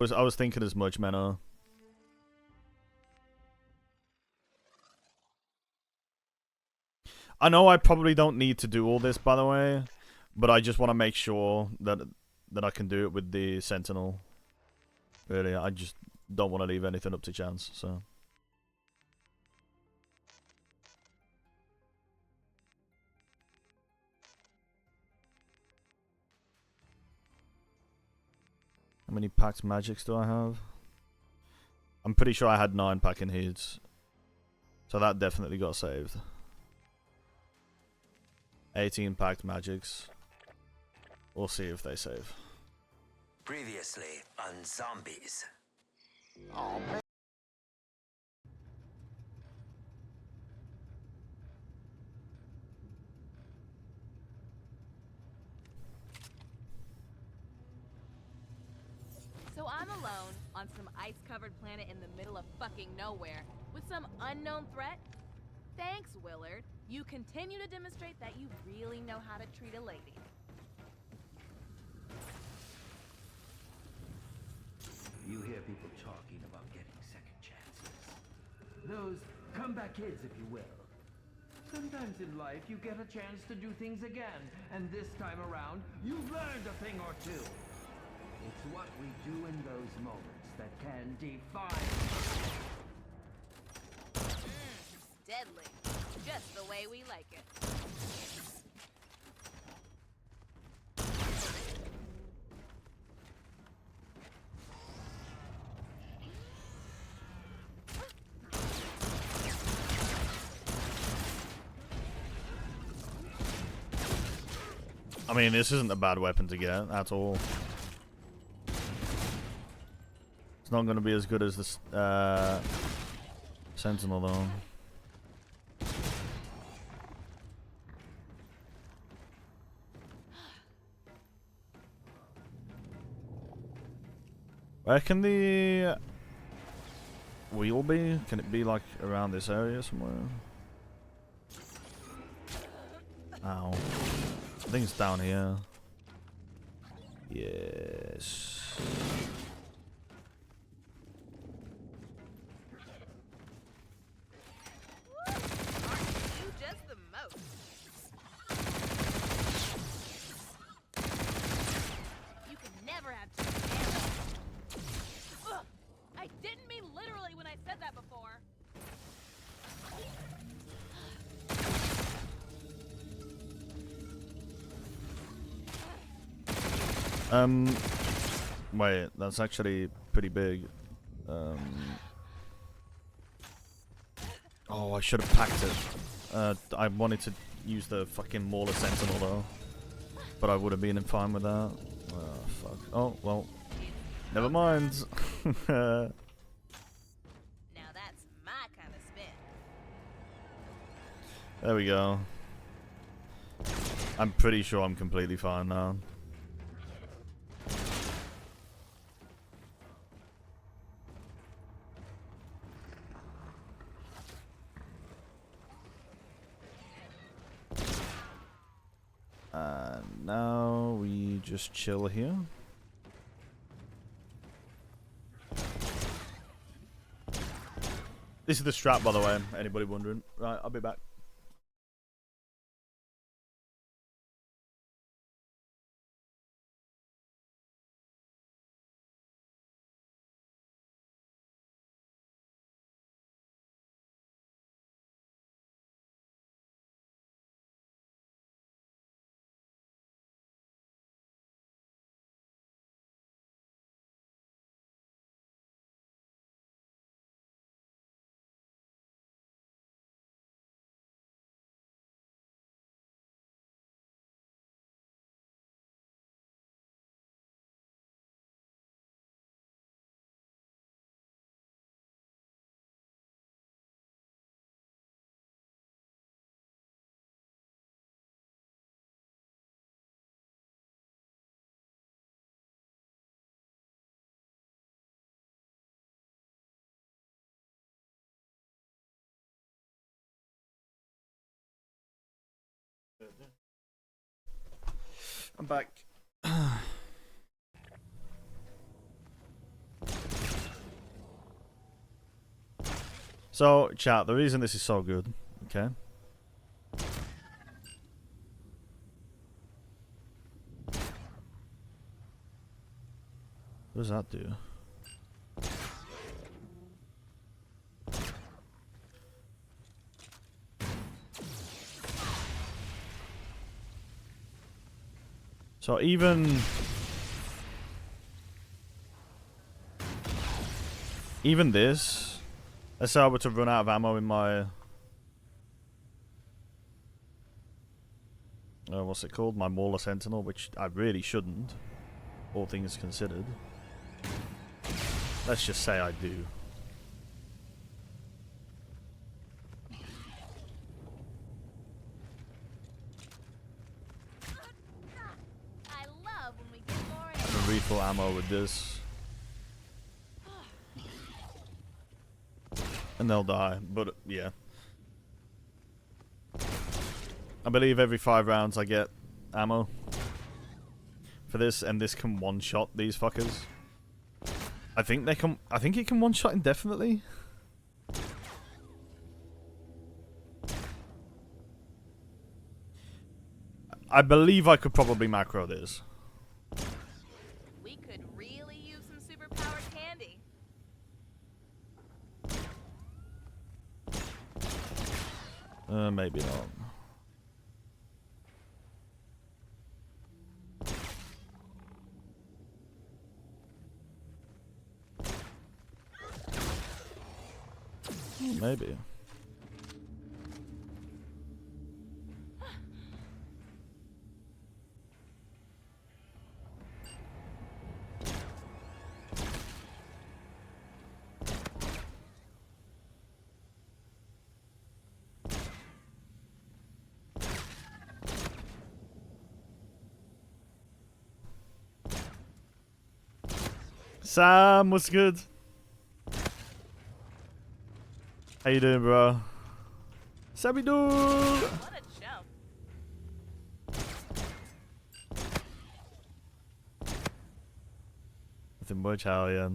I was thinking as much, Menno. I know I probably don't need to do all this, by the way, but I just want to make sure that I can do it with the Sentinel. Really, I just don't want to leave anything up to chance, so. How many packed magics do I have? I'm pretty sure I had 9 packing heats. So that definitely got saved. 18 packed magics. We'll see if they save. Previously on Zombies. Oh, man. So I'm alone on some ice-covered planet in the middle of fucking nowhere with some unknown threat? Thanks, Willard. You continue to demonstrate that you really know how to treat a lady. You hear people talking about getting second chances. Those comeback kids, if you will. Sometimes in life you get a chance to do things again, and this time around, you've learned a thing or two. It's what we do in those moments that can define. Deadly. Just the way we like it. I mean, this isn't a bad weapon to get at all. It's not going to be as good as this Sentinel, though. Where can the wheel be? Can it be like around this area somewhere? Ow. I think it's down here. Yes. You just the most. You can never have too many arrows. Ugh, I didn't mean literally when I said that before. Wait, that's actually pretty big. Oh, I should have packed it. I wanted to use the fucking Mauler Sentinel though, but I would have been fine with that. Oh, fuck. Oh, well. Never mind. Now that's my kind of spin. There we go. I'm pretty sure I'm completely fine now. Now we just chill here. This is the strap, by the way, anybody wondering. Right, I'll be back. I'm back. So, chat, the reason this is so good, okay? What does that do? So even this, let's say I were to run out of ammo in my what's it called? My Mauler Sentinel, which I really shouldn't, all things considered. Let's just say I do. I love when we get more I can refill ammo with this. And they'll die, but yeah. I believe every 5 rounds I get ammo for this, and this can one-shot these fuckers. I think they can. I think it can one-shot indefinitely. I believe I could probably macro this. We could really use some superpowered candy. Maybe not. Maybe. Sam, what's good? How you doing, bro? Sammy dude. What a chump. Nothing much, how yeah.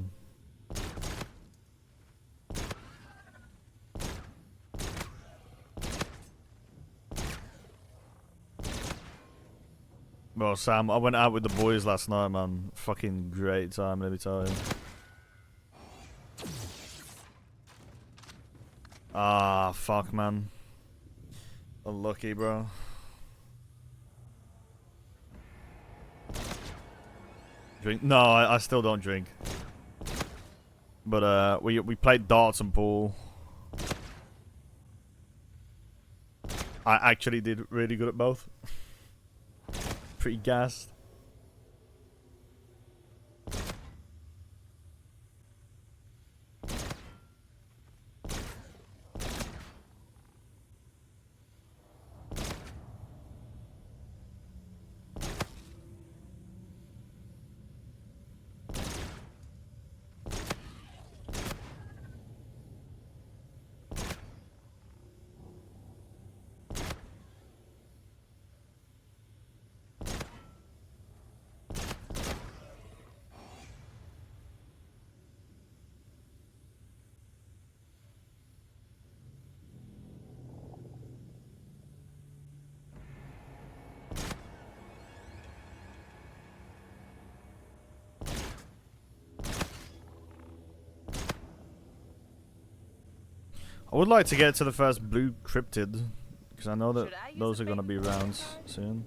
Well, Sam, I went out with the boys last night, man. Fucking great time, let me tell you. Ah, fuck, man. Unlucky, bro. Drink? No, I still don't drink. But we played darts and pool. I actually did really good at both. Pretty gassed. I would like to get to the first blue cryptid, because I know that those are going to be rounds soon.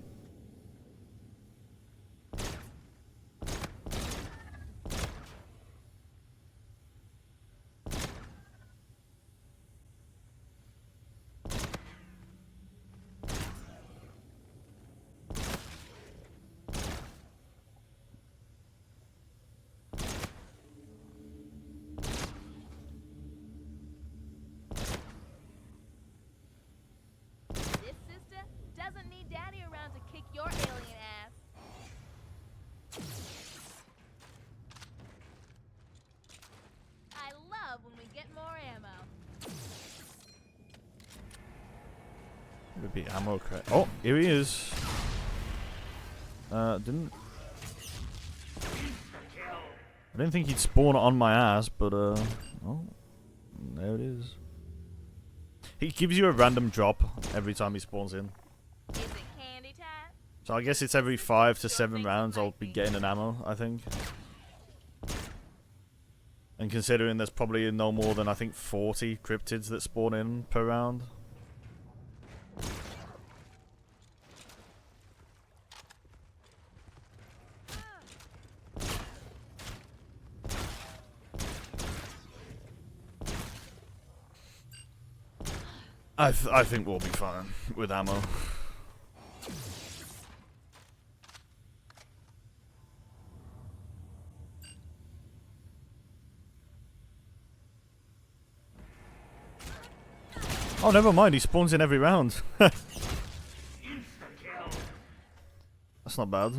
Would be ammo crate. Oh, here he is. I didn't think he'd spawn on my ass, but oh, there it is. He gives you a random drop every time he spawns in. Is it candy time? So I guess it's every 5 to 7 rounds I'll be getting an ammo, I think. And considering there's probably no more than, I think, 40 cryptids that spawn in per round. I think we'll be fine with ammo. Oh, never mind. He spawns in every round. That's not bad.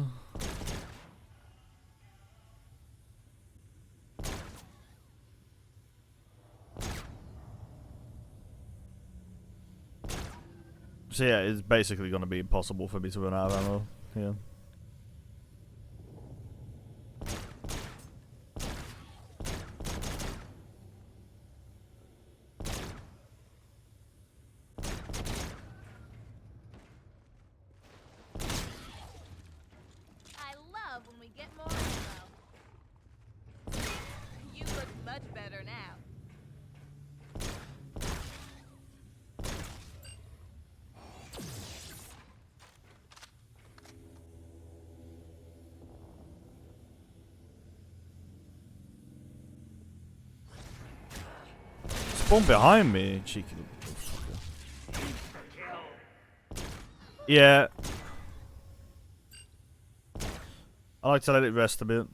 So yeah, it's basically going to be impossible for me to run out of ammo. Yeah. I love when we get more ammo. You look much better now. Spawn behind me, cheeky little fucker. Yeah. I like to let it rest a bit.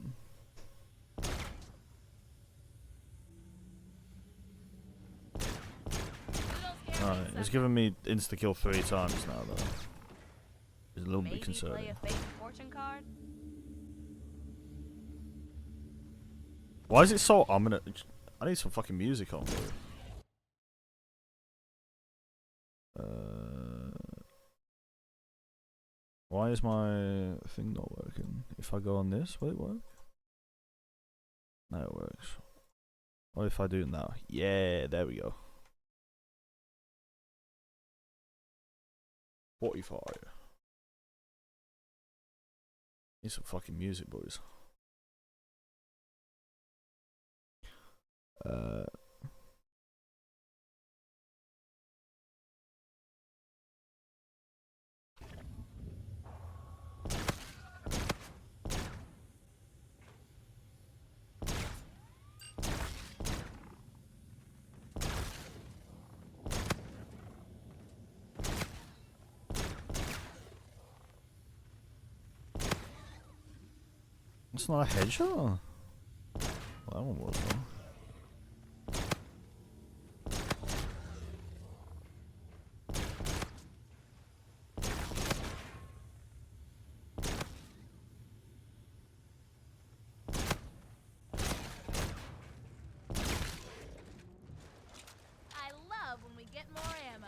Alright, it's given me insta-kill 3 times now though. It's a little bit concerning. Play a fake fortune card? Why is it so ominous? I need some fucking music on, bro. Why is my thing not working? If I go on this, will it work? No, it works. What if I do it now? Yeah, there we go. 45. Need some fucking music, boys. It's not a headshot? Well, that one was though. I love when we get more ammo.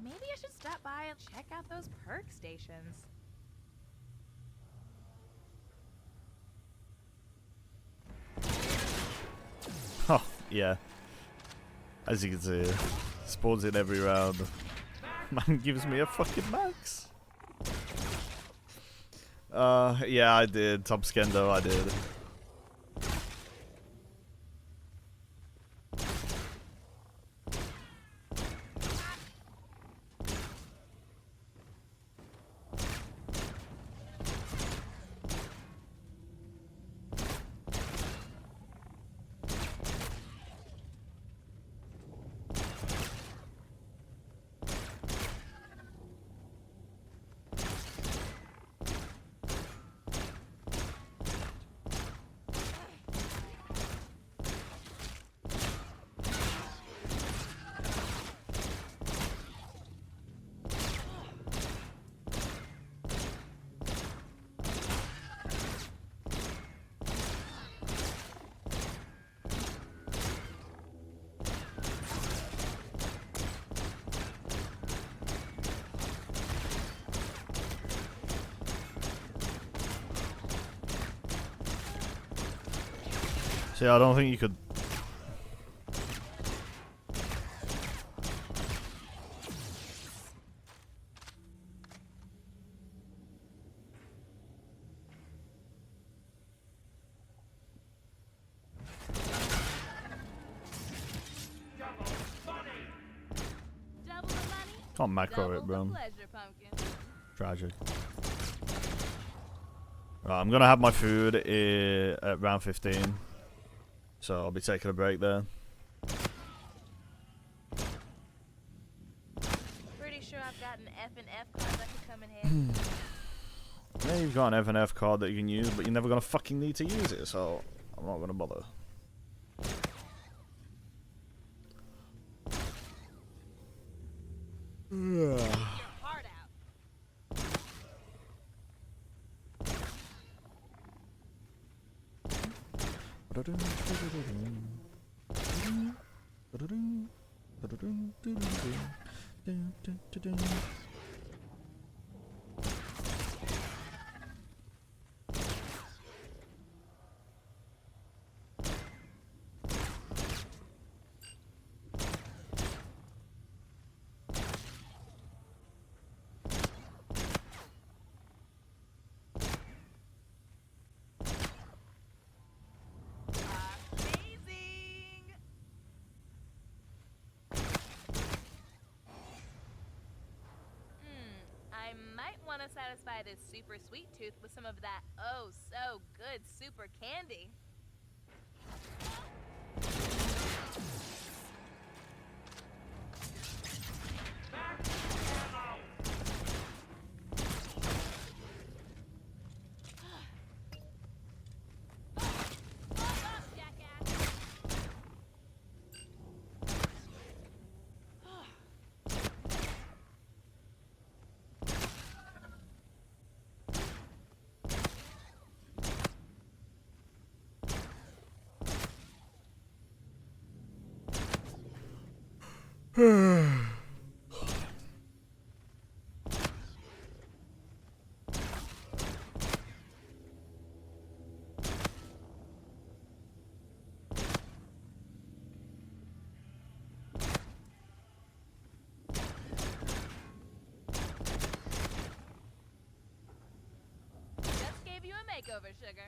Maybe I should stop by and check out those perk stations. Oh, yeah. As you can see, spawns in every round. Man gives me a fucking max. Yeah, I did. Top Skendo, I did. See, I don't think you could. Double the money, Can't macro double it, the bro. pleasure, pumpkin. Tragic. Right, I'm gonna have my food at round 15, so I'll be taking a break there. Pretty sure I've got an F and F card that could come in handy. Yeah, you've got an F and F card that you can use, but you're never gonna fucking need to use it, so I'm not gonna bother. Your heart out. Amazing. I might want to satisfy this super sweet tooth with some of that oh so good super candy. Just gave you a makeover, sugar.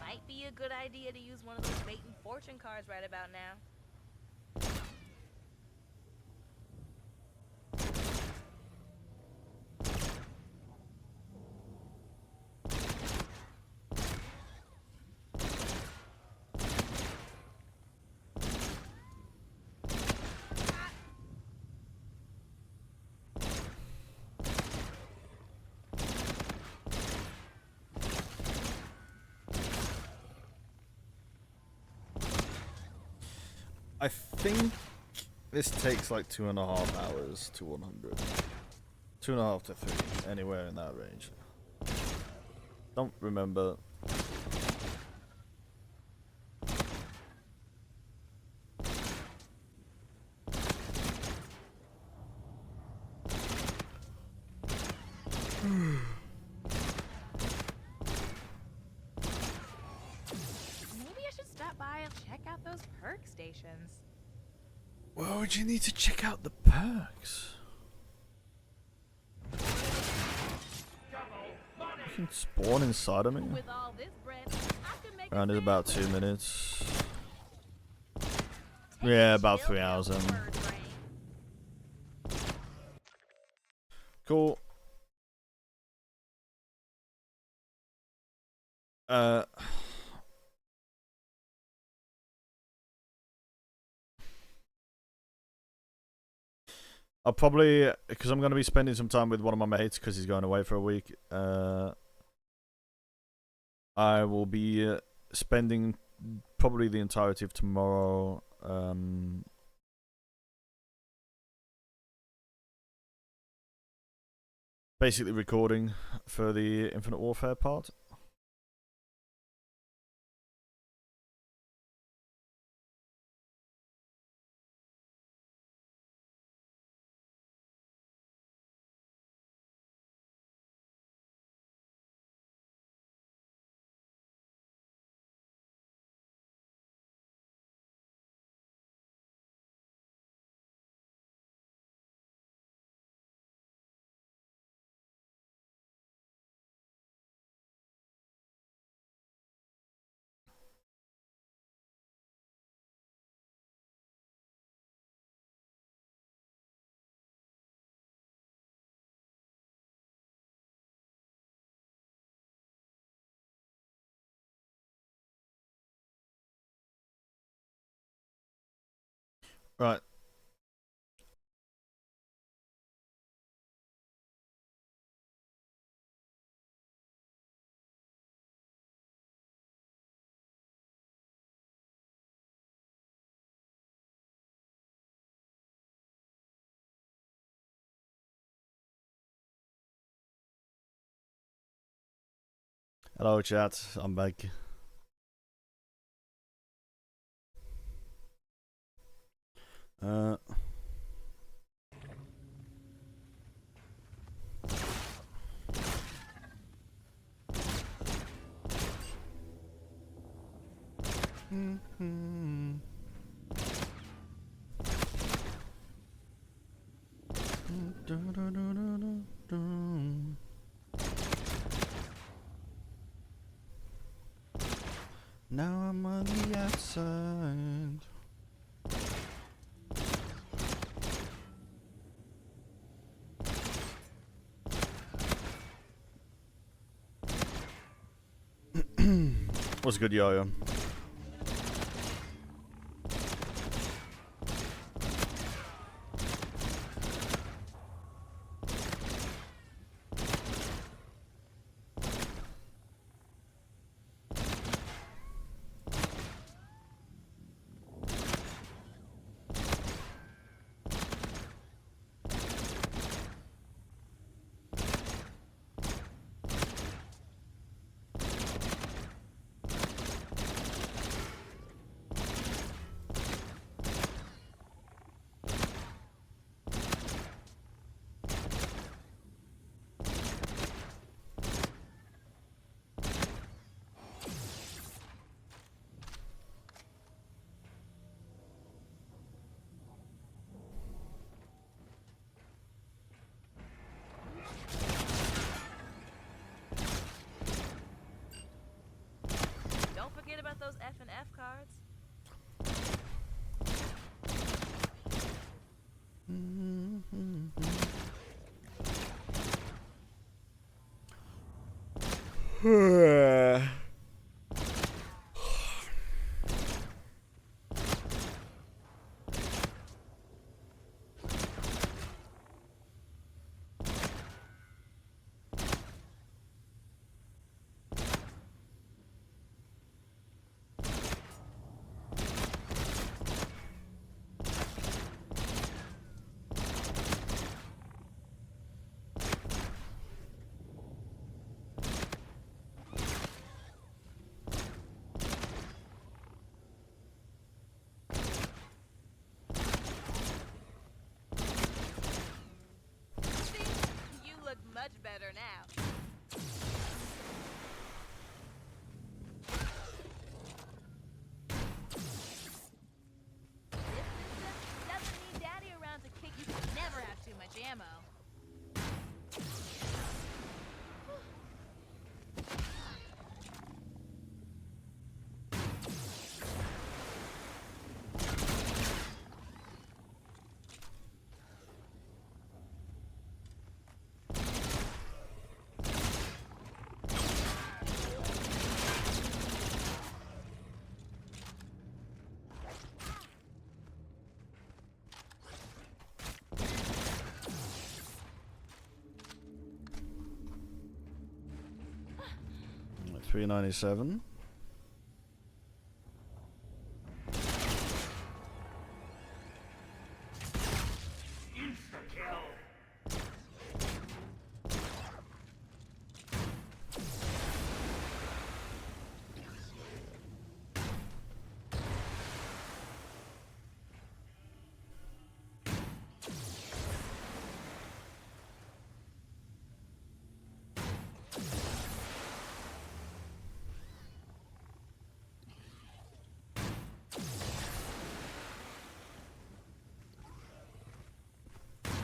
Might be a good idea to use one of those bait and fortune cards right about now. I think this takes like 2.5 hours to 100. 2.5 to 3, anywhere in that range. Don't remember. Maybe I should stop by and check out those perk stations. Why would you need to check out the perks? You can spawn inside of me. With all this bread, I could make Around a is about 2 minutes. Yeah, about 3 hours in. bird brain. Uh, I'll probably, because I'm going to be spending some time with one of my mates because he's going away for a week. I will be spending probably the entirety of tomorrow. Basically recording for the Infinite Warfare part. Right. Hello, chat. I'm back. Now I'm on the outside. What's good, yo-yo? Don't forget about those F and F cards. You look much better now. This system doesn't need daddy around to kick. You can never have too much ammo. 397.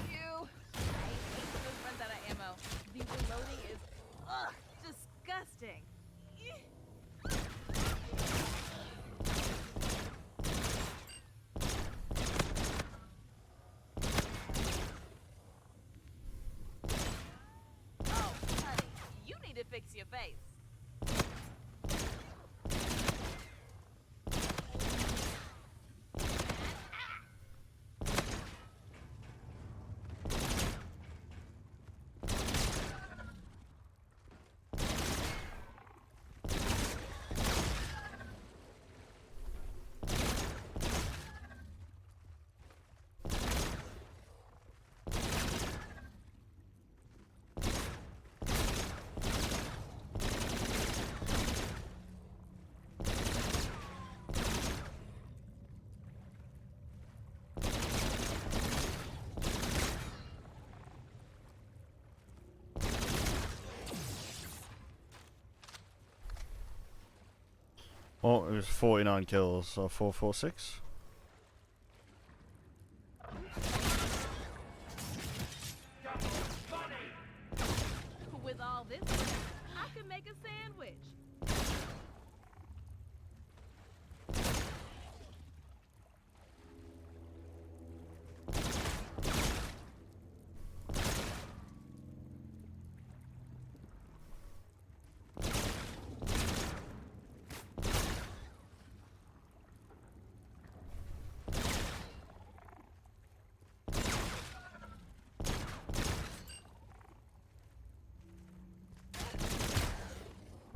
Ew. I hate when this runs out of ammo. The reloading is, ugh, disgusting. Oh, honey, you need to fix your face. Oh, it was 49 kills, so 446. With all this, I could make a sandwich.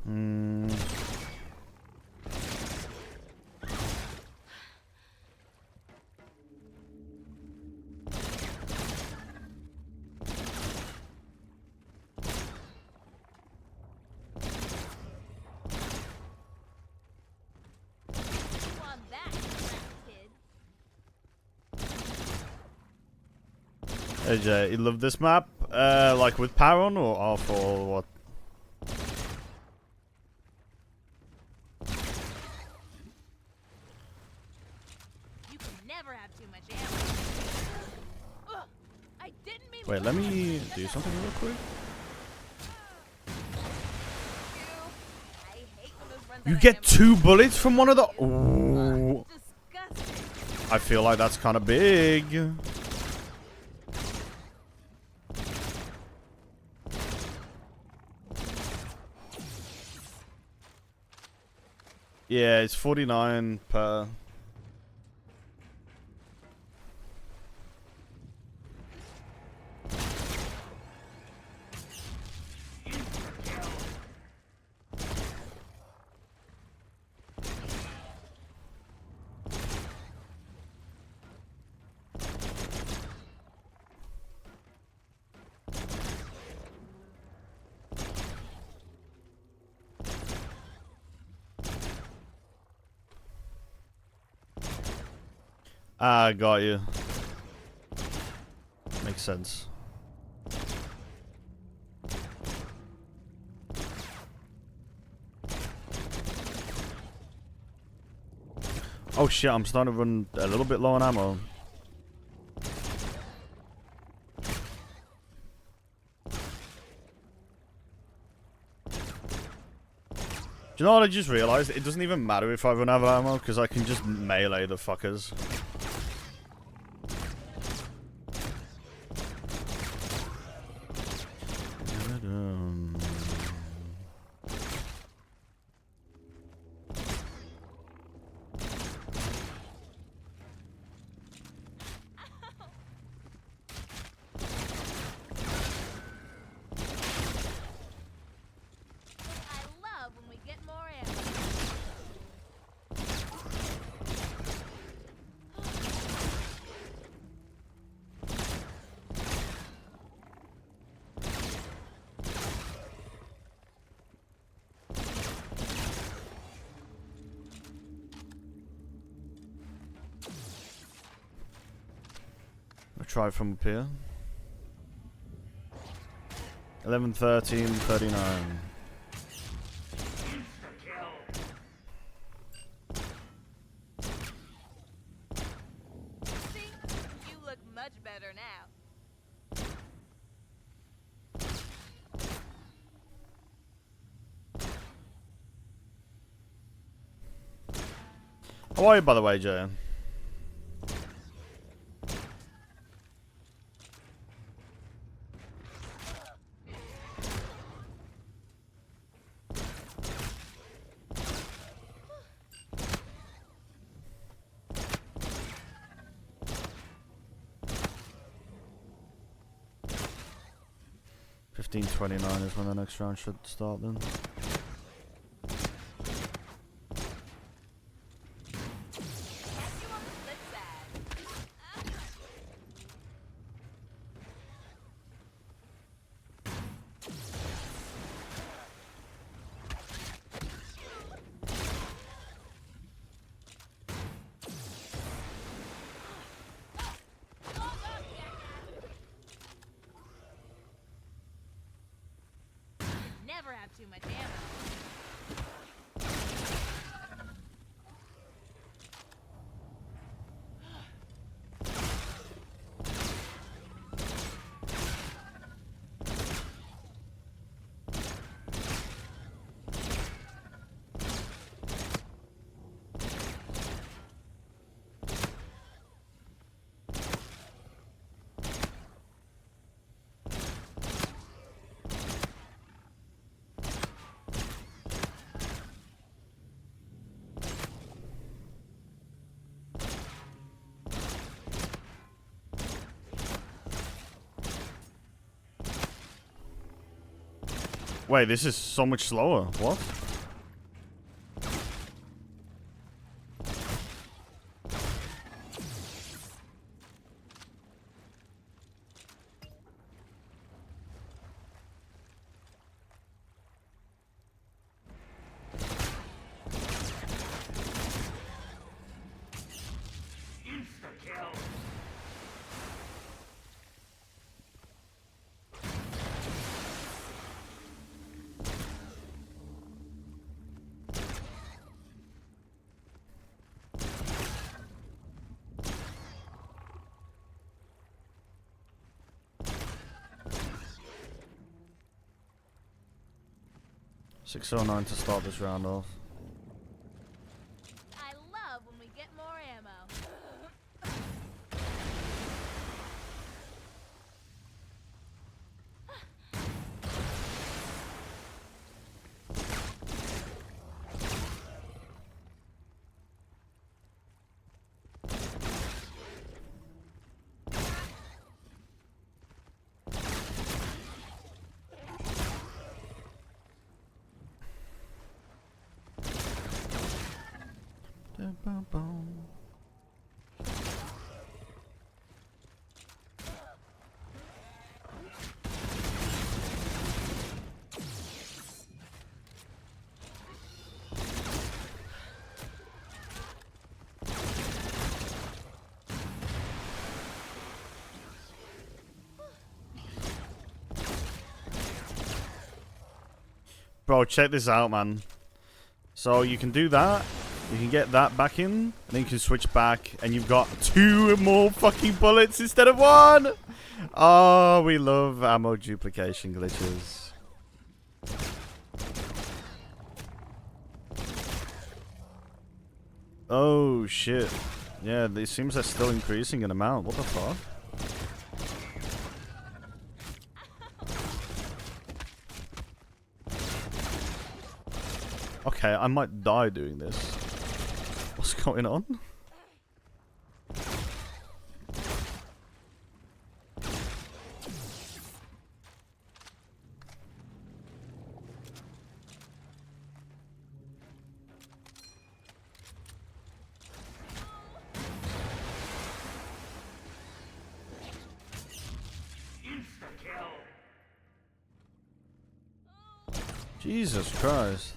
Hmm. On that, kid. AJ, you love this map? Like with power on or off or what? You can never have too much ammo. Ugh, I didn't mean. Wait, let me do something real quick. I hate when this runs You out of get ammo. 2 bullets from one of the. Ooh. Disgusting. I feel like that's kind of big. Yeah, it's 49 per. Ah, got you. Makes sense. Oh shit, I'm starting to run a little bit low on ammo. Do you know what I just realized? It doesn't even matter if I run out of ammo because I can just melee the fuckers. I love when we get I'll try from up here. 11, 13, 39. See? You look much better now. How are you, by the way, Jay? $15.29 is when the next round should start then. Never have too much ammo. Wait, this is so much slower. What? $6.09 to start this round off. I love when we get more ammo. Bro, check this out, man. So you can do that. You can get that back in, and then you can switch back, and you've got 2 more fucking bullets instead of 1. Oh, we love ammo duplication glitches. Oh shit. Yeah, it seems they're still increasing in amount. What the fuck? Okay, I might die doing this. What's going on? Jesus Christ.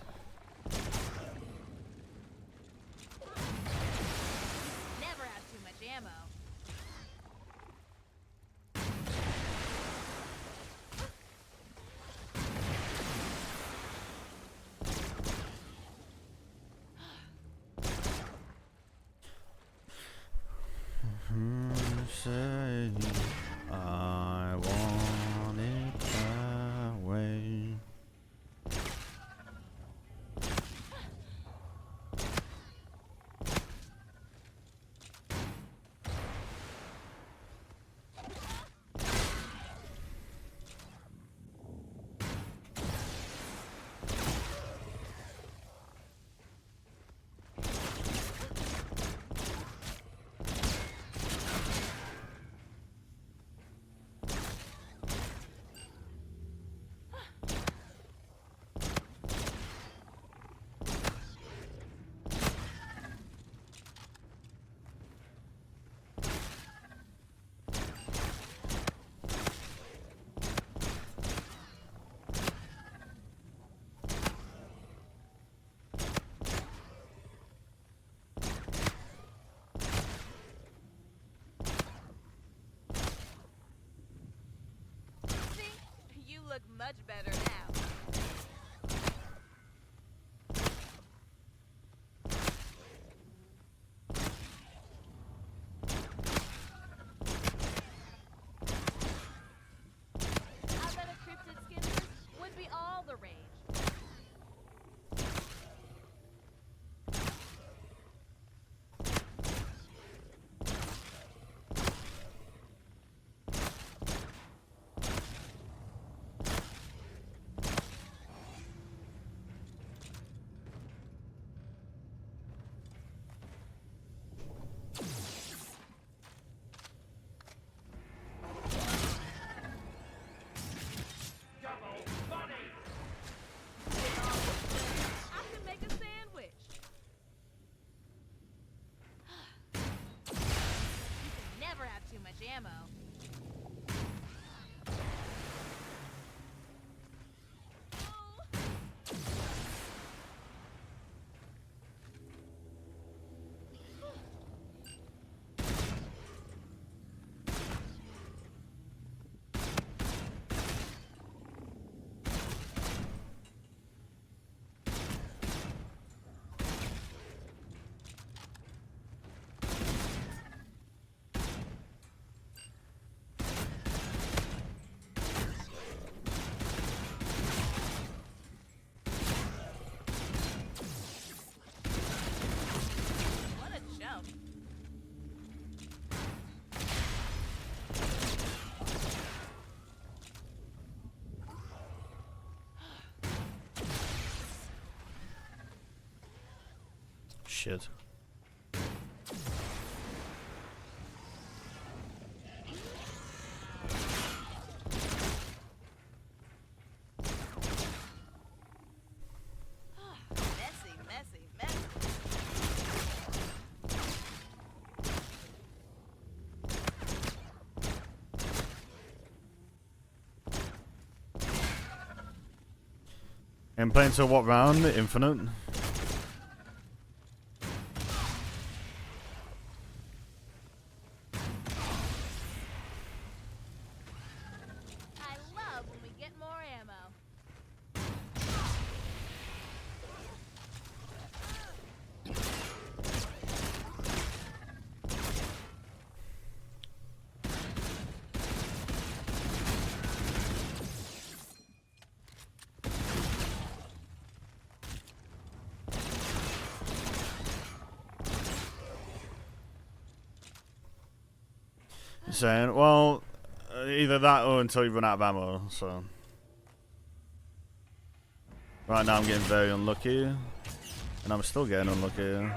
Never have too much ammo. much better now. I bet a cryptid skin would be all the rage. I can make a sandwich. You can never have too much ammo. What a jump. Shit. Messy, messy, messy. And playing till what round? Infinite? I love when we get more ammo. Saying, well, either that or until you run out of ammo, so. Right now I'm getting very unlucky. And I'm still getting unlucky.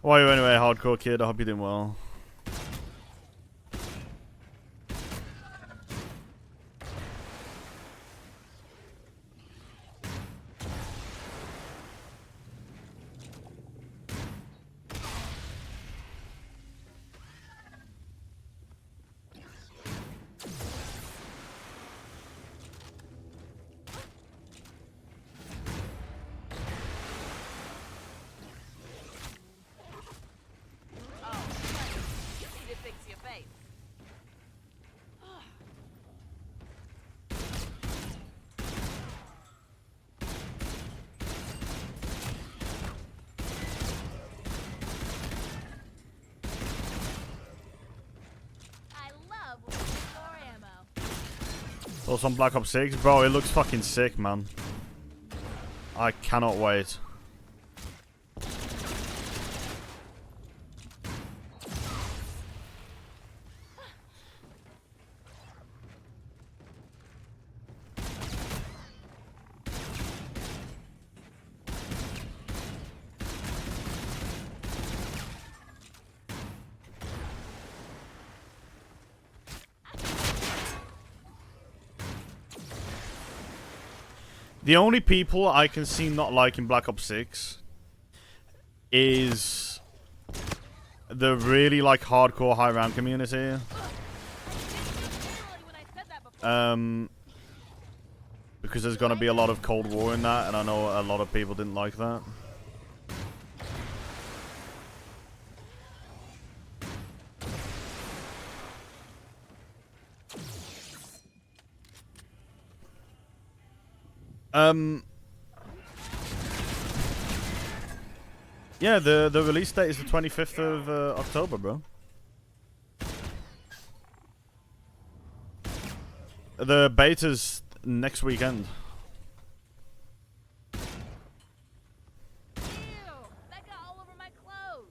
How are you anyway, hardcore kid? I hope you're doing well. You need to fix your face. I love when we get more ammo. Thoughts on Black Ops 6? Bro, it looks fucking sick, man. I cannot wait. The only people I can see not liking Black Ops 6 is the really like hardcore high round community. Literally when I said that Because there's gonna be a lot of Cold War in that, and I know a lot of people didn't like that. Yeah, the release date is the 25th of October, bro. The beta's next weekend. Ew, that got all over my clothes.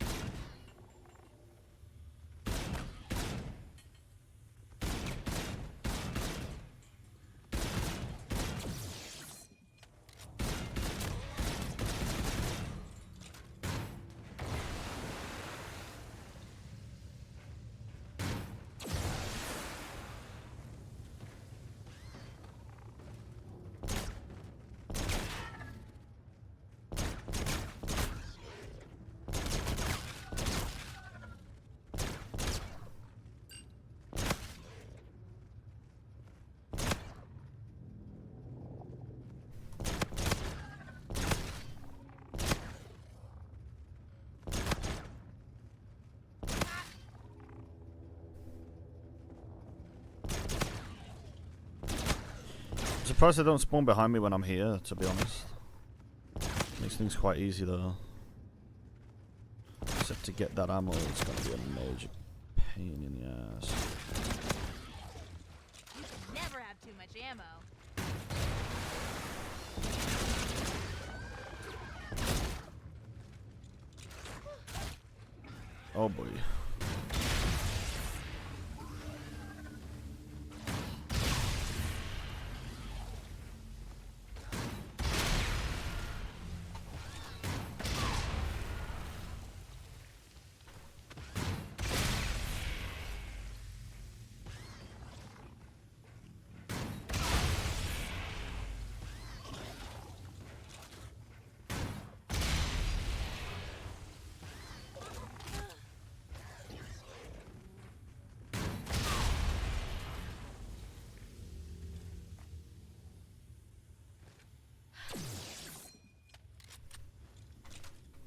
I'm surprised they don't spawn behind me when I'm here, to be honest. Makes things quite easy though. Except to get that ammo, it's gonna be a major pain in the ass. You can never have too much ammo. Oh boy.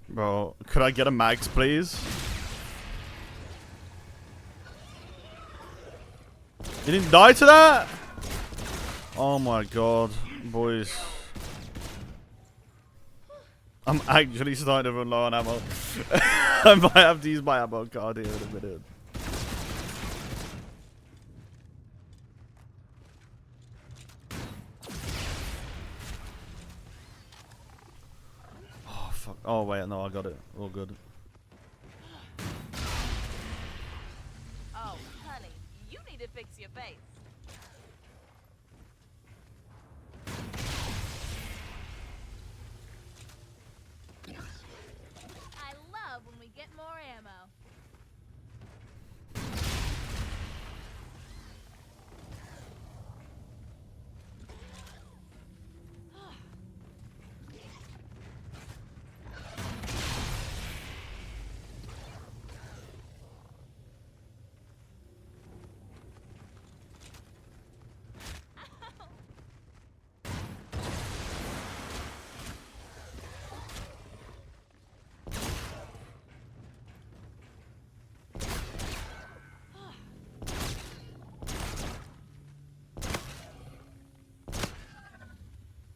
Bro, could I get a mags, please? You didn't die to that? Oh my god, boys. I'm actually starting to run low on ammo. I might have to use my ammo card here in a minute. Oh fuck. Oh wait, no, I got it. All good. Oh, honey, you need to fix your face. I love when we get more ammo.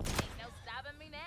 Ain't no stopping me now.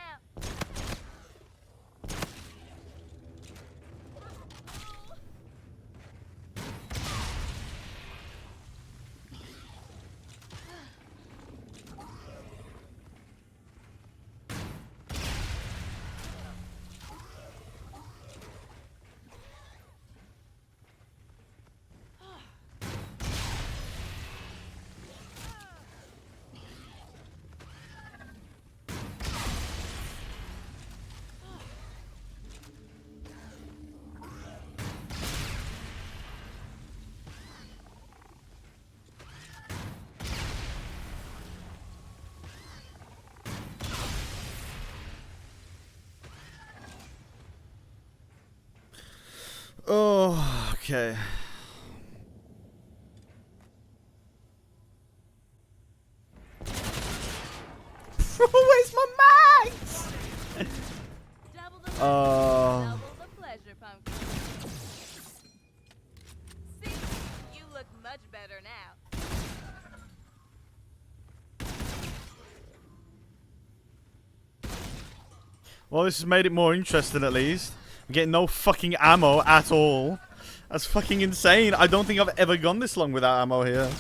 Oh, okay. Double the pleasure, pumpkin. See, you look much better now. Well, this has made it more interesting at least. I'm getting no fucking ammo at all. That's fucking insane. I don't think I've ever gone this long without ammo here.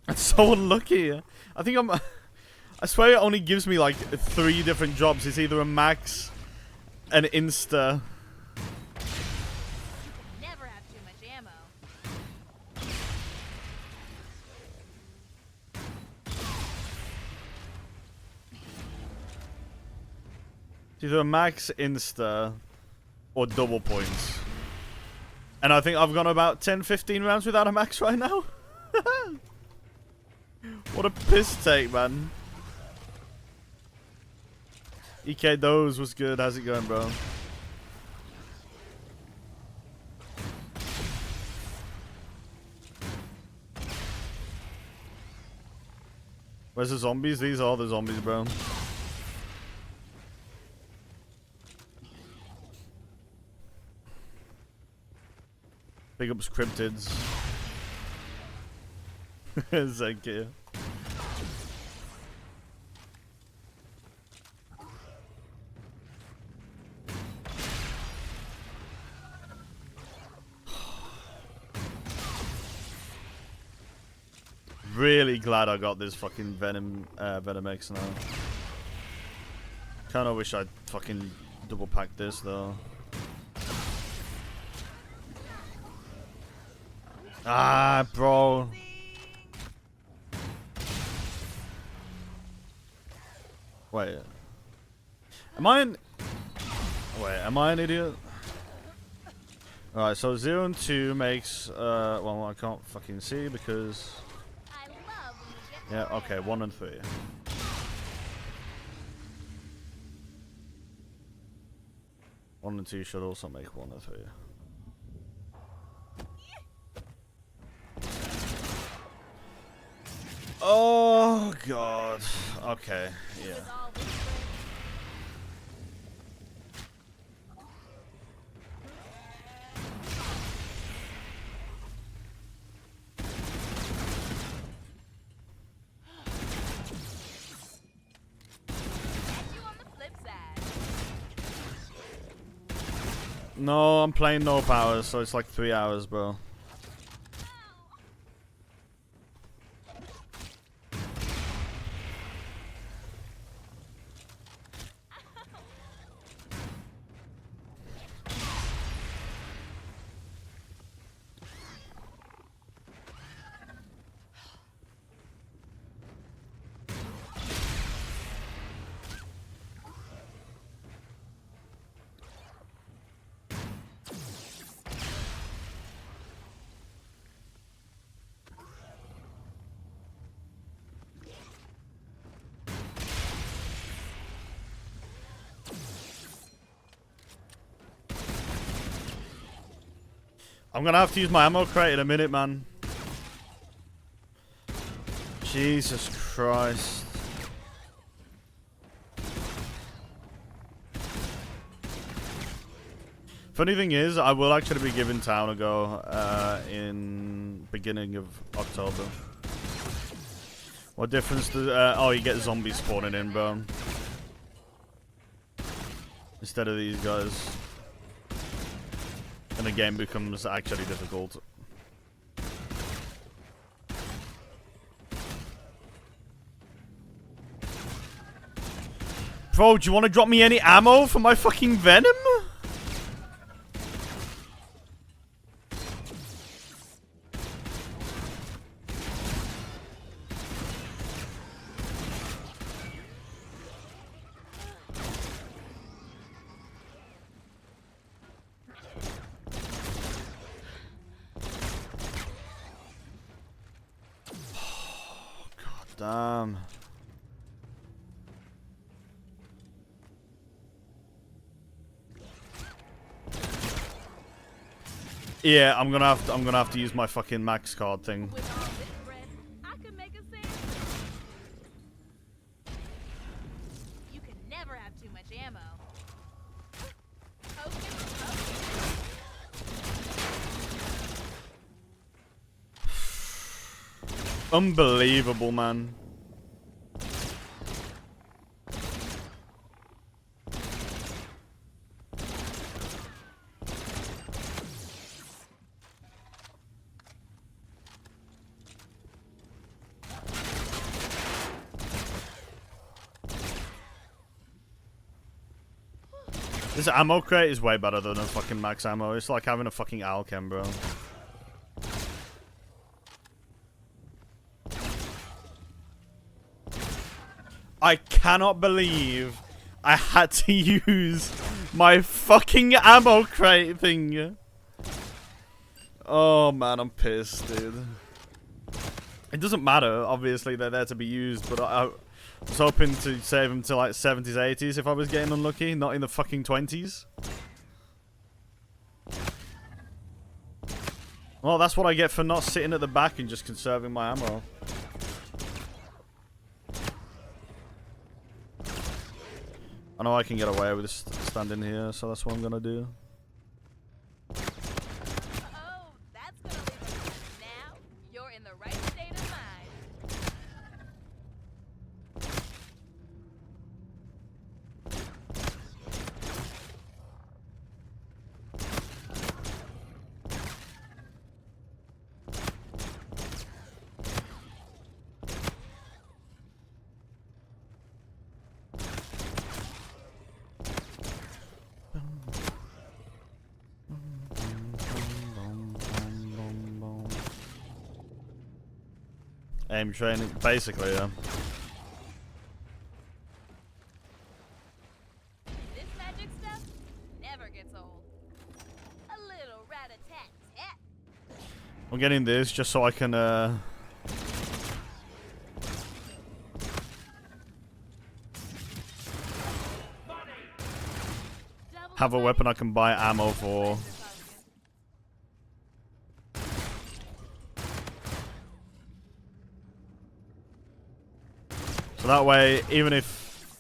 That's so unlucky. I think I'm... I swear it only gives me like 3 different jobs. It's either a max, an insta. Never have too much ammo. It's either a max, insta, or double points. And I think I've gone about 10-15 rounds without a max right now. What a piss take, man. EK Doze was good. How's it going, bro? Where's the zombies? These are the zombies, bro. Big ups cryptids. Thank you. Really glad I got this fucking Venom X now. Kinda wish I'd fucking double packed this though. Ah, bro. Wait. Am I an idiot? Alright, so 0 and 2 makes, well, I can't fucking see because... I love when you get Yeah, okay, 1 and 3. One and 2 should also make 1 and 3. Oh god. Okay, yeah. with all this work. Catch you on the flip side. No, I'm playing no powers, so it's like 3 hours, bro. I'm gonna have to use my ammo crate in a minute, man. Jesus Christ. Funny thing is, I will actually be giving town a go in beginning of October. What difference does... oh, you get zombies spawning in, bro. Instead of these guys. And the game becomes actually difficult. Bro, do you want to drop me any ammo for my fucking Venom? Damn. Yeah, I'm gonna have to use my fucking max card thing. With all this bread, I could make a sandwich. You can never have too much ammo. Hocus pocus. Unbelievable, man. This ammo crate is way better than a fucking max ammo. It's like having a fucking Alchem, bro. I cannot believe I had to use my fucking ammo crate thing. Oh man, I'm pissed, dude. It doesn't matter, obviously they're there to be used, but I was hoping to save them to like 70s, 80s if I was getting unlucky, not in the fucking 20s. Well, that's what I get for not sitting at the back and just conserving my ammo. I know I can get away with just standing here, so that's what I'm gonna do. Oh, that's gonna leave a mess. Now you're in the right state of mind. Aim training, basically, yeah. This magic stuff never gets old. A little rat-a-tat-tat. I'm getting this just so I can, have a weapon I can buy ammo for. So that way, even if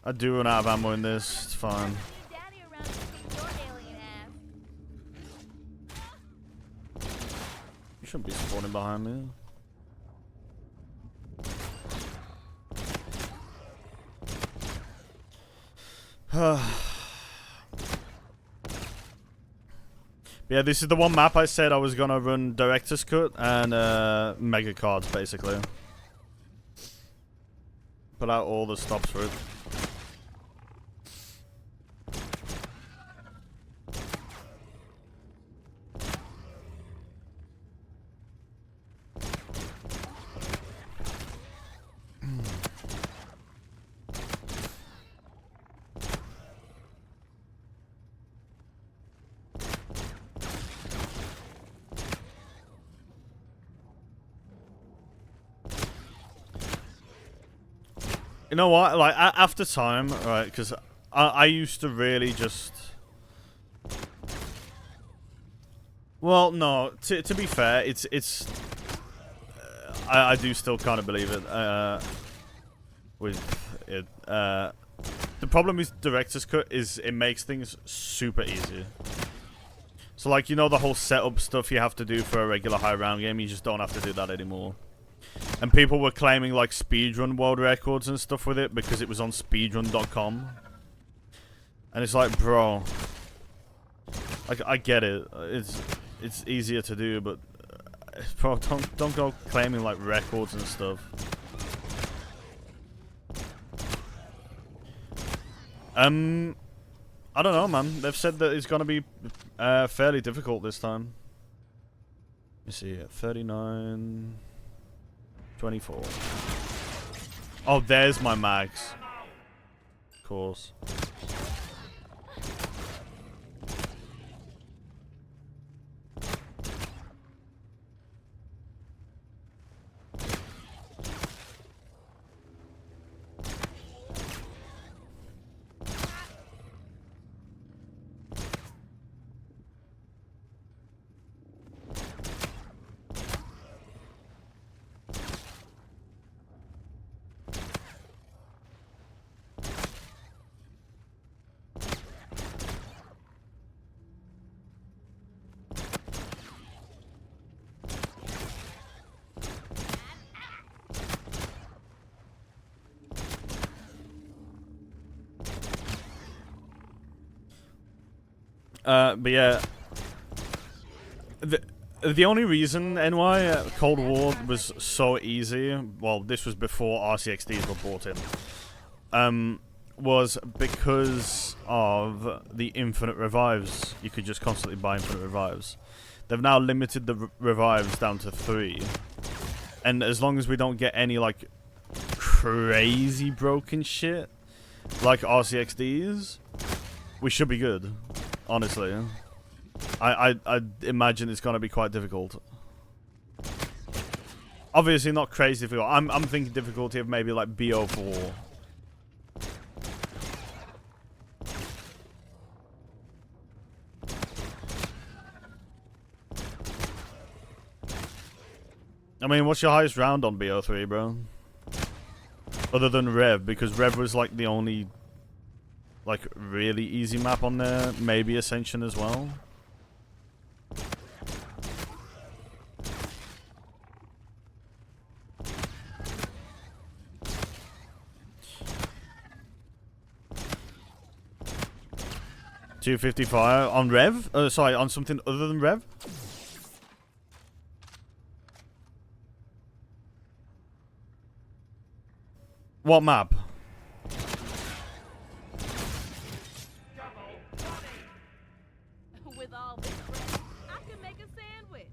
I do run out of ammo in this, it's fine. Daddy around to see your alien ass. You shouldn't be spawning behind me. Yeah, this is the one map I said I was gonna run director's cut and mega cards, basically. Put out all the stops for it. You know what? Like after time, right? Because I used to really just. Well, no. To be fair, it's. I do still kind of believe it. With it, the problem with director's cut is it makes things super easy. So like you know the whole setup stuff you have to do for a regular high round game, you just don't have to do that anymore. And people were claiming like speedrun world records and stuff with it because it was on speedrun.com. And it's like, bro, like I get it. It's easier to do, but bro, don't go claiming like records and stuff. I don't know, man. They've said that it's gonna be fairly difficult this time. Let me see, 39. 24. Oh, there's my mags. Of course. But yeah, the only reason NY Cold War was so easy, well, this was before RCXDs were brought in, was because of the infinite revives. You could just constantly buy infinite revives. They've now limited the revives down to 3. And as long as we don't get any, like, crazy broken shit, like RCXDs, we should be good, honestly. I imagine it's gonna be quite difficult. Obviously not crazy difficult. I'm thinking difficulty of maybe like BO4. I mean, what's your highest round on BO3, bro? Other than Rev, because Rev was like the only like really easy map on there. Maybe Ascension as well. $255 on Rev? Sorry, on something other than Rev? What map? With all this bread, I can make a sandwich.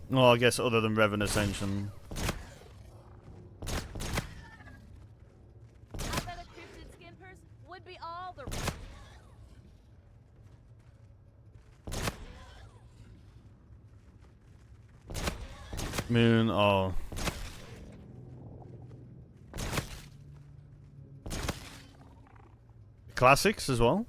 Well, I guess other than Rev and Ascension. I bet a cryptid skin purse would be all the rage. Moon, oh. Classics as well?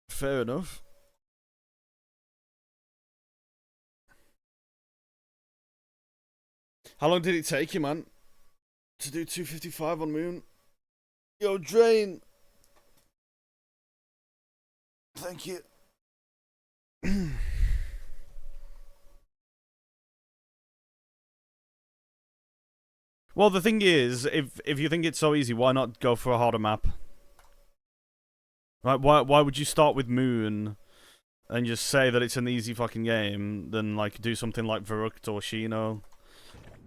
Fair enough. How long did it take you, man, to do 255 on Moon? Yo, Drain. Thank you. Well, the thing is, if you think it's so easy, why not go for a harder map? Right? Why would you start with Moon and just say that it's an easy fucking game, then like do something like Verrucht or Shino,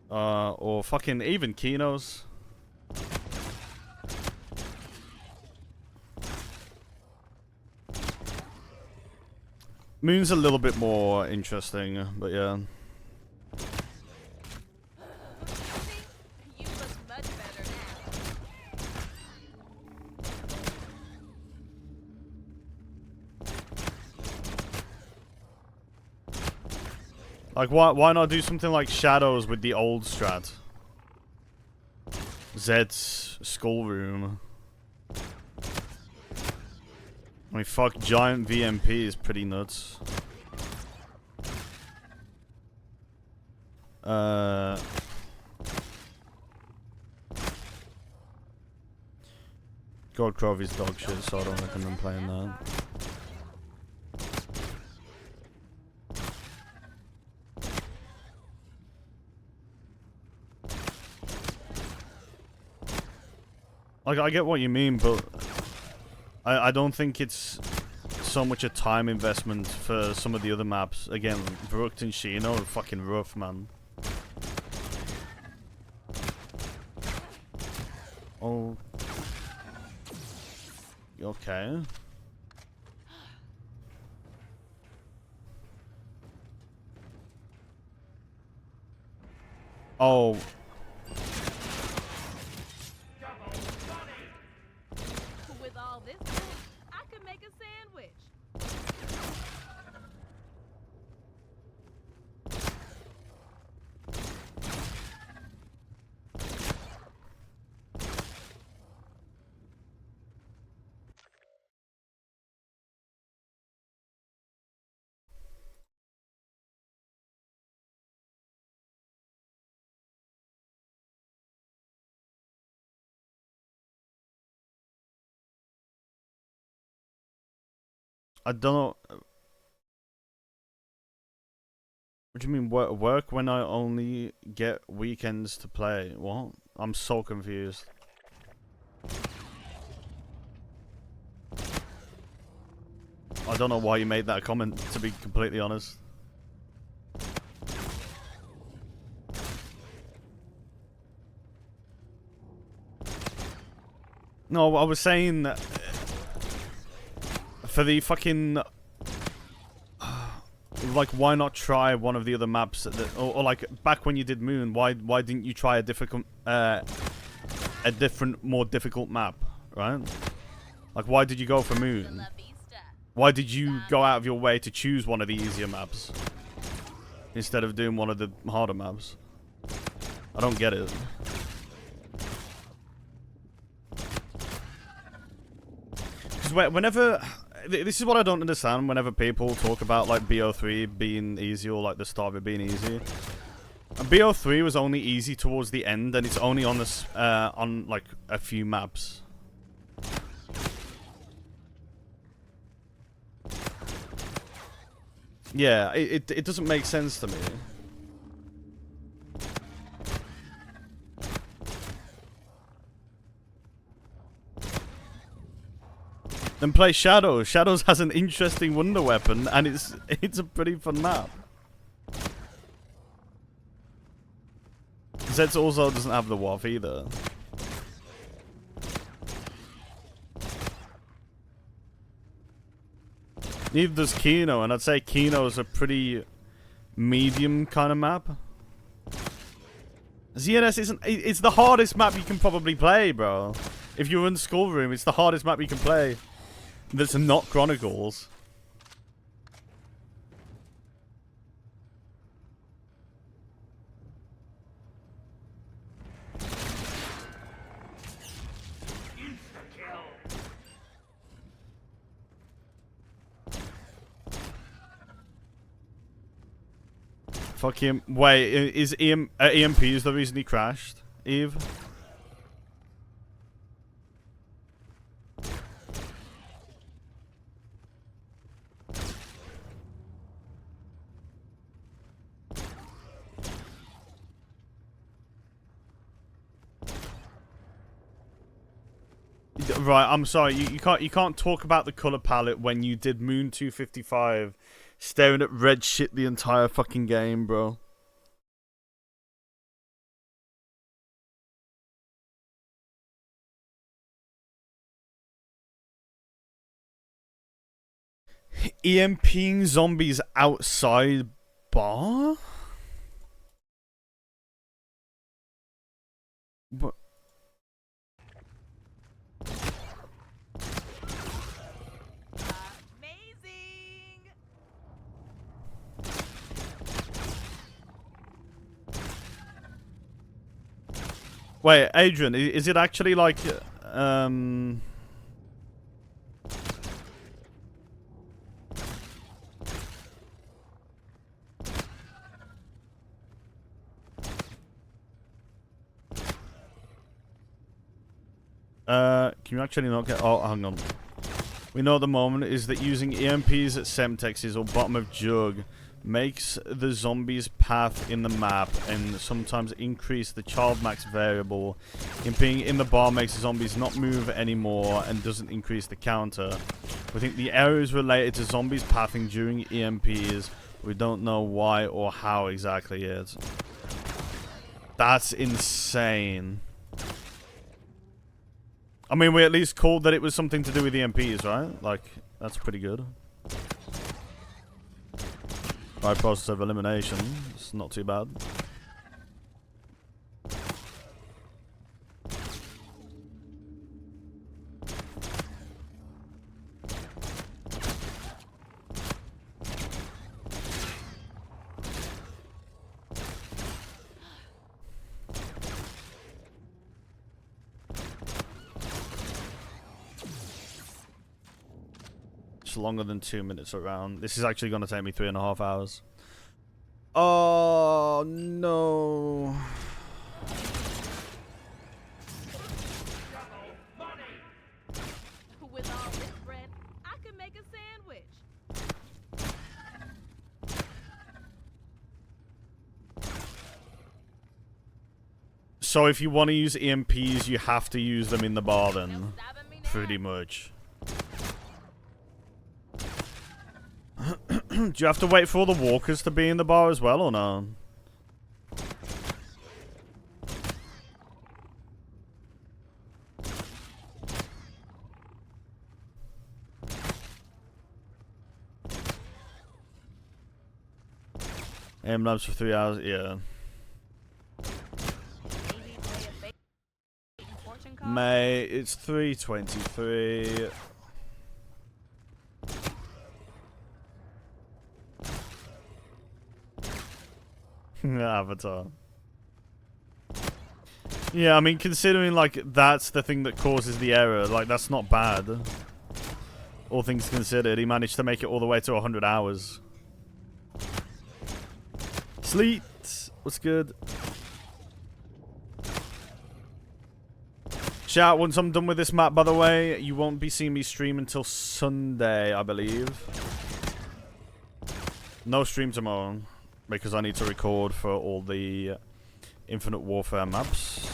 or fucking even Kinos? Moon's a little bit more interesting, but yeah. You look much better now. Like, why not do something like Shadows with the old strat? Zed's Skull Room. I mean, fuck, Giant VMP is pretty nuts. God Crove is dog shit, so I don't recommend playing that. Like, I get what you mean, but I don't think it's so much a time investment for some of the other maps. Again, Verrucht and Shino are fucking rough, man. Oh. Okay. Oh. With all this bread, I could make a sandwich. I don't know. What do you mean work when I only get weekends to play? What? I'm so confused. I don't know why you made that comment, to be completely honest. No, I was saying that for the fucking like, why not try one of the other maps that, or like back when you did Moon, why didn't you try a different more difficult map, right? Like, why did you go for Moon? Why did you go out of your way to choose one of the easier maps instead of doing one of the harder maps? I don't get it. Because whenever... This is what I don't understand whenever people talk about, like, BO3 being easy or, like, the start of it being easy. And BO3 was only easy towards the end, and it's only on this, on, like, a few maps. Yeah, it doesn't make sense to me. Then play Shadows. Shadows has an interesting wonder weapon, and it's a pretty fun map. Zeds also doesn't have the WAF either. Neither does Kino, and I'd say Kino is a pretty medium kind of map. ZNS isn't... It's the hardest map you can probably play, bro. If you're in Skull Room, it's the hardest map you can play. That's not Chronicles. Fuck him. Wait, is EMP is the reason he crashed, Eve? Right, I'm sorry. You can't talk about the color palette when you did Moon 255, staring at red shit the entire fucking game, bro. EMPing zombies outside bar? What? Wait, Adrian, is it actually like, can you actually not get... Oh, hang on. We know at the moment is that using EMPs at Semtexes or bottom of jug makes the zombies' path in the map and sometimes increase the child max variable. Imping in the bar makes the zombies not move anymore and doesn't increase the counter. We think the error is related to zombies pathing during EMPs. We don't know why or how exactly yet. That's insane. I mean, we at least called that it was something to do with EMPs, right? Like, that's pretty good. Right, process of elimination. It's not too bad. Longer than 2 minutes around. This is actually going to take me 3.5 hours. Oh no. With all this bread, I could make a sandwich. So if you want to use EMPs, you have to use them in the bar then. No stopping me now. Pretty much. Do you have to wait for all the walkers to be in the bar as well, or no? Aim labs for 3 hours, yeah. Maybe play a fate and fortune card? May, it's 3:23. Avatar. Yeah, I mean, considering, like, that's the thing that causes the error, like, that's not bad. All things considered, he managed to make it all the way to 100 hours. Sleet! What's good? Shout, once I'm done with this map, by the way, you won't be seeing me stream until Sunday, I believe. No stream tomorrow, because I need to record for all the Infinite Warfare maps.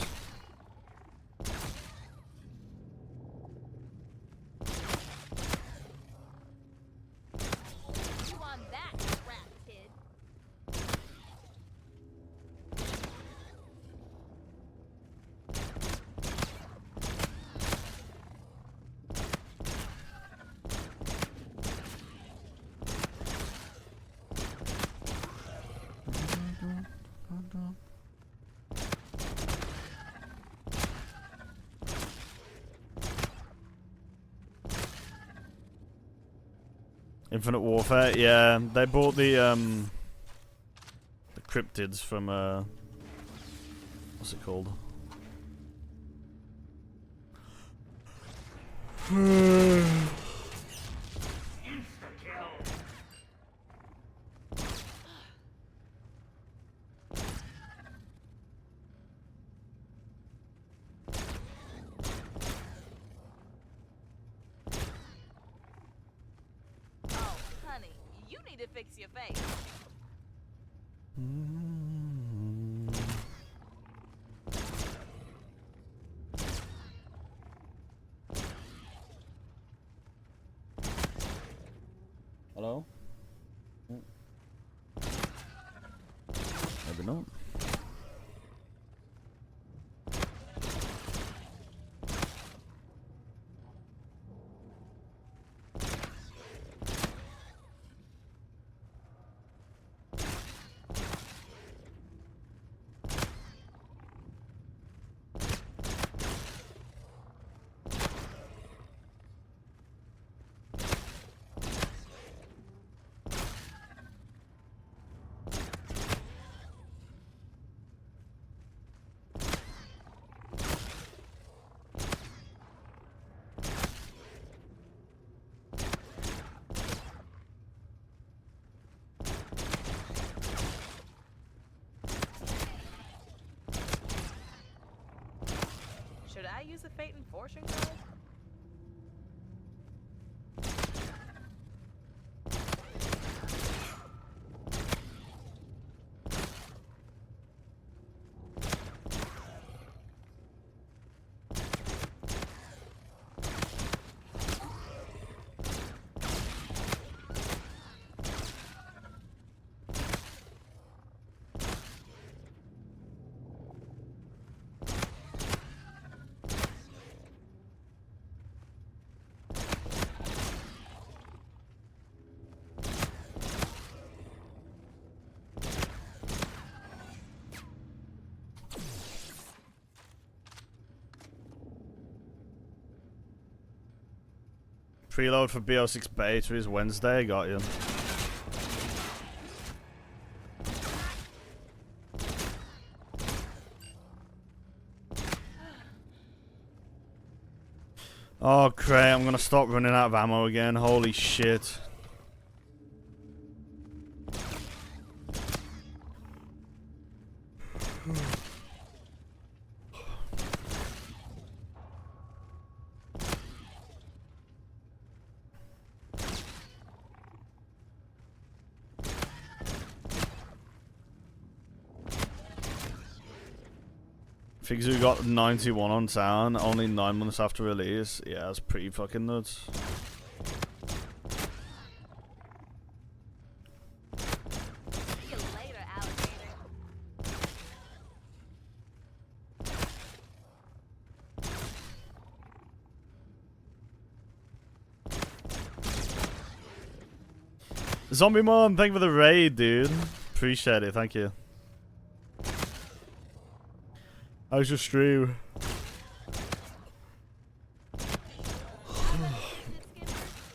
You on that, crap kid? Infinite Warfare, yeah, they bought the cryptids from what's it called? Oh, honey, you need to fix your face. Hello? Maybe not. Should I use a fate and fortune card? Preload for BO6 beta is Wednesday, got you. Oh, great, I'm gonna stop running out of ammo again, holy shit. Figzu got 91 on town, only 9 months after release. Yeah, that's pretty fucking nuts. See you later, alligator. Zombie Mom, thank you for the raid, dude. Appreciate it, thank you. How's your stream?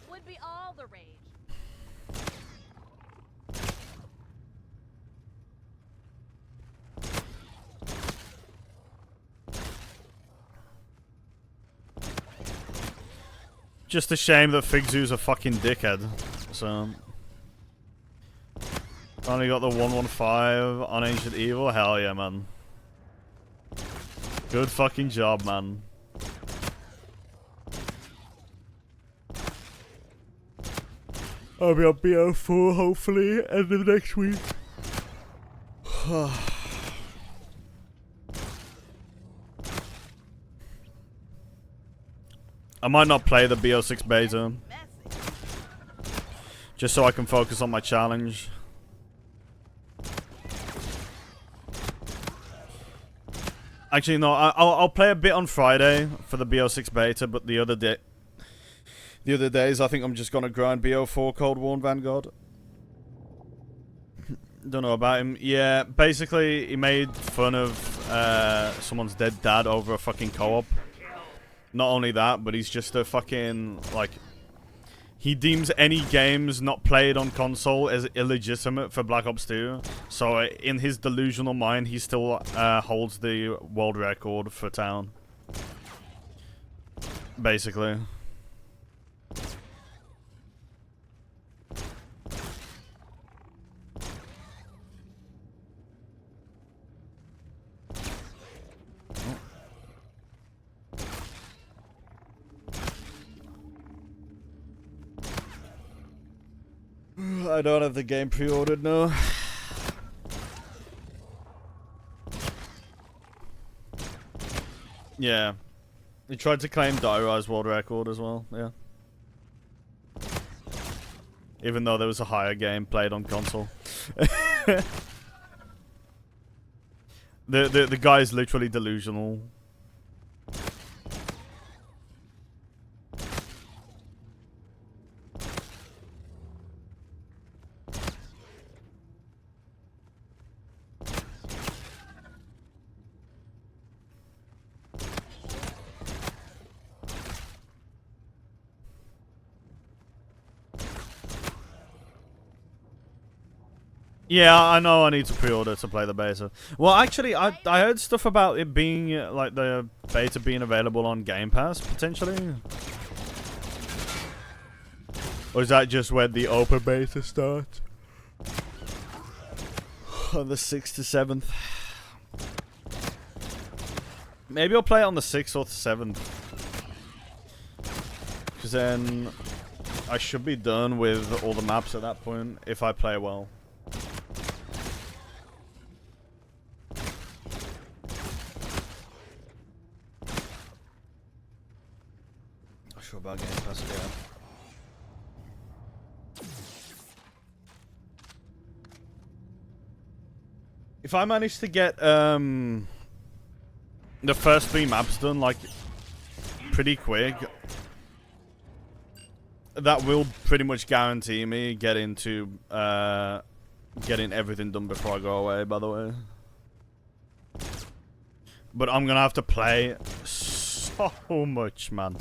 Would be all the rage. Just a shame that Figzu's a fucking dickhead. So only got the 115 on Ancient Evil. Hell yeah, man. Good fucking job, man. I'll be on BO4 hopefully end of next week. I might not play the BO6 beta, just so I can focus on my challenge. Actually, no, I'll play a bit on Friday for the BO6 beta, but the other days I think I'm just gonna grind BO4 Cold War and Vanguard. Don't know about him. Yeah, basically he made fun of someone's dead dad over a fucking co-op. Not only that, but he's just a fucking, like, he deems any games not played on console as illegitimate for Black Ops 2. So in his delusional mind, he still holds the world record for town. Basically. I don't have the game pre-ordered, no. Yeah. He tried to claim Dairo's world record as well, yeah. Even though there was a higher game played on console. The guy's literally delusional. Yeah, I know I need to pre-order to play the beta. Well, actually, I heard stuff about it being, like, the beta being available on Game Pass, potentially. Or is that just when the open beta starts? On the 6th to 7th. Maybe I'll play it on the 6th or the 7th. Because then I should be done with all the maps at that point, if I play well. Sure about Game Pass again. If I manage to get the first 3 maps done, like, pretty quick, that will pretty much guarantee me getting everything done before I go away, by the way. But I'm gonna have to play so much, man.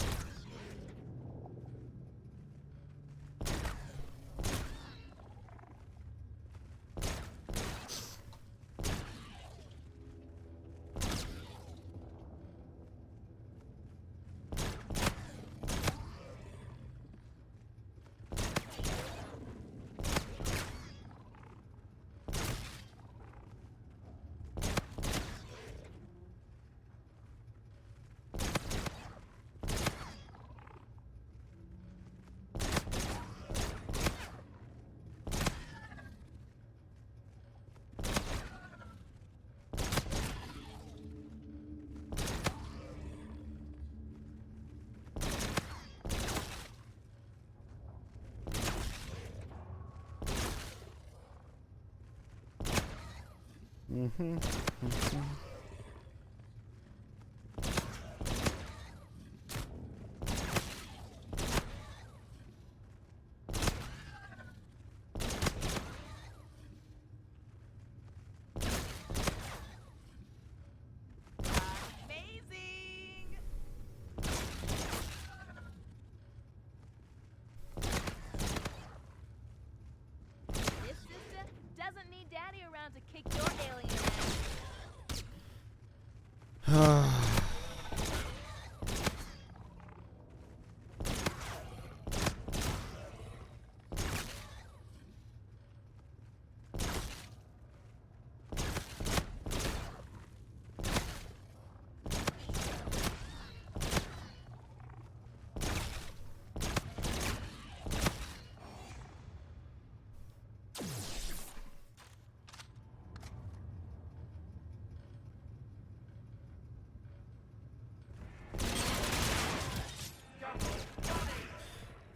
Amazing! This sister doesn't need daddy around to kick your alien ass.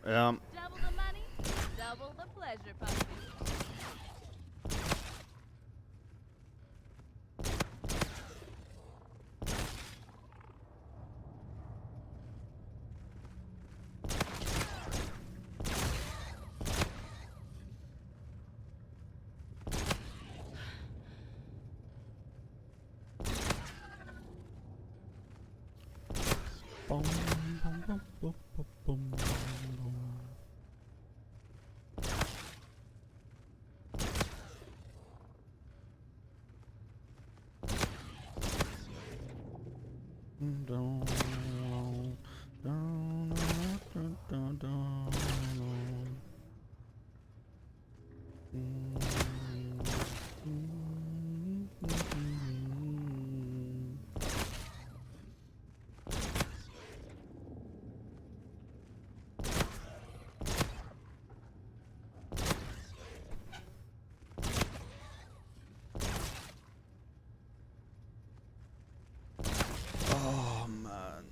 Yeah. Double the money, double the pleasure, puppy. Oh man.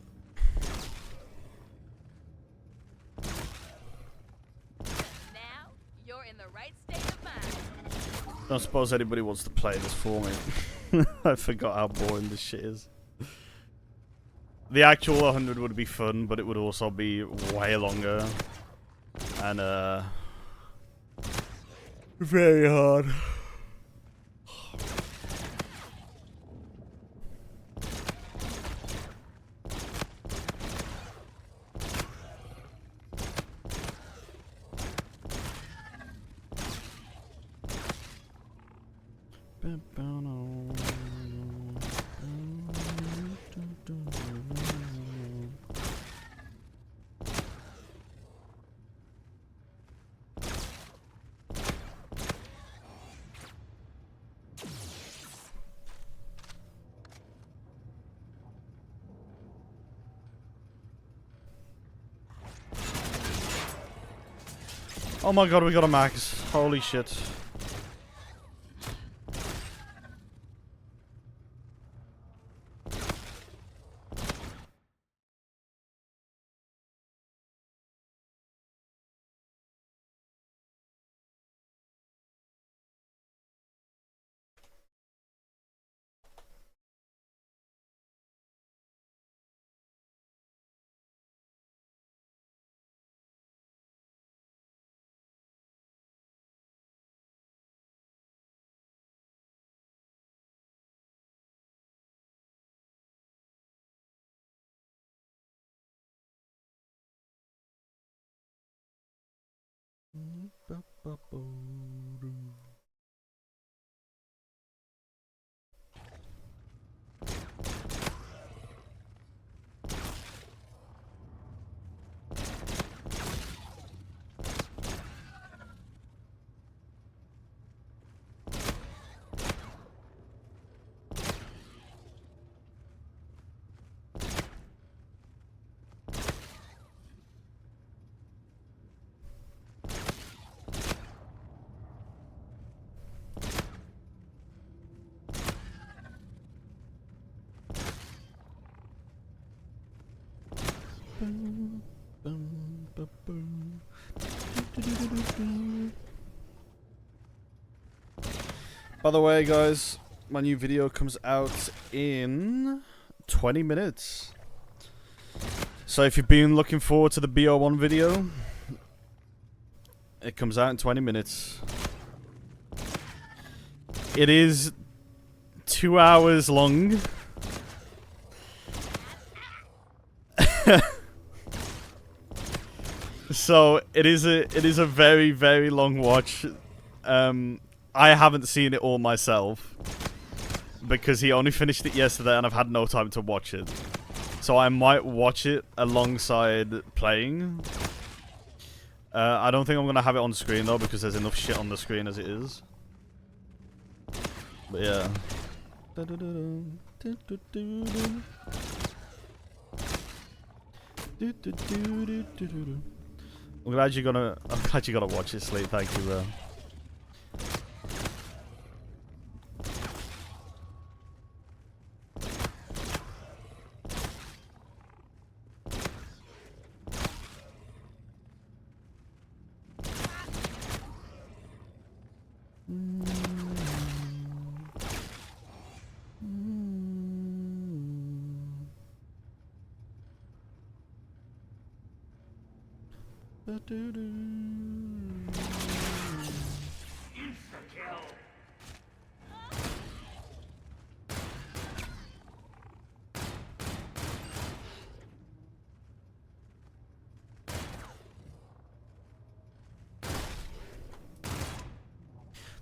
Now, you're in the right state of mind. I don't suppose anybody wants to play this for me. I forgot how boring this shit is. The actual 100 would be fun, but it would also be way longer. And, very hard. Oh my god, we got a max. Holy shit. By the way, guys, My new video comes out in 20 minutes. So if you've been looking forward to the BO1 video, it comes out in 20 minutes. It is 2 hours long. So it is a very, very long watch. I haven't seen it all myself because he only finished it yesterday and I've had no time to watch it. So I might watch it alongside playing. I don't think I'm gonna have it on screen though because there's enough shit on the screen as it is. But yeah. I'm glad you're gonna watch it, Sleep. Thank you, bro.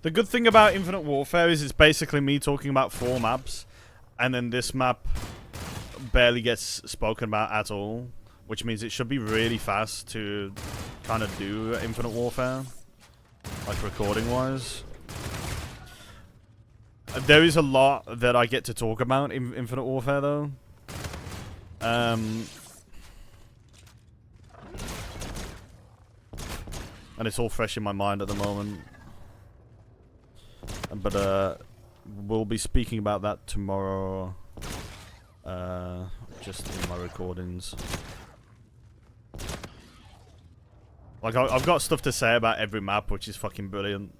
The good thing about Infinite Warfare is it's basically me talking about 4 maps, and then this map barely gets spoken about at all, which means it should be really fast to kind of do Infinite Warfare, like recording-wise. There is a lot that I get to talk about in Infinite Warfare, though. And it's all fresh in my mind at the moment. But we'll be speaking about that tomorrow, just in my recordings. Like, I've got stuff to say about every map, which is fucking brilliant.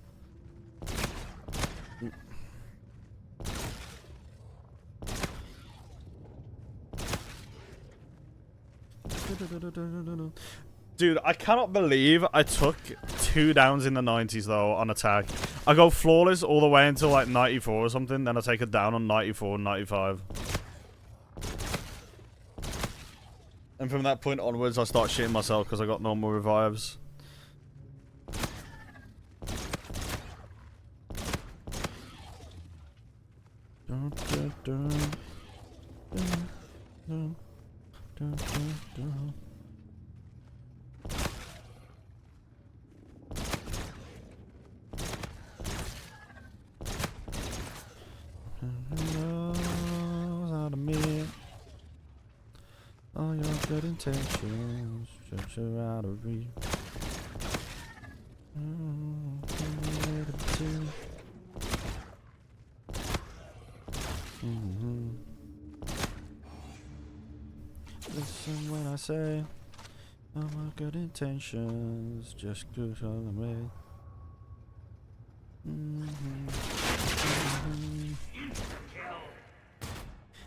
Dude, I cannot believe I took 2 downs in the 90s, though, on attack. I go flawless all the way until, like, 94 or something, then I take a down on 94 and 95. And from that point onwards, I start shitting myself because I got no more revives. All your good intentions just are out of reach. Listen when I say all my good intentions just go on the way.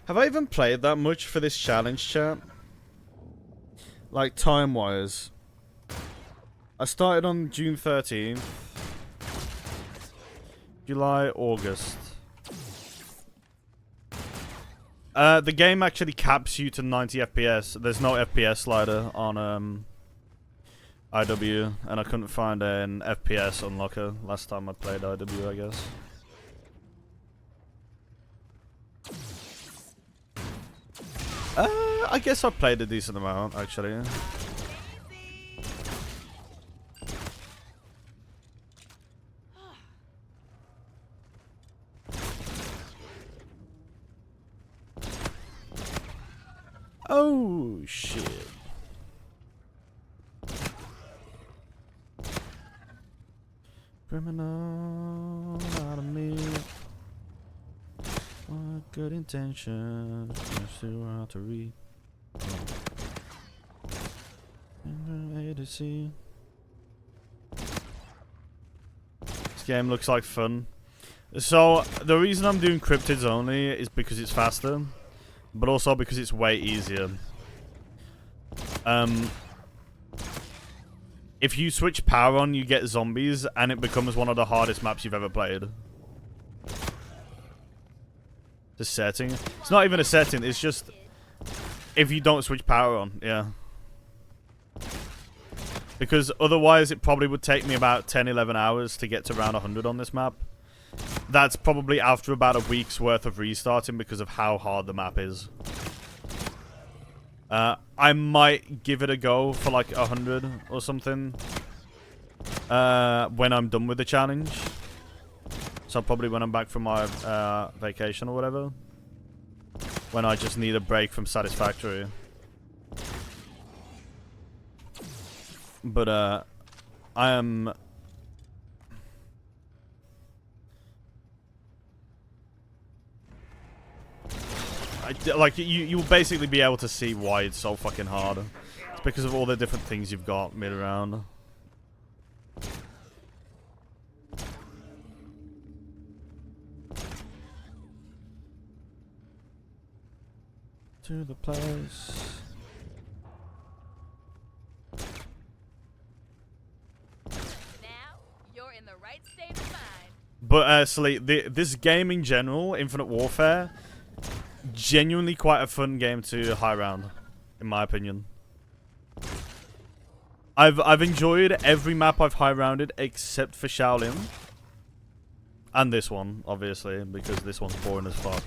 Have I even played that much for this challenge, chat? Like, time-wise. I started on June 13th. July, August. The game actually caps you to 90 FPS. There's no FPS slider on IW, and I couldn't find an FPS unlocker last time I played IW, I guess. I guess I played a decent amount, actually. Oh, shit. Criminal out of me. What good intentions, just too hard to read. A to see. This game looks like fun. So, the reason I'm doing cryptids only is because it's faster, but also because it's way easier. If you switch power on, you get zombies, and it becomes one of the hardest maps you've ever played. The setting. It's not even a setting, it's just if you don't switch power on, yeah. Because otherwise it probably would take me about 10-11 hours to get to round 100 on this map. That's probably after about a week's worth of restarting because of how hard the map is. I might give it a go for like 100 or something when I'm done with the challenge. So probably when I'm back from my vacation or whatever. When I just need a break from Satisfactory. But I am... like, you'll basically be able to see why it's so fucking hard. It's because of all the different things you've got mid-round. To the place. Now, you're in the right state of mind. But, this game in general, Infinite Warfare... genuinely quite a fun game to high round, in my opinion. I've enjoyed every map I've high rounded except for Shaolin. And this one, obviously, because this one's boring as fuck.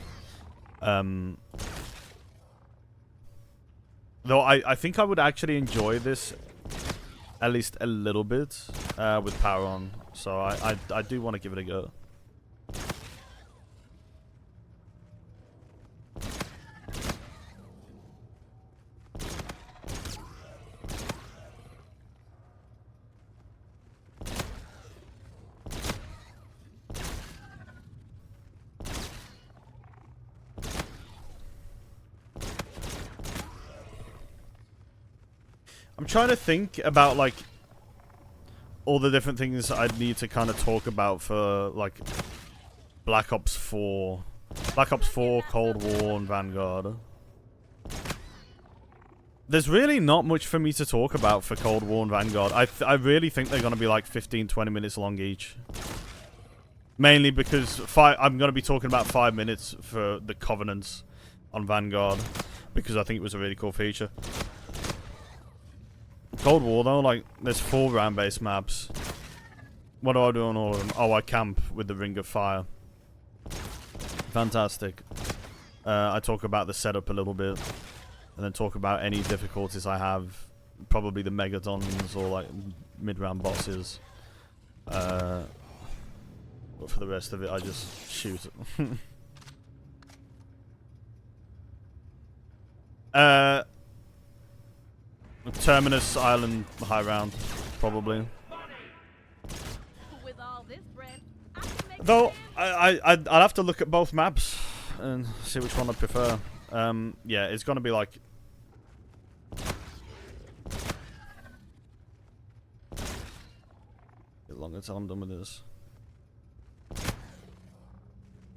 Though I think I would actually enjoy this at least a little bit with power on. So I do want to give it a go. I'm trying to think about, like, all the different things I'd need to kind of talk about for, like, Black Ops 4. Black Ops 4, Cold War, and Vanguard. There's really not much for me to talk about for Cold War and Vanguard. I really think they're going to be, like, 15-20 minutes long each. Mainly because I'm going to be talking about 5 minutes for the Covenants on Vanguard. Because I think it was a really cool feature. Cold War though, like, there's 4 round-based maps. What do I do on all of them? Oh, I camp with the Ring of Fire. Fantastic. I talk about the setup a little bit. And then talk about any difficulties I have. Probably the Megatons or, like, mid-round bosses. But for the rest of it, I just shoot. Terminus Island high round, probably. With all this bread, I can make Though I'd have to look at both maps and see which one I prefer. Yeah, it's gonna be like a bit longer till I'm done with this.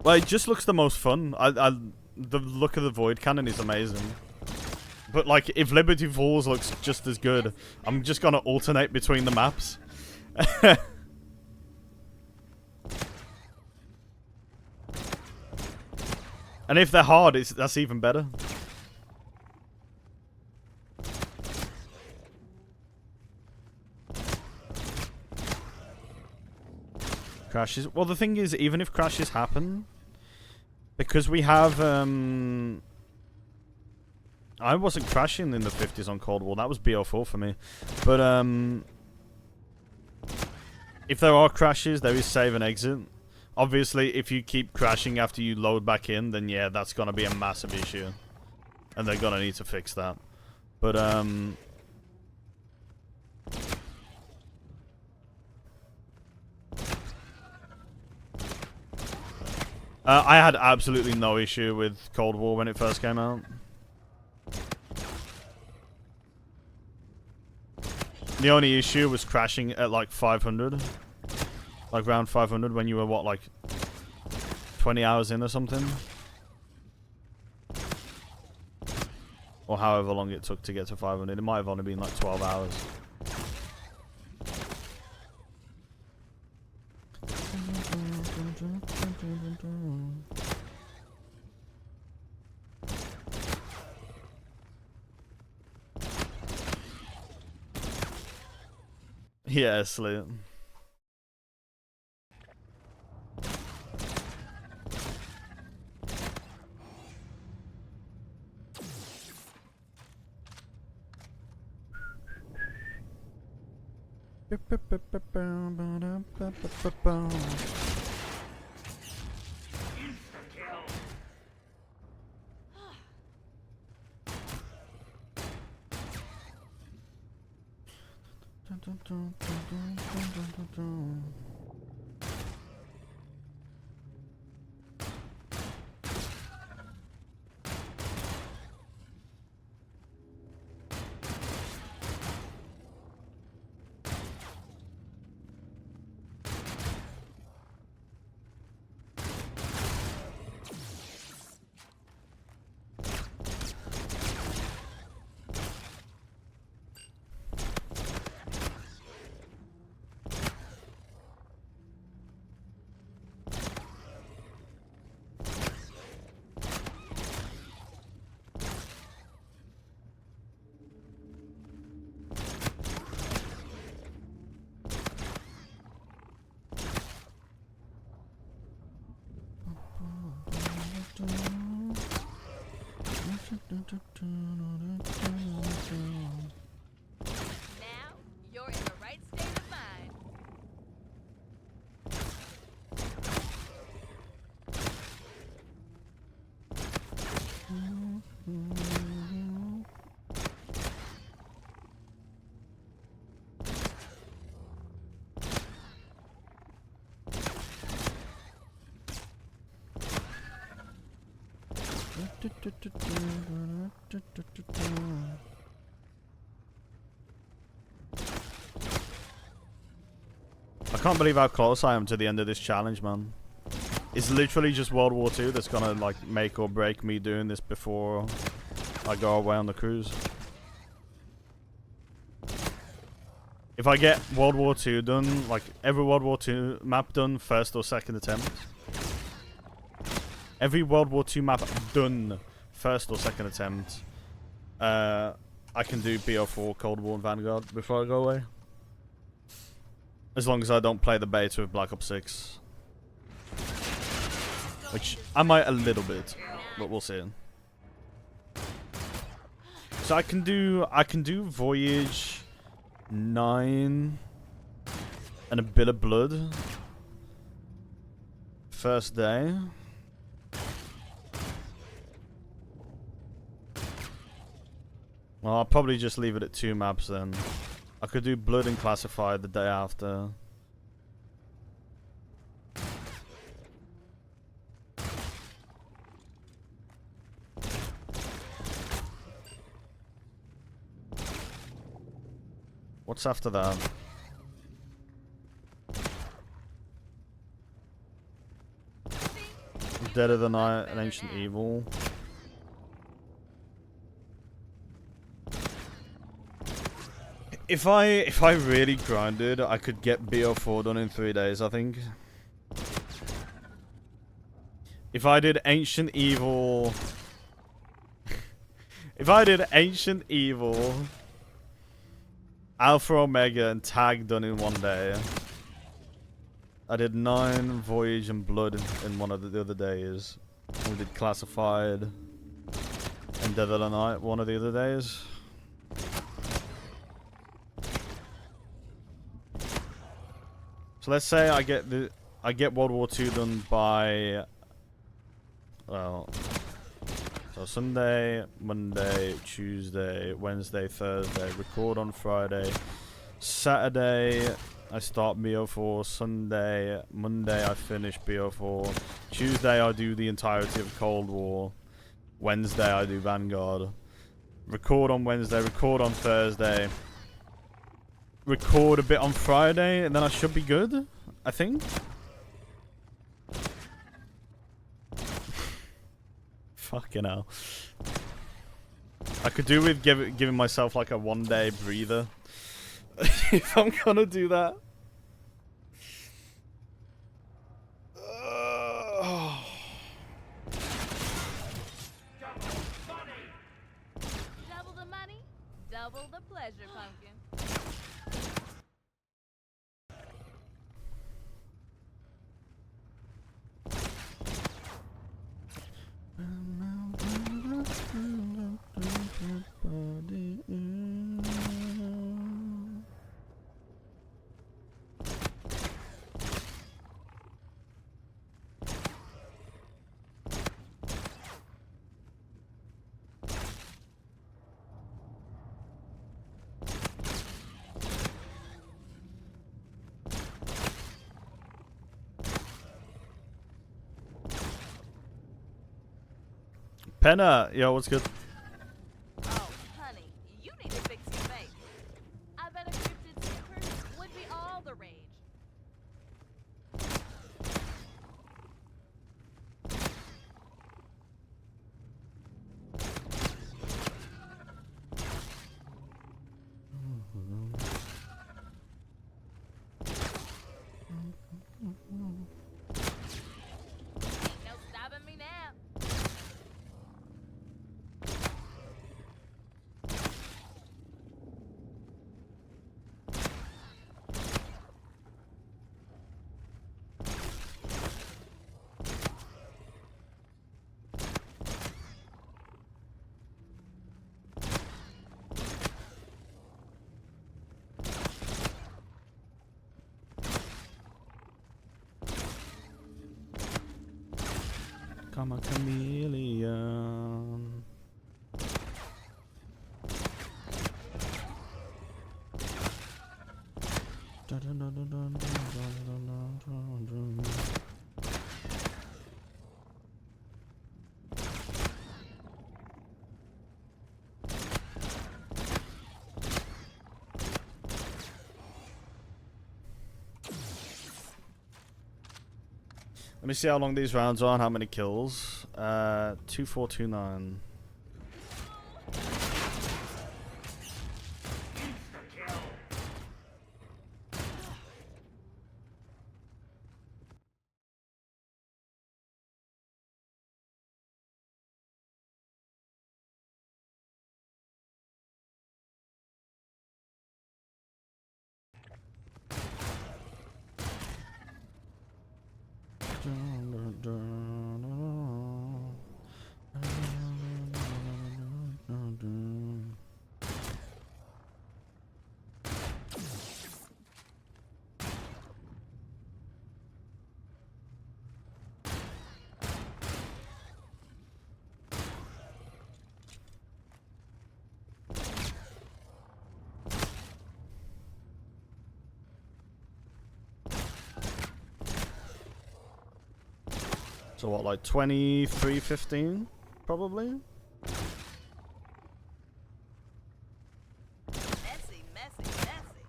Well, it just looks the most fun. The look of the Void Cannon is amazing. But, like, if Liberty Falls looks just as good, I'm just gonna alternate between the maps. And if they're hard, that's even better. Crashes. Well, the thing is, even if crashes happen, because we have, I wasn't crashing in the 50s on Cold War. That was BO4 for me. But, if there are crashes, there is save and exit. Obviously, if you keep crashing after you load back in, then yeah, that's going to be a massive issue. And they're going to need to fix that. But, I had absolutely no issue with Cold War when it first came out. The only issue was crashing at like 500. Like round 500 when you were, what, like 20 hours in or something. Or however long it took to get to 500. It might have only been like 12 hours. Yeah, Slit. Now, you're in the right state of mind. I can't believe how close I am to the end of this challenge, man. It's literally just World War II that's gonna like make or break me doing this before I go away on the cruise. If I get World War II done, like every World War II map done first or second attempt. Every World War II map done first or second attempt. I can do BO4, Cold War, and Vanguard before I go away. As long as I don't play the beta with Black Ops 6. Which I might a little bit, but we'll see. So I can do Voyage 9 and a bit of blood. First day. Well, I'll probably just leave it at 2 maps then. I could do Blood and Classified the day after. What's after that? Dead of the Night and Ancient Evil. If I really grinded, I could get BO4 done in 3 days, I think. If I did Ancient Evil... if I did Ancient Evil, Alpha Omega, and Tag done in 1 day. I did 9 Voyage and Blood in one of the other days. We did Classified and Dead of the Night one of the other days. So let's say I get World War II done by, well, so Sunday, Monday, Tuesday, Wednesday, Thursday, record on Friday, Saturday I start BO4, Sunday, Monday I finish BO4, Tuesday I do the entirety of Cold War, Wednesday I do Vanguard, record on Wednesday, record on Thursday, record a bit on Friday, and then I should be good, I think. Fucking hell. I could do with giving myself like a 1-day breather. If I'm gonna do that. Double the money, double the pleasure, pumpkin. Penna, yo, what's good? Oh, honey, you need to fix your face. I bet a cryptid super would be all the rage. Ain't no stopping me now. I'm a chameleon. Let me see how long these rounds are and how many kills. 2429. So what, like 23:15, probably? Messy, messy, messy.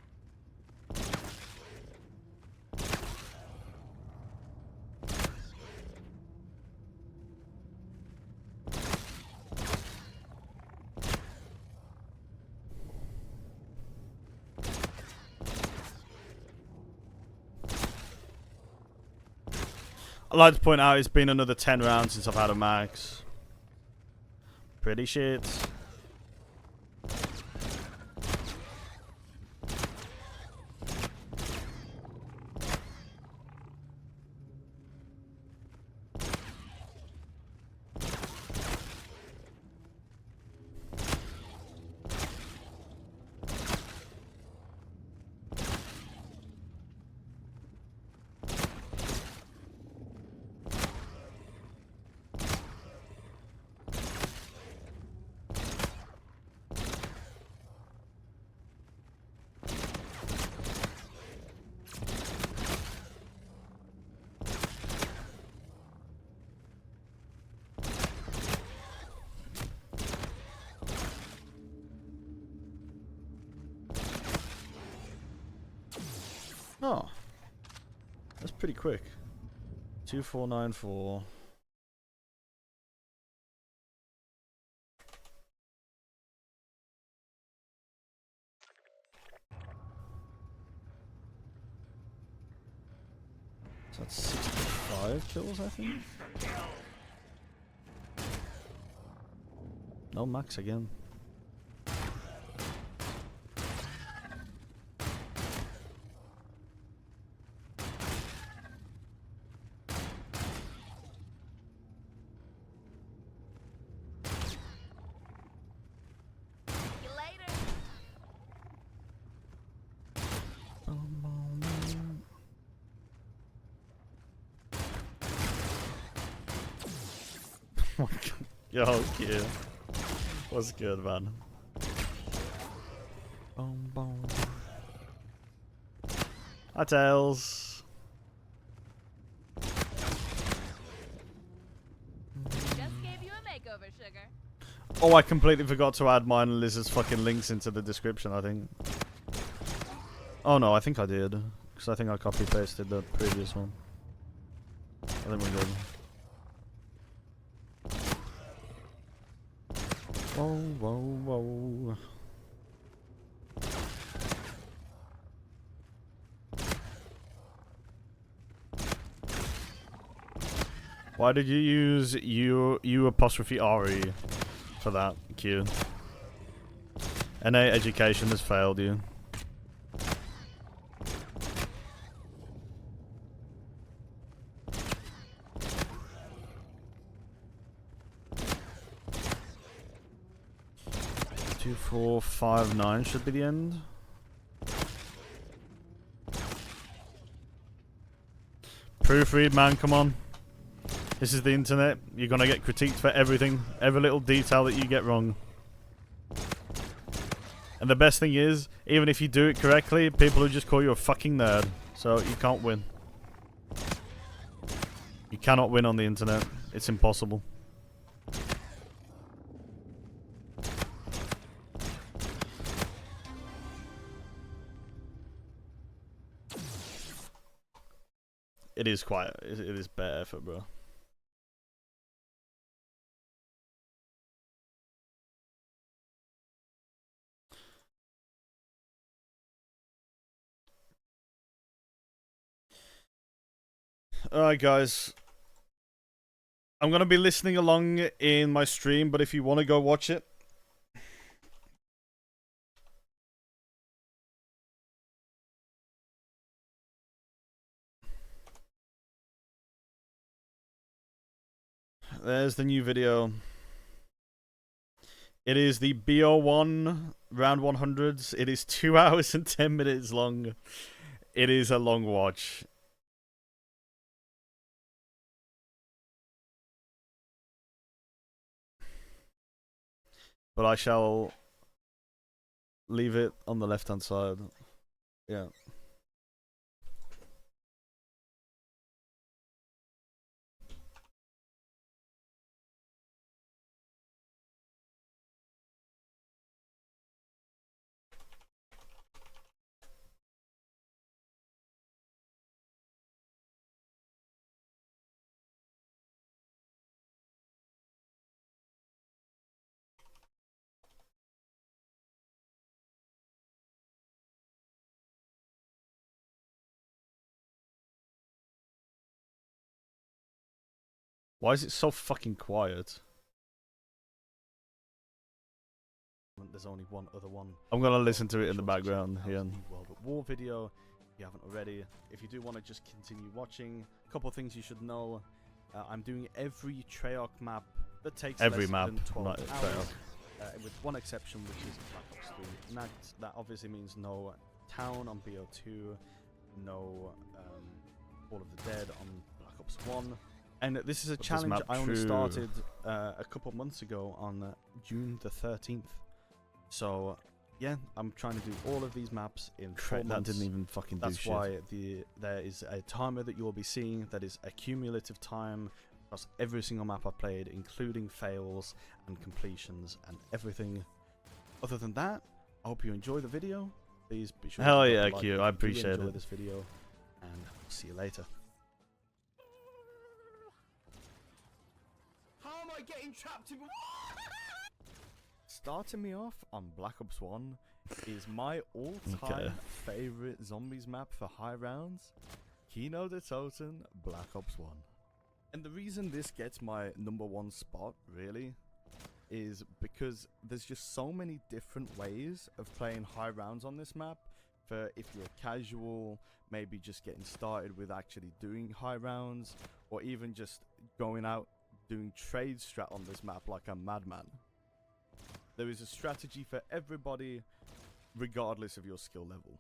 I'd like to point out it's been another 10 rounds since I've had a max. Pretty shit. Oh, that's pretty quick. 2494. So that's 65 kills, I think. No max again. See you later. Oh my god. Yo, kid. What's good, man? Boom, boom. Hi, Tails. Just gave you a makeover, sugar. Oh, I completely forgot to add mine and Liz's fucking links into the description, I think. Oh no, I think I did. Because I think I copy-pasted the previous one. I think we're good. Whoa, whoa, whoa. Why did you use U apostrophe RE for that, Q? NA education has failed you. Two, 4, 5, 9 should be the end. Proofread, man, come on. This is the internet. You're gonna get critiqued for everything, every little detail that you get wrong. And the best thing is, even if you do it correctly, people will just call you a fucking nerd. So you can't win. You cannot win on the internet. It's impossible. It is quite. It is bare effort, bro. Alright, guys. I'm gonna be listening along in my stream, but if you want to go watch it, there's the new video. It is the BO1 round 100s. It is 2 hours and 10 minutes long. It is a long watch. But I shall leave it on the left hand side. Yeah. Why is it so fucking quiet? There's only one other one. I'm gonna listen to it in the background here. World at War video, if you haven't already. If you do want to just continue watching, a couple of things you should know. I'm doing every Treyarch map that takes every less map, than 12 not hours. Treyarch. With one exception, which is Black Ops 3 Nagged. That obviously means no town on BO2, no All of the Dead on Black Ops 1. And this is a challenge I only started a couple months ago on June the 13th. So, yeah, I'm trying to do all of these maps in 4 months. That didn't even fucking do shit. That's why there is a timer that you will be seeing that is a cumulative time across every single map I've played, including fails and completions and everything. Other than that, I hope you enjoy the video. Please be sure Hell to yeah, like Q, if I you do appreciate enjoy it. this video, and I'll see you later. How am I getting trapped in... Starting me off on Black Ops 1 is my all-time favorite zombies map for high rounds. Kino the Toten Black Ops 1. And the reason this gets my #1 spot, really, is because there's just so many different ways of playing high rounds on this map. For if you're casual, maybe just getting started with actually doing high rounds, or even just going out doing trade strat on this map like a madman. There is a strategy for everybody, regardless of your skill level.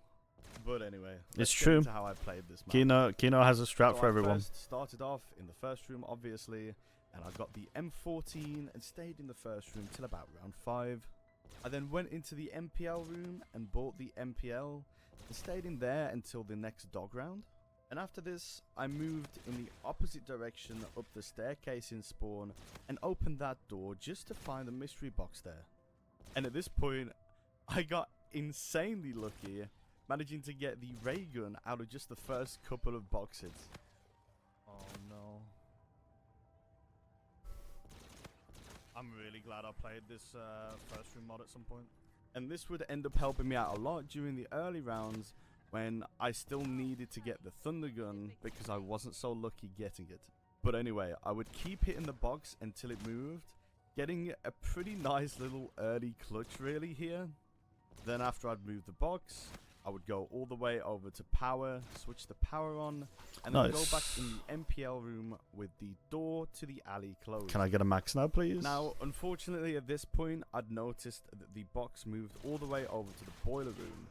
But anyway, let's get into how I played this map. Kino has a strat for everyone. I started off in the first room, obviously, and I got the M14 and stayed in the first room till about round 5. I then went into the MPL room and bought the MPL and stayed in there until the next dog round. And after this, I moved in the opposite direction up the staircase in spawn and opened that door just to find the mystery box there. And at this point, I got insanely lucky, managing to get the ray gun out of just the first couple of boxes. Oh no. I'm really glad I played this first room mod at some point. And this would end up helping me out a lot during the early rounds when I still needed to get the thunder gun because I wasn't so lucky getting it. But anyway, I would keep hitting the box until it moved, getting a pretty nice little early clutch really here. Then after I'd moved the box, I would go all the way over to power, switch the power on, and then go back in the MPL room with the door to the alley closed. Can I get a max now, please? Now, unfortunately, at this point, I'd noticed that the box moved all the way over to the boiler room.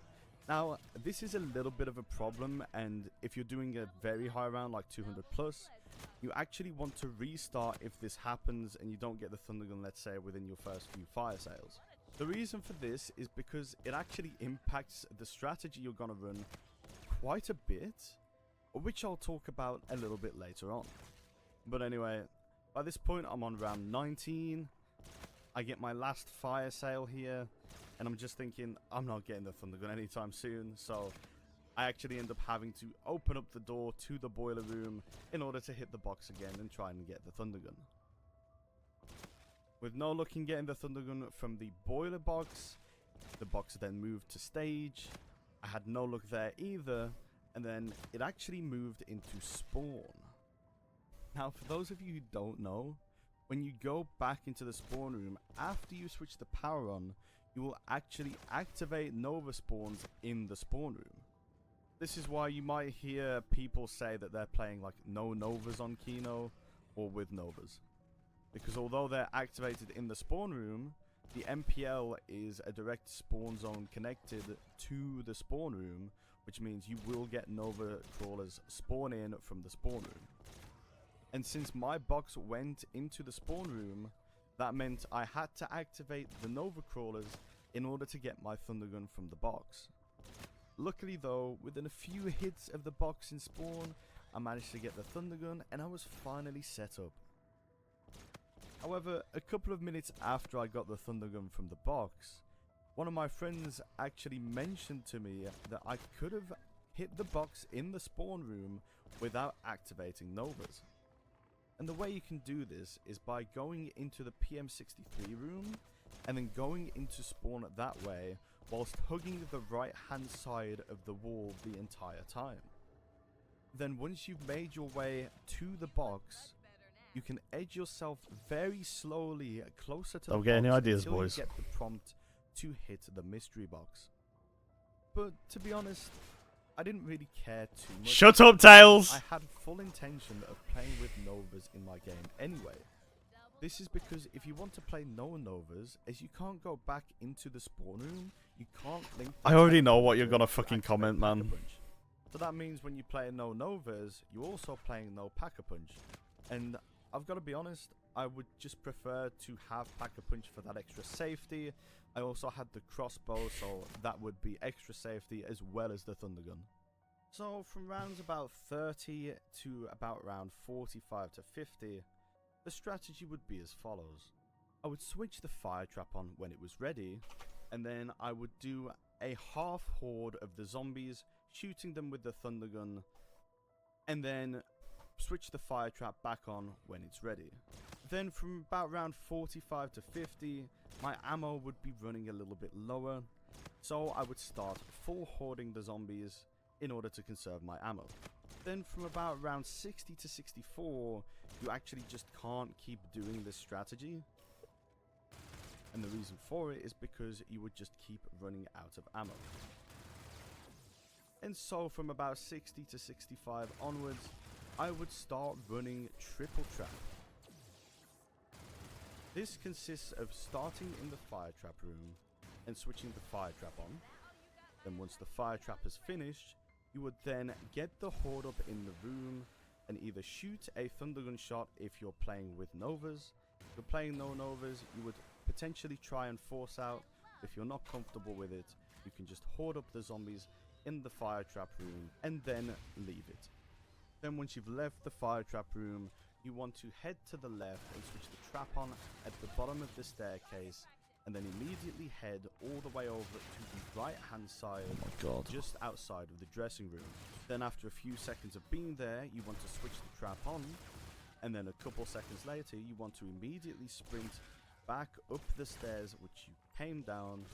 Now, this is a little bit of a problem, and if you're doing a very high round, like 200 plus, you actually want to restart if this happens and you don't get the thunder gun, let's say, within your first few fire sales. The reason for this is because it actually impacts the strategy you're going to run quite a bit, which I'll talk about a little bit later on. But anyway, by this point I'm on round 19, I get my last fire sale here, and I'm just thinking I'm not getting the thunder gun anytime soon, so I actually end up having to open up the door to the boiler room in order to hit the box again and try and get the thunder gun. With no luck in getting the thunder gun from the boiler box, the box then moved to stage. I had no luck there either, and then it actually moved into spawn. Now, for those of you who don't know, when you go back into the spawn room after you switch the power on, you will actually activate Nova spawns in the spawn room. This is why you might hear people say that they're playing like no Novas on Kino or with Novas. Because although they're activated in the spawn room, the MPL is a direct spawn zone connected to the spawn room, which means you will get Nova crawlers spawn in from the spawn room. And since my box went into the spawn room, that meant I had to activate the Nova crawlers in order to get my thunder gun from the box. Luckily though, within a few hits of the box in spawn, I managed to get the thunder gun and I was finally set up. However, a couple of minutes after I got the thunder gun from the box, one of my friends actually mentioned to me that I could have hit the box in the spawn room without activating Novas. And the way you can do this is by going into the PM63 room and then going into spawn that way whilst hugging the right hand side of the wall the entire time. Then once you've made your way to the box, you can edge yourself very slowly closer to the box Don't get any ideas, until boys. you get the prompt to hit the mystery box. But to be honest, I didn't really care too much. Shut up, Tails! I had full intention of playing with Novas in my game anyway. This is because if you want to play no Novas, as you can't go back into the spawn room, you can't link the I already know what teleport you're gonna to fucking activate comment, man. Pack-a-Punch. So that means when you play no Novas, you're also playing no Pack-a-Punch. And I've got to be honest, I would just prefer to have Pack-a-Punch for that extra safety. I also had the crossbow, so that would be extra safety as well as the thunder gun. So from rounds about 30 to about round 45 to 50, the strategy would be as follows. I would switch the fire trap on when it was ready, and then I would do a half horde of the zombies, shooting them with the thunder gun, and then switch the fire trap back on when it's ready. Then from about round 45 to 50, my ammo would be running a little bit lower, so I would start full hoarding the zombies in order to conserve my ammo. Then from about round 60 to 64, you actually just can't keep doing this strategy. And the reason for it is because you would just keep running out of ammo. And so from about 60 to 65 onwards, I would start running triple trap. This consists of starting in the fire trap room and switching the fire trap on. Then once the fire trap is finished, you would then get the horde up in the room and either shoot a thundergun shot if you're playing with novas. If you're playing no novas, you would potentially try and force out. If you're not comfortable with it, you can just horde up the zombies in the fire trap room and then leave it. Then once you've left the fire trap room, you want to head to the left and switch the trap on at the bottom of the staircase, and then immediately head all the way over to the right hand side, just outside of the dressing room. Then after a few seconds of being there, you want to switch the trap on, and then a couple seconds later you want to immediately sprint back up the stairs which you came down,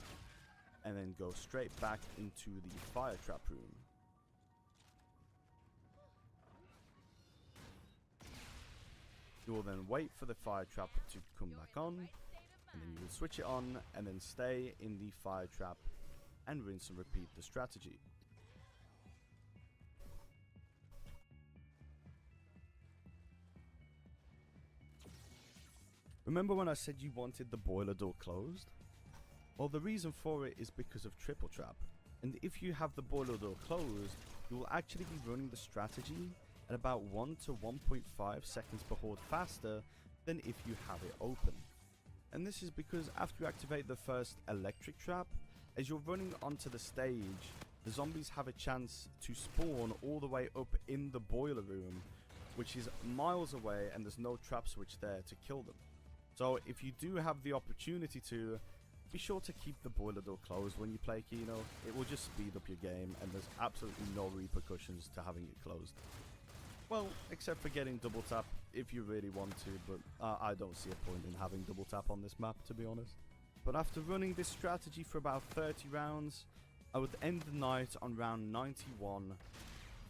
and then go straight back into the fire trap room. You will then wait for the fire trap to come back on, and then you will switch it on and then stay in the fire trap and rinse and repeat the strategy. Remember when I said you wanted the boiler door closed? Well, the reason for it is because of triple trap, and if you have the boiler door closed, you will actually be running the strategy at about 1 to 1.5 seconds per horde faster than if you have it open. And this is because after you activate the first electric trap, as you're running onto the stage, the zombies have a chance to spawn all the way up in the boiler room, which is miles away, and there's no trap switch there to kill them. So if you do have the opportunity to, be sure to keep the boiler door closed when you play Kino. It will just speed up your game, and there's absolutely no repercussions to having it closed. Well, except for getting double tap if you really want to, but I don't see a point in having double tap on this map, to be honest. But after running this strategy for about 30 rounds, I would end the night on round 91.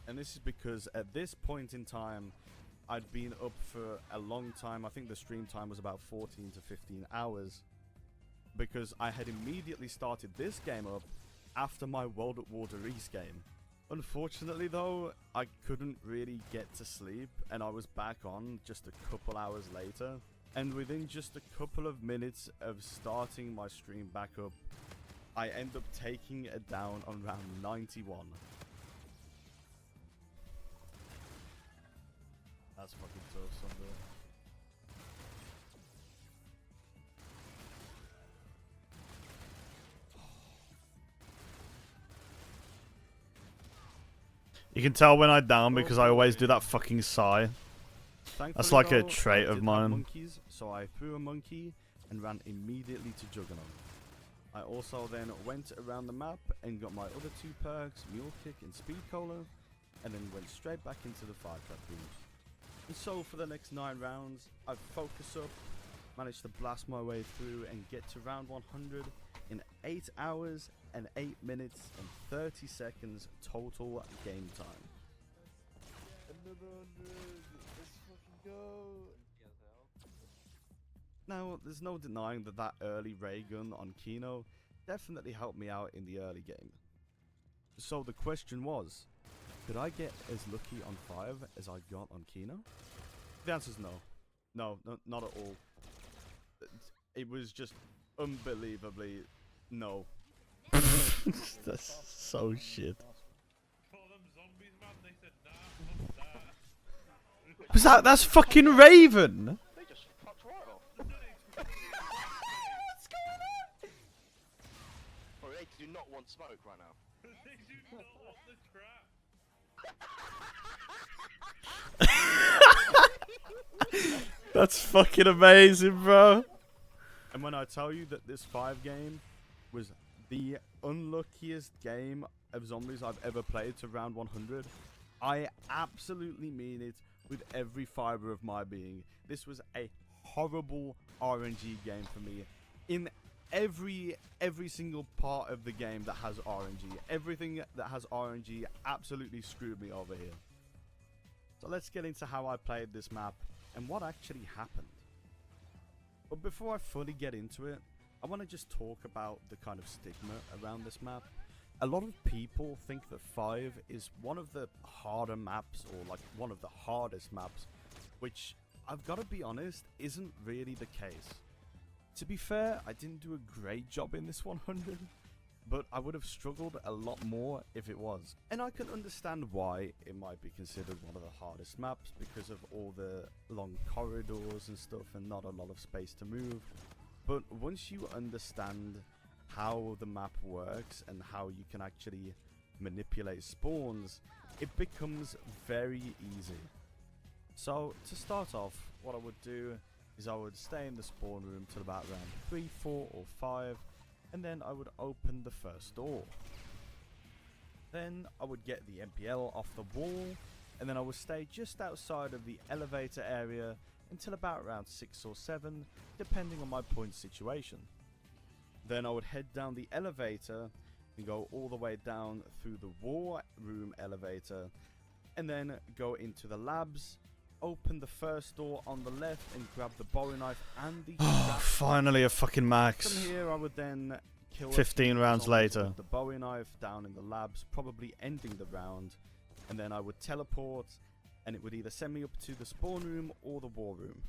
And this is because at this point in time, I'd been up for a long time. I think the stream time was about 14 to 15 hours. Because I had immediately started this game up after my World at War Riese game. Unfortunately though, I couldn't really get to sleep, and I was back on just a couple hours later. And within just a couple of minutes of starting my stream back up, I end up taking it down on round 91. That's fucking tough, Sunday. You can tell when I'm down because I always do that fucking sigh. That's like a trait of mine. Monkeys, so I threw a monkey and ran immediately to Juggernaut. I also then went around the map and got my other two perks, Mule Kick and Speed Cola, and then went straight back into the fire trap room. And so for the next 9 rounds, I've focused up, managed to blast my way through and get to round 100 in 8 hours and 8 minutes and 30 seconds total game time. Another 100. Let's fucking go. Now, there's no denying that that early ray gun on Kino definitely helped me out in the early game. So the question was, could I get as lucky on 5 as I got on Kino? The answer is no. No, not at all. It was just unbelievably no. That's so shit. Was that's fucking Raven? They just fucked right off. What's going on? Bro, they do not want smoke right now. They do not want the trap. That's fucking amazing, bro. And when I tell you that this 5 game was the unluckiest game of zombies I've ever played to round 100, I absolutely mean it with every fiber of my being. This was a horrible RNG game for me in every single part of the game that has RNG. Everything that has RNG absolutely screwed me over here. So let's get into how I played this map and what actually happened. But before I fully get into it, I want to just talk about the kind of stigma around this map. A lot of people think that 5 is one of the harder maps, or like one of the hardest maps, which I've got to be honest, isn't really the case. To be fair, I didn't do a great job in this 100, but I would have struggled a lot more if it was. And I can understand why it might be considered one of the hardest maps because of all the long corridors and stuff and not a lot of space to move. But once you understand how the map works and how you can actually manipulate spawns, it becomes very easy. So to start off, what I would do is I would stay in the spawn room till about round 3, 4 or 5, and then I would open the first door. Then I would get the MPL off the wall, and then I would stay just outside of the elevator area until about round 6 or 7, depending on my point situation. Then I would head down the elevator and go all the way down through the war room elevator, and then go into the labs, open the first door on the left and grab the bowie knife and the Oh, finally a fucking max. From here I would then kill 15 rounds later. with the bowie knife down in the labs, probably ending the round, and then I would teleport and it would either send me up to the spawn room or the war room.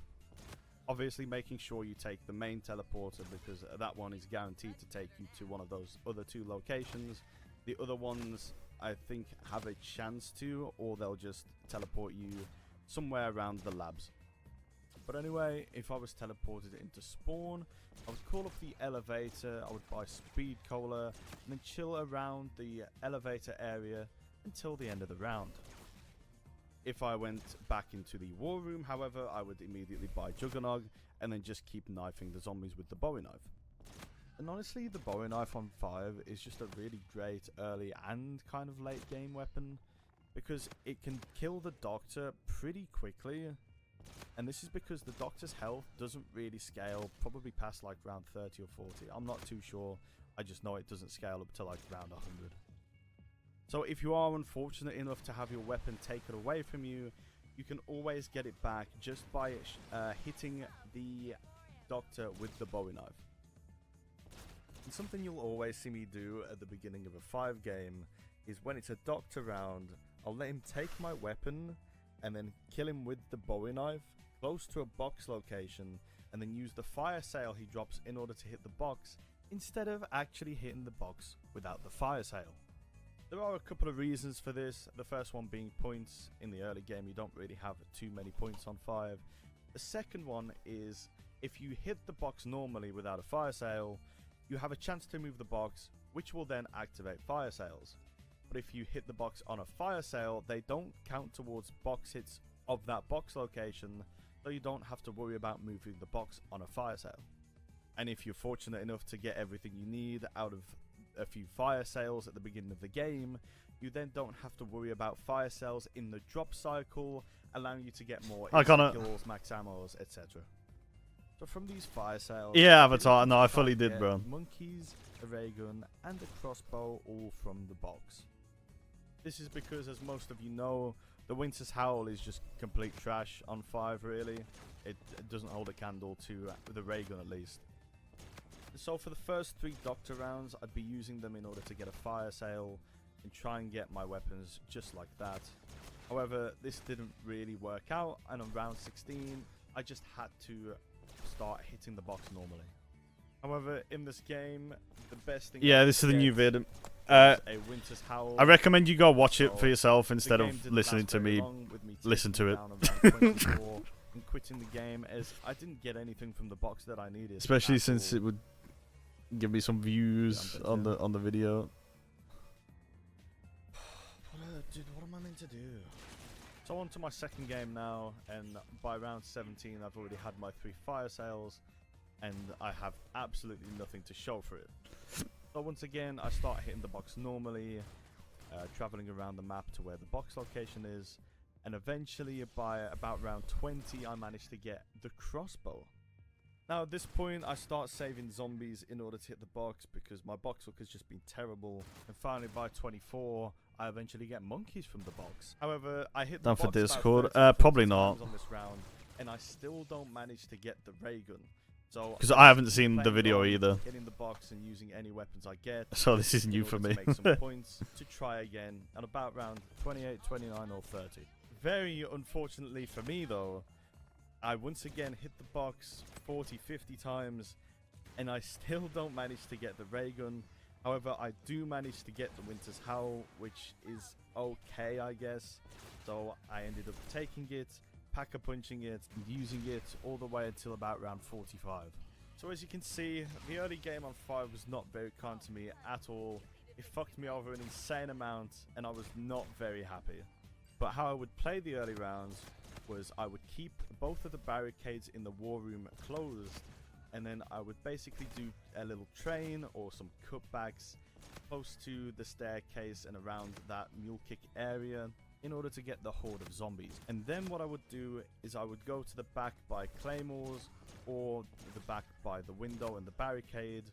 Obviously making sure you take the main teleporter, because that one is guaranteed to take you to one of those other 2 locations. The other ones I think have a chance to, or they'll just teleport you somewhere around the labs. But anyway, if I was teleported into spawn, I would call up the elevator, I would buy speed cola, and then chill around the elevator area until the end of the round. If I went back into the war room, however, I would immediately buy Juggernog and then just keep knifing the zombies with the bowie knife. And honestly, the bowie knife on 5 is just a really great early and kind of late game weapon, because it can kill the doctor pretty quickly, and this is because the doctor's health doesn't really scale probably past like round 30 or 40. I'm not too sure, I just know it doesn't scale up to like round 100. So if you are unfortunate enough to have your weapon taken away from you, you can always get it back just by hitting the doctor with the bowie knife. And something you'll always see me do at the beginning of a 5 game is when it's a doctor round, I'll let him take my weapon and then kill him with the bowie knife close to a box location, and then use the fire sale he drops in order to hit the box, instead of actually hitting the box without the fire sale. There are a couple of reasons for this, the first one being points. In the early game you don't really have too many points on 5. The second one is, if you hit the box normally without a fire sale, you have a chance to move the box, which will then activate fire sales. But if you hit the box on a fire sale, they don't count towards box hits of that box location, so you don't have to worry about moving the box on a fire sale. And if you're fortunate enough to get everything you need out of a few fire sales at the beginning of the game, you then don't have to worry about fire sales in the drop cycle, allowing you to get more kills, max ammos, etc. So from these fire sales, Yeah, Avatar. No, I fully did, bro. Monkeys, a ray gun, and a crossbow, all from the box. This is because, as most of you know, the Winter's Howl is just complete trash on 5, really. It doesn't hold a candle to the ray gun, at least. So for the first 3 doctor rounds, I'd be using them in order to get a fire sale and try and get my weapons just like that. However, this didn't really work out, and on round 16, I just had to start hitting the box normally. However, in this game, the best thing... Yeah, this is the new vid. A Winter's Howl. I recommend you go watch it for yourself The instead game of didn't listening last to very me long, with me listen taking to it. down around 24 and quitting the game, as I didn't get anything from the box that I needed. Especially at since all. it would give me some views Yeah, on the video. Dude, what am I meant to do? So on to my second game now, and by round 17 I've already had my 3 fire sales, and I have absolutely nothing to show for it. So once again, I start hitting the box normally, traveling around the map to where the box location is, and eventually by about round 20 I managed to get the crossbow. Now at this point, I start saving zombies in order to hit the box because my box look has just been terrible. And finally, by 24, I eventually get monkeys from the box. However, I hit the Down for box about Discord? 30 to 40 Probably not. times on this round, and I still don't manage to get the ray gun. So Because I haven't seen the playing video on either. Getting the box and using any weapons I get. So this is new in for order me. to make some points to try again at about round 28, 29, or 30. Very unfortunately for me though, I once again hit the box 40, 50 times, and I still don't manage to get the ray gun. However, I do manage to get the Winter's Howl, which is okay, I guess. So I ended up taking it, pack-a-punching it, and using it all the way until about round 45. So as you can see, the early game on 5 was not very kind to me at all. It fucked me over an insane amount, and I was not very happy. But how I would play the early rounds was I would keep both of the barricades in the war room closed, and then I would basically do a little train or some cutbacks close to the staircase and around that mule kick area in order to get the horde of zombies. And then what I would do is I would go to the back by claymores or the back by the window and the barricade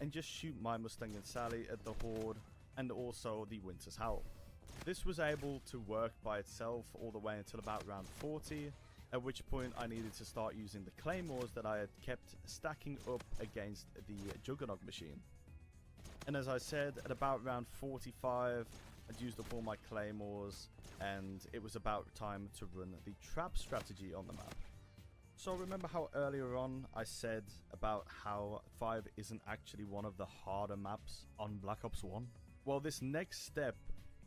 and just shoot my Mustang and Sally at the horde and also the Winter's Howl. This was able to work by itself all the way until about round 40, at which point I needed to start using the claymores that I had kept stacking up against the Juggernaut machine. And as I said, at about round 45, I'd used up all my claymores, and it was about time to run the trap strategy on the map. So remember how earlier on I said about how 5 isn't actually one of the harder maps on Black Ops 1? Well, this next step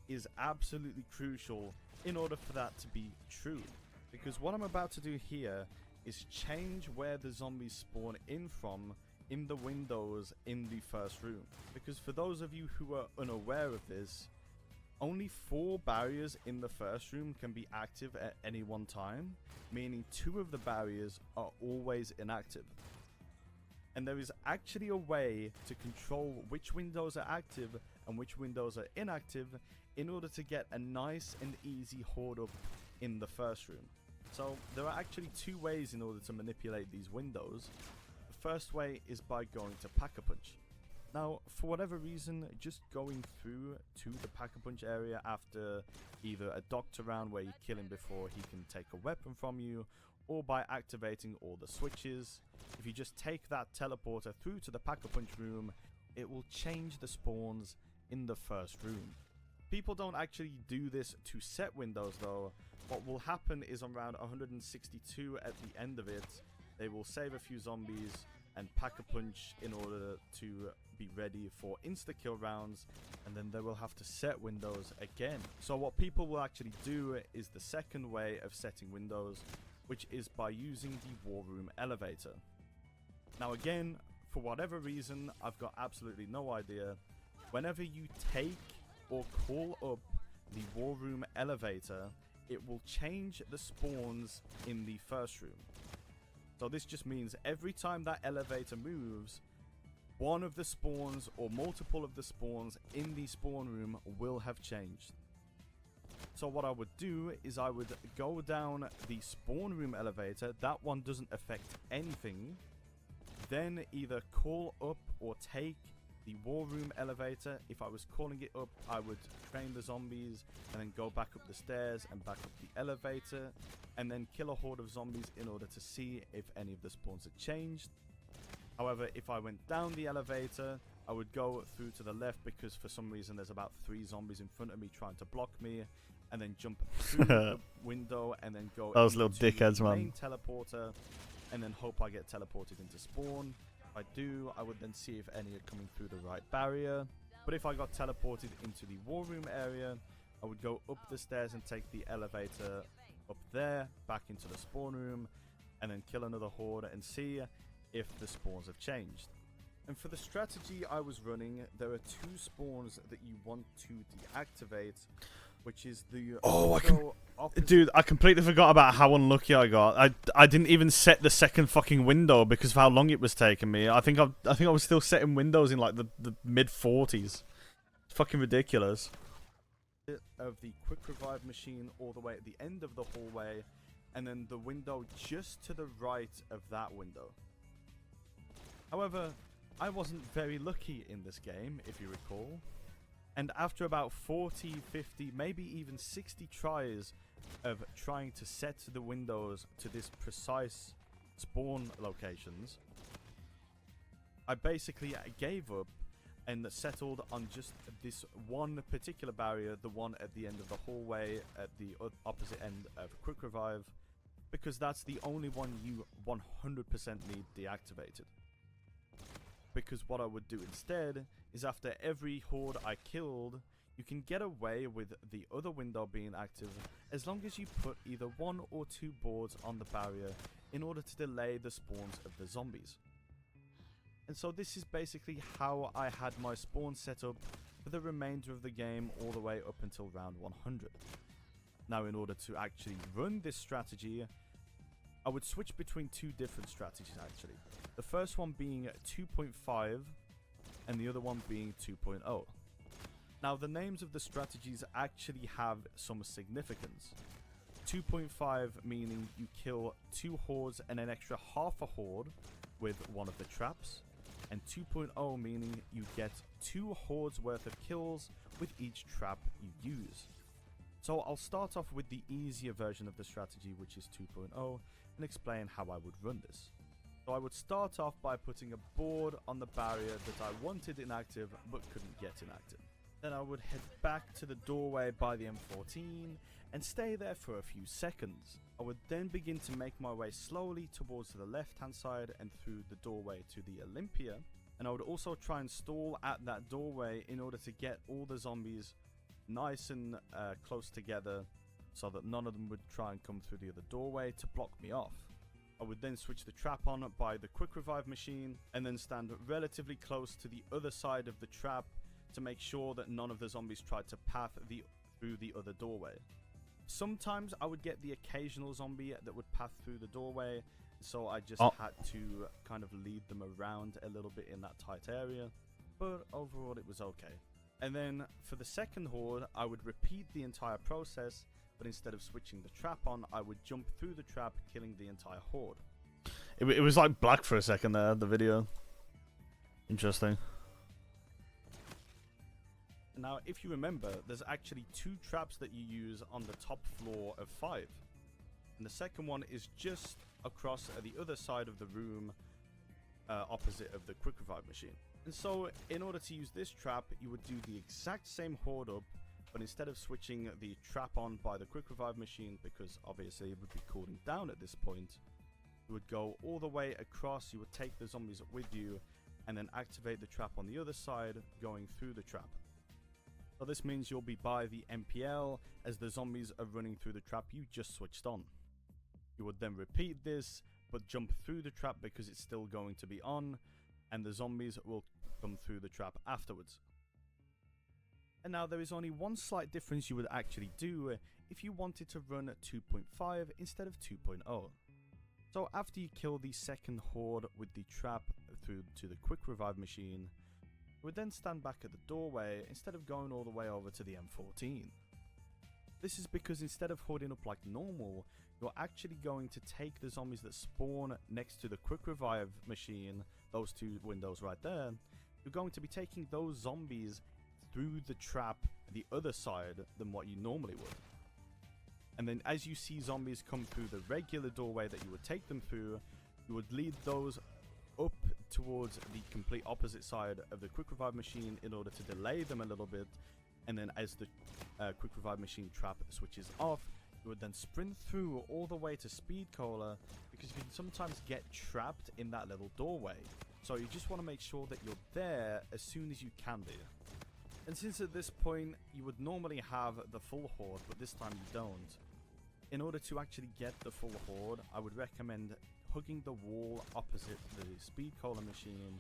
is absolutely crucial in order for that to be true. Because what I'm about to do here is change where the zombies spawn in from in the windows in the first room. Because for those of you who are unaware of this, only 4 barriers in the first room can be active at any one time, meaning 2 of the barriers are always inactive. And there is actually a way to control which windows are active and which windows are inactive in order to get a nice and easy horde up in the first room. So there are actually 2 ways in order to manipulate these windows. The first way is by going to Pack-a-Punch. Now, for whatever reason, just going through to the Pack-a-Punch area after either a doctor round where you kill him before he can take a weapon from you, or by activating all the switches, if you just take that teleporter through to the Pack-a-Punch room, it will change the spawns in the first room. People don't actually do this to set windows though. What will happen is on round 162 at the end of it, they will save a few zombies and Pack-a-Punch in order to be ready for insta-kill rounds, and then they will have to set windows again. So what people will actually do is the second way of setting windows, which is by using the war room elevator. Now again, for whatever reason, I've got absolutely no idea, whenever you take or call up the war room elevator, it will change the spawns in the first room. So this just means every time that elevator moves, one of the spawns or multiple of the spawns in the spawn room will have changed. So what I would do is I would go down the spawn room elevator, that one doesn't affect anything, then either call up or take the war room elevator. If I was calling it up, I would train the zombies and then go back up the stairs and back up the elevator and then kill a horde of zombies in order to see if any of the spawns had changed. However, if I went down the elevator, I would go through to the left because for some reason there's about 3 zombies in front of me trying to block me, and then jump through the window and then go Those little into dickheads, the man. main teleporter and then hope I get teleported into spawn. If I do, I would then see if any are coming through the right barrier. But if I got teleported into the war room area, I would go up the stairs and take the elevator up there, back into the spawn room, and then kill another horde and see if the spawns have changed. And for the strategy I was running, there are 2 spawns that you want to deactivate, which is the Dude, I completely forgot about how unlucky I got. I didn't even set the second fucking window because of how long it was taking me. I think I was still setting windows in like the mid 40s. It's fucking ridiculous. Of the quick revive machine all the way at the end of the hallway, and then the window just to the right of that window. However, I wasn't very lucky in this game, if you recall. And after about 40, 50, maybe even 60 tries of trying to set the windows to this precise spawn locations, I basically gave up and settled on just this one particular barrier, the one at the end of the hallway at the opposite end of Quick Revive, because that's the only one you 100% need deactivated. Because what I would do instead is after every horde I killed, you can get away with the other window being active as long as you put either 1 or 2 boards on the barrier in order to delay the spawns of the zombies. And so this is basically how I had my spawn set up for the remainder of the game all the way up until round 100. Now in order to actually run this strategy, I would switch between 2 different strategies actually. The first one being 2.5 and the other one being 2.0. Now the names of the strategies actually have some significance. 2.5 meaning you kill 2 hordes and an extra half a horde with one of the traps, and 2.0 meaning you get 2 hordes worth of kills with each trap you use. So I'll start off with the easier version of the strategy, which is 2.0, and explain how I would run this. So I would start off by putting a board on the barrier that I wanted inactive but couldn't get inactive. Then I would head back to the doorway by the M14 and stay there for a few seconds. I would then begin to make my way slowly towards the left hand side and through the doorway to the Olympia, and I would also try and stall at that doorway in order to get all the zombies nice and close together so that none of them would try and come through the other doorway to block me off. I would then switch the trap on by the quick revive machine and then stand relatively close to the other side of the trap to make sure that none of the zombies tried to path through the other doorway. Sometimes I would get the occasional zombie that would path through the doorway, so I just had to kind of lead them around a little bit in that tight area, but overall it was okay. And then for the second horde, I would repeat the entire process, but instead of switching the trap on, I would jump through the trap, killing the entire horde. It was like black for a second there, the video. Interesting. Now, if you remember, there's actually 2 traps that you use on the top floor of 5. And the second one is just across the other side of the room, opposite of the quick revive machine. And so, in order to use this trap, you would do the exact same horde up, but instead of switching the trap on by the quick revive machine, because obviously it would be cooling down at this point, you would go all the way across, you would take the zombies with you, and then activate the trap on the other side, going through the trap. So this means you'll be by the MPL as the zombies are running through the trap you just switched on. You would then repeat this, but jump through the trap because it's still going to be on, and the zombies will come through the trap afterwards. And now there is only one slight difference you would actually do if you wanted to run 2.5 instead of 2.0. So after you kill the second horde with the trap through to the quick revive machine, you would then stand back at the doorway instead of going all the way over to the M14. This is because instead of holding up like normal, you're actually going to take the zombies that spawn next to the quick revive machine, those 2 windows right there, you're going to be taking those zombies through the trap the other side than what you normally would. And then as you see zombies come through the regular doorway that you would take them through, you would lead those up towards the complete opposite side of the quick revive machine in order to delay them a little bit, and then as the quick revive machine trap switches off, you would then sprint through all the way to Speed Cola, because you can sometimes get trapped in that little doorway. So you just want to make sure that you're there as soon as you can be. And since at this point you would normally have the full horde, but this time you don't, in order to actually get the full horde, I would recommend hugging the wall opposite the Speed Cola machine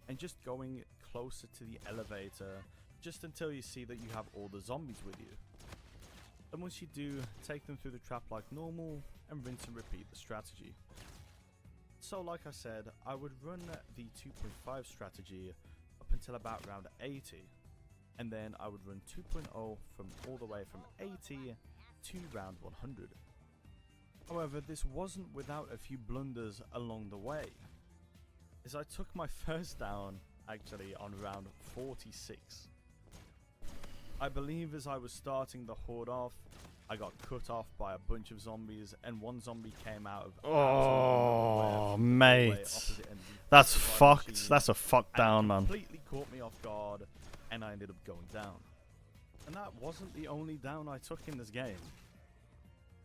and just going closer to the elevator just until you see that you have all the zombies with you. And once you do, take them through the trap like normal and rinse and repeat the strategy. So like I said, I would run the 2.5 strategy up until about round 80, and then I would run 2.0 from all the way from 80 to round 100. However, this wasn't without a few blunders along the way. is I took my first down actually on round 46. I believe as I was starting the horde off, I got cut off by a bunch of zombies, and one zombie came out of Oh, mate. That's fucked. That's a fuck down, man. Completely caught me off guard, and I ended up going down. And that wasn't the only down I took in this game.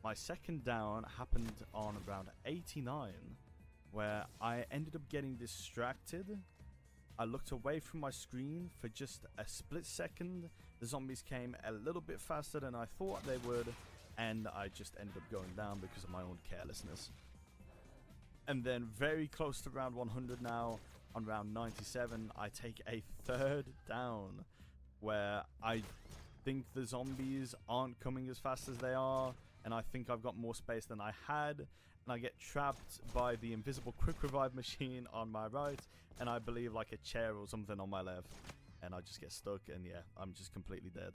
My second down happened on round 89, where I ended up getting distracted. I looked away from my screen for just a split second. The zombies came a little bit faster than I thought they would, and I just ended up going down because of my own carelessness. And then very close to round 100 now, on round 97, I take a third down, where I think the zombies aren't coming as fast as they are, and I think I've got more space than I had, and I get trapped by the invisible quick revive machine on my right, and I believe like a chair or something on my left, and I just get stuck, and yeah, I'm just completely dead.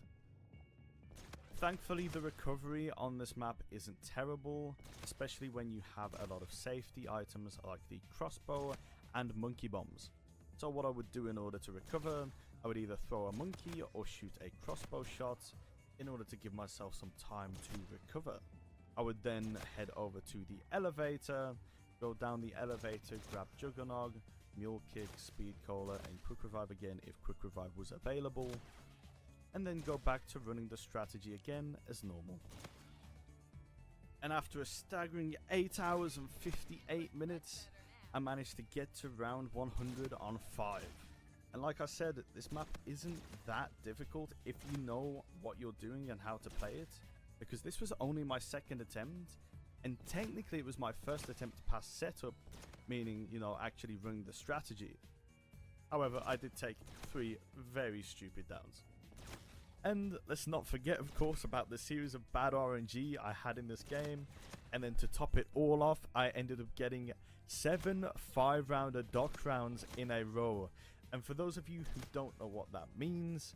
Thankfully, the recovery on this map isn't terrible, especially when you have a lot of safety items like the crossbow and monkey bombs. So what I would do in order to recover, I would either throw a monkey or shoot a crossbow shot in order to give myself some time to recover. I would then head over to the elevator, go down the elevator, grab Juggernog, Mule Kick, Speed Cola, and Quick Revive again if Quick Revive was available, and then go back to running the strategy again as normal. And after a staggering 8 hours and 58 minutes, I managed to get to round 100 on 5. And like I said, this map isn't that difficult if you know what you're doing and how to play it, because this was only my second attempt, and technically it was my first attempt past setup, meaning, you know, actually running the strategy. However, I did take 3 very stupid downs. And let's not forget, of course, about the series of bad RNG I had in this game, and then to top it all off, I ended up getting 7 5-rounder dock rounds in a row. And for those of you who don't know what that means,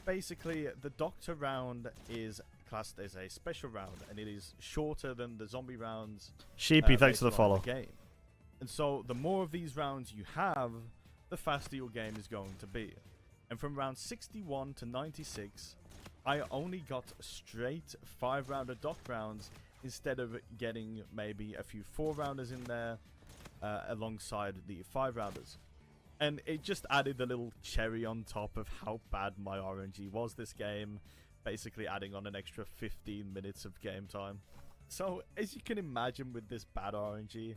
basically the doctor round is classed as a special round, and it is shorter than the zombie rounds. Sheepy, thanks for the later on follow. in the game. And so the more of these rounds you have, the faster your game is going to be. And from round 61 to 96, I only got straight 5-rounder dock rounds instead of getting maybe a few 4-rounders in there alongside the 5-rounders. And it just added the little cherry on top of how bad my RNG was this game, basically adding on an extra 15 minutes of game time. So, as you can imagine with this bad RNG,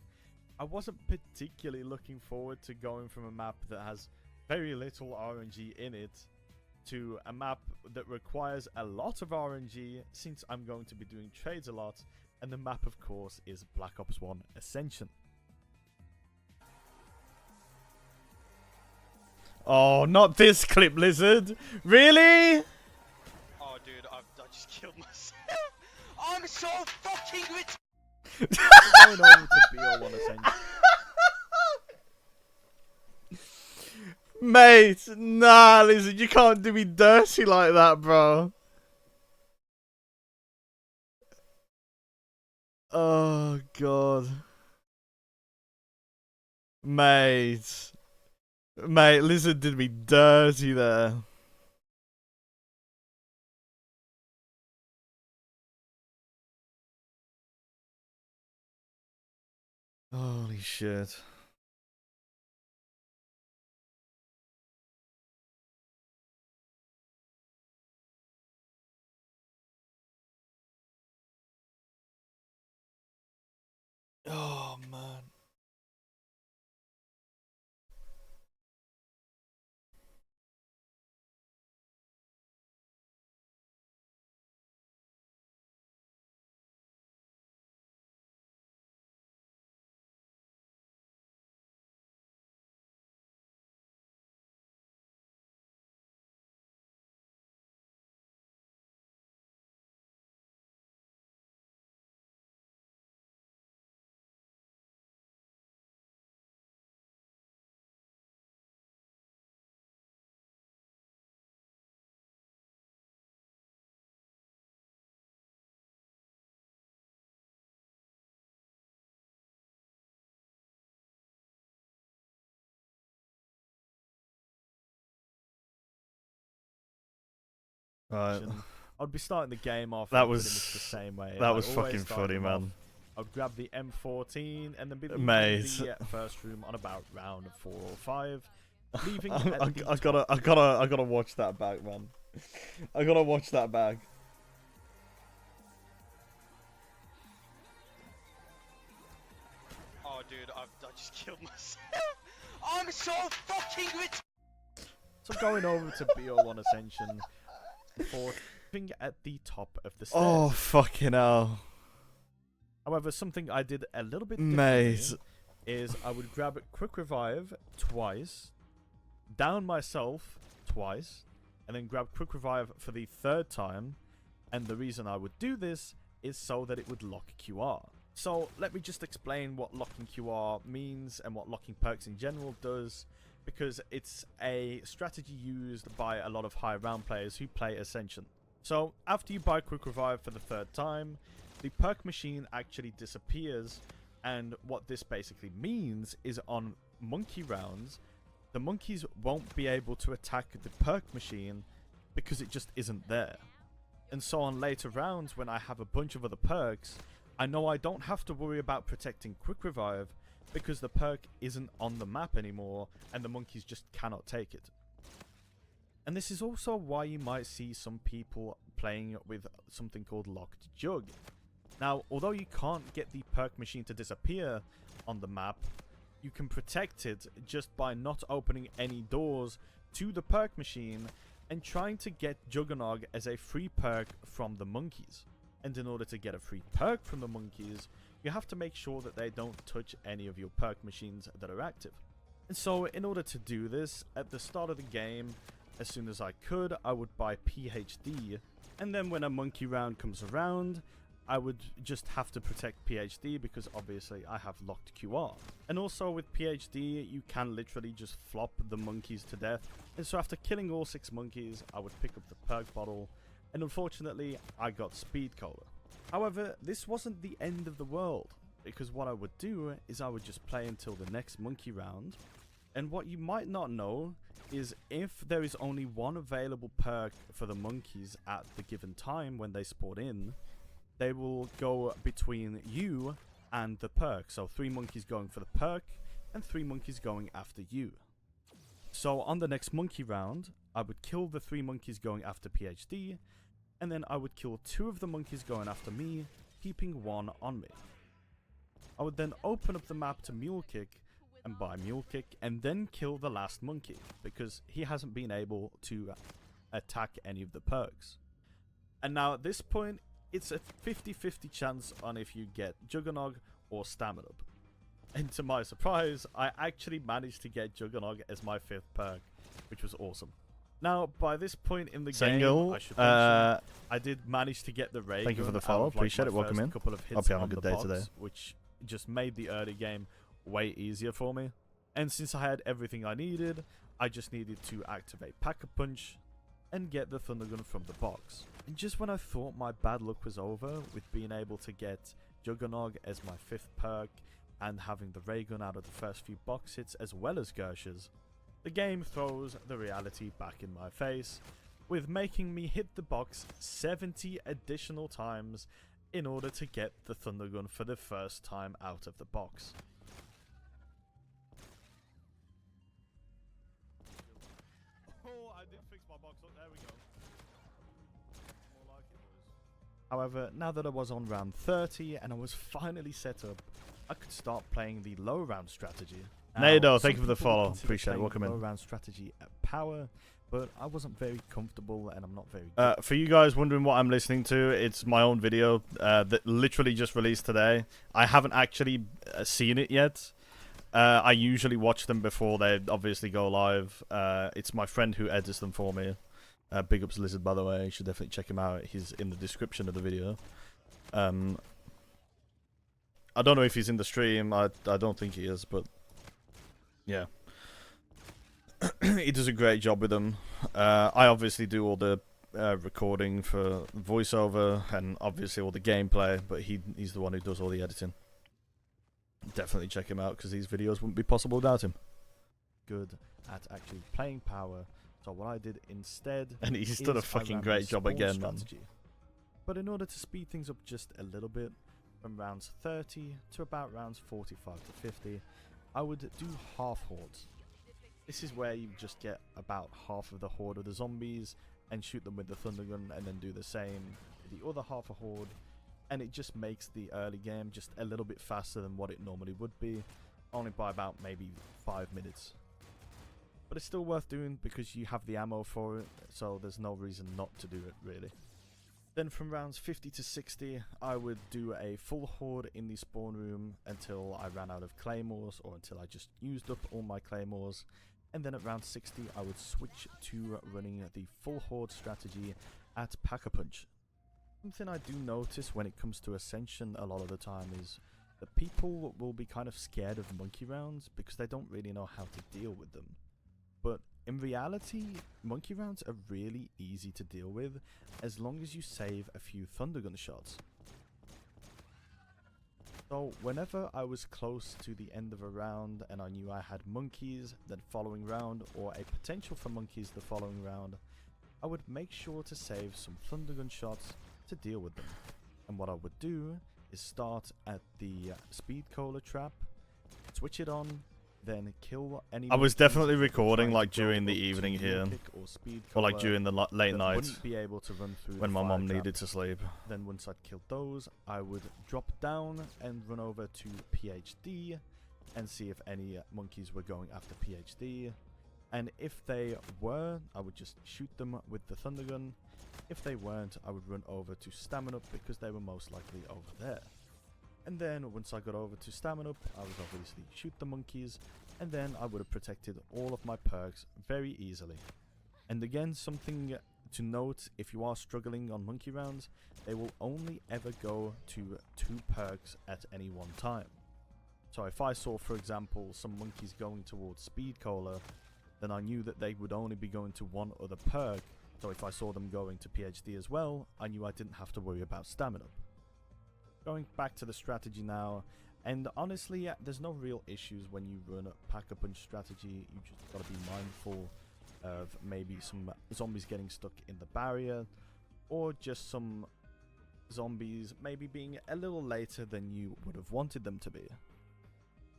I wasn't particularly looking forward to going from a map that has very little RNG in it to a map that requires a lot of RNG, since I'm going to be doing trades a lot, and the map, of course, is Black Ops 1 Ascension. Oh, not this clip, Lizard. Really? Oh, dude, I just killed myself. I'm so fucking rich. Going over to BO1 Ascension. Mate, nah, Lizard, you can't do me dirty like that, bro. Oh, God. Mate. Mate, Lizard did me dirty there. Holy shit. Oh, man. Right. I'd be starting the game off That in was- pretty much the same way. that I was always fucking started funny, them man. off. I'd grab the M14 and then be leaving Mate. the first room on about round 4 or 5. Leaving I at the gotta watch that back, man. I gotta watch that back. Oh, dude, I just killed myself. I'm so fucking with. So going over to BO1 Ascension for living at the top of the stairs. Oh fucking hell, However, something I did a little bit mate. differently is I would grab Quick Revive twice, down myself twice, and then grab Quick Revive for the 3rd time. And the reason I would do this is so that it would lock QR. So let me just explain what locking QR means and what locking perks in general does, because it's a strategy used by a lot of high round players who play Ascension. So after you buy Quick Revive for the 3rd time, the perk machine actually disappears, and what this basically means is on monkey rounds, the monkeys won't be able to attack the perk machine because it just isn't there. And so on later rounds, when I have a bunch of other perks, I know I don't have to worry about protecting Quick Revive because the perk isn't on the map anymore and the monkeys just cannot take it. And this is also why you might see some people playing with something called Locked Jug. Now, although you can't get the perk machine to disappear on the map, you can protect it just by not opening any doors to the perk machine and trying to get Juggernog as a free perk from the monkeys. And in order to get a free perk from the monkeys, you have to make sure that they don't touch any of your perk machines that are active. And so in order to do this, at the start of the game, as soon as I could, I would buy PhD, and then when a monkey round comes around, I would just have to protect PhD because obviously I have locked QR. And also with PhD, you can literally just flop the monkeys to death. And so after killing all 6 monkeys, I would pick up the perk bottle, and unfortunately, I got Speed Cola. However, this wasn't the end of the world, because what I would do is I would just play until the next monkey round. And what you might not know is if there is only one available perk for the monkeys at the given time when they spawn in, they will go between you and the perk. So 3 monkeys going for the perk and 3 monkeys going after you. So on the next monkey round, I would kill the 3 monkeys going after PhD, and then I would kill 2 of the monkeys going after me, keeping 1 on me. I would then open up the map to Mule Kick and buy Mule Kick, and then kill the last monkey, because he hasn't been able to attack any of the perks. And now at this point, it's a 50-50 chance on if you get Juggernog or Stamina. And to my surprise, I actually managed to get Juggernog as my 5th perk, which was awesome. Now, by this point in the game, I should mention, I did manage to get the ray. Thank you for gun the follow. out of, Appreciate my it. Welcome first in. Couple of hits Hope you're having on a good the day box, today. which just made the early game way easier for me. And since I had everything I needed, I just needed to activate Pack-a-Punch and get the Thunder Gun from the box. And just when I thought my bad luck was over with being able to get Juggernog as my 5th perk and having the ray gun out of the first few box hits as well as Gersh's, the game throws the reality back in my face with making me hit the box 70 additional times in order to get the Thunder Gun for the first time out of the box. Oh, I did fix my box up. There we go. More like it was. However, now that I was on round 30 and I was finally set up, I could start playing the low round strategy. Nado, Now, thank some you for the people would follow. consider Appreciate it. playing Welcome the low in. round strategy at power, but I wasn't very comfortable and I'm not very good. For you guys wondering what I'm listening to, it's my own video that literally just released today. I haven't actually seen it yet. I usually watch them before they obviously go live. It's my friend who edits them for me. Big ups Lizard, by the way. You should definitely check him out. He's in the description of the video. I don't know if he's in the stream. I don't think he is, but yeah. He does a great job with them. I obviously do all the recording for voiceover and obviously all the gameplay, but he's the one who does all the editing. Definitely check him out because these videos wouldn't be possible without him. Good at actually playing power, So what I did instead, And he's done a is I fucking ran great the job spawn again, man. strategy. But in order to speed things up just a little bit, from rounds 30 to about rounds 45 to 50, I would do half hordes. This is where you just get about half of the horde of the zombies and shoot them with the thunder gun, and then do the same with the other half a horde, and it just makes the early game just a little bit faster than what it normally would be, only by about maybe 5 minutes. But it's still worth doing because you have the ammo for it, so there's no reason not to do it really. Then from rounds 50 to 60, I would do a full horde in the spawn room until I ran out of claymores, or until I just used up all my claymores. And then at round 60, I would switch to running the full horde strategy at Pack-a-Punch. Something I do notice when it comes to Ascension a lot of the time is that people will be kind of scared of monkey rounds because they don't really know how to deal with them. But in reality, monkey rounds are really easy to deal with as long as you save a few thundergun shots. So whenever I was close to the end of a round and I knew I had monkeys the following round, or a potential for monkeys the following round, I would make sure to save some thundergun shots to deal with them. And what I would do is start at the speed cola trap, switch it on, then kill any I was monkeys definitely that recording try like to go during the up to evening your here, kick or speed or like cola during the late that night wouldn't be able to run through when the my fire mom trap. needed to sleep. Then once I'd killed those, I would drop down and run over to PhD and see if any monkeys were going after PhD. And if they were, I would just shoot them with the thunder gun. If they weren't, I would run over to Stamina Up because they were most likely over there. And then once I got over to Stamina Up, I would obviously shoot the monkeys, and then I would have protected all of my perks very easily. And again, something to note, if you are struggling on monkey rounds, they will only ever go to 2 perks at any one time. So if I saw, for example, some monkeys going towards Speed Cola, then I knew that they would only be going to one other perk. So if I saw them going to PhD as well, I knew I didn't have to worry about Stamina Up. Going back to the strategy now, and honestly, there's no real issues when you run a Pack-a-Punch strategy. You just gotta be mindful of maybe some zombies getting stuck in the barrier, or just some zombies maybe being a little later than you would have wanted them to be.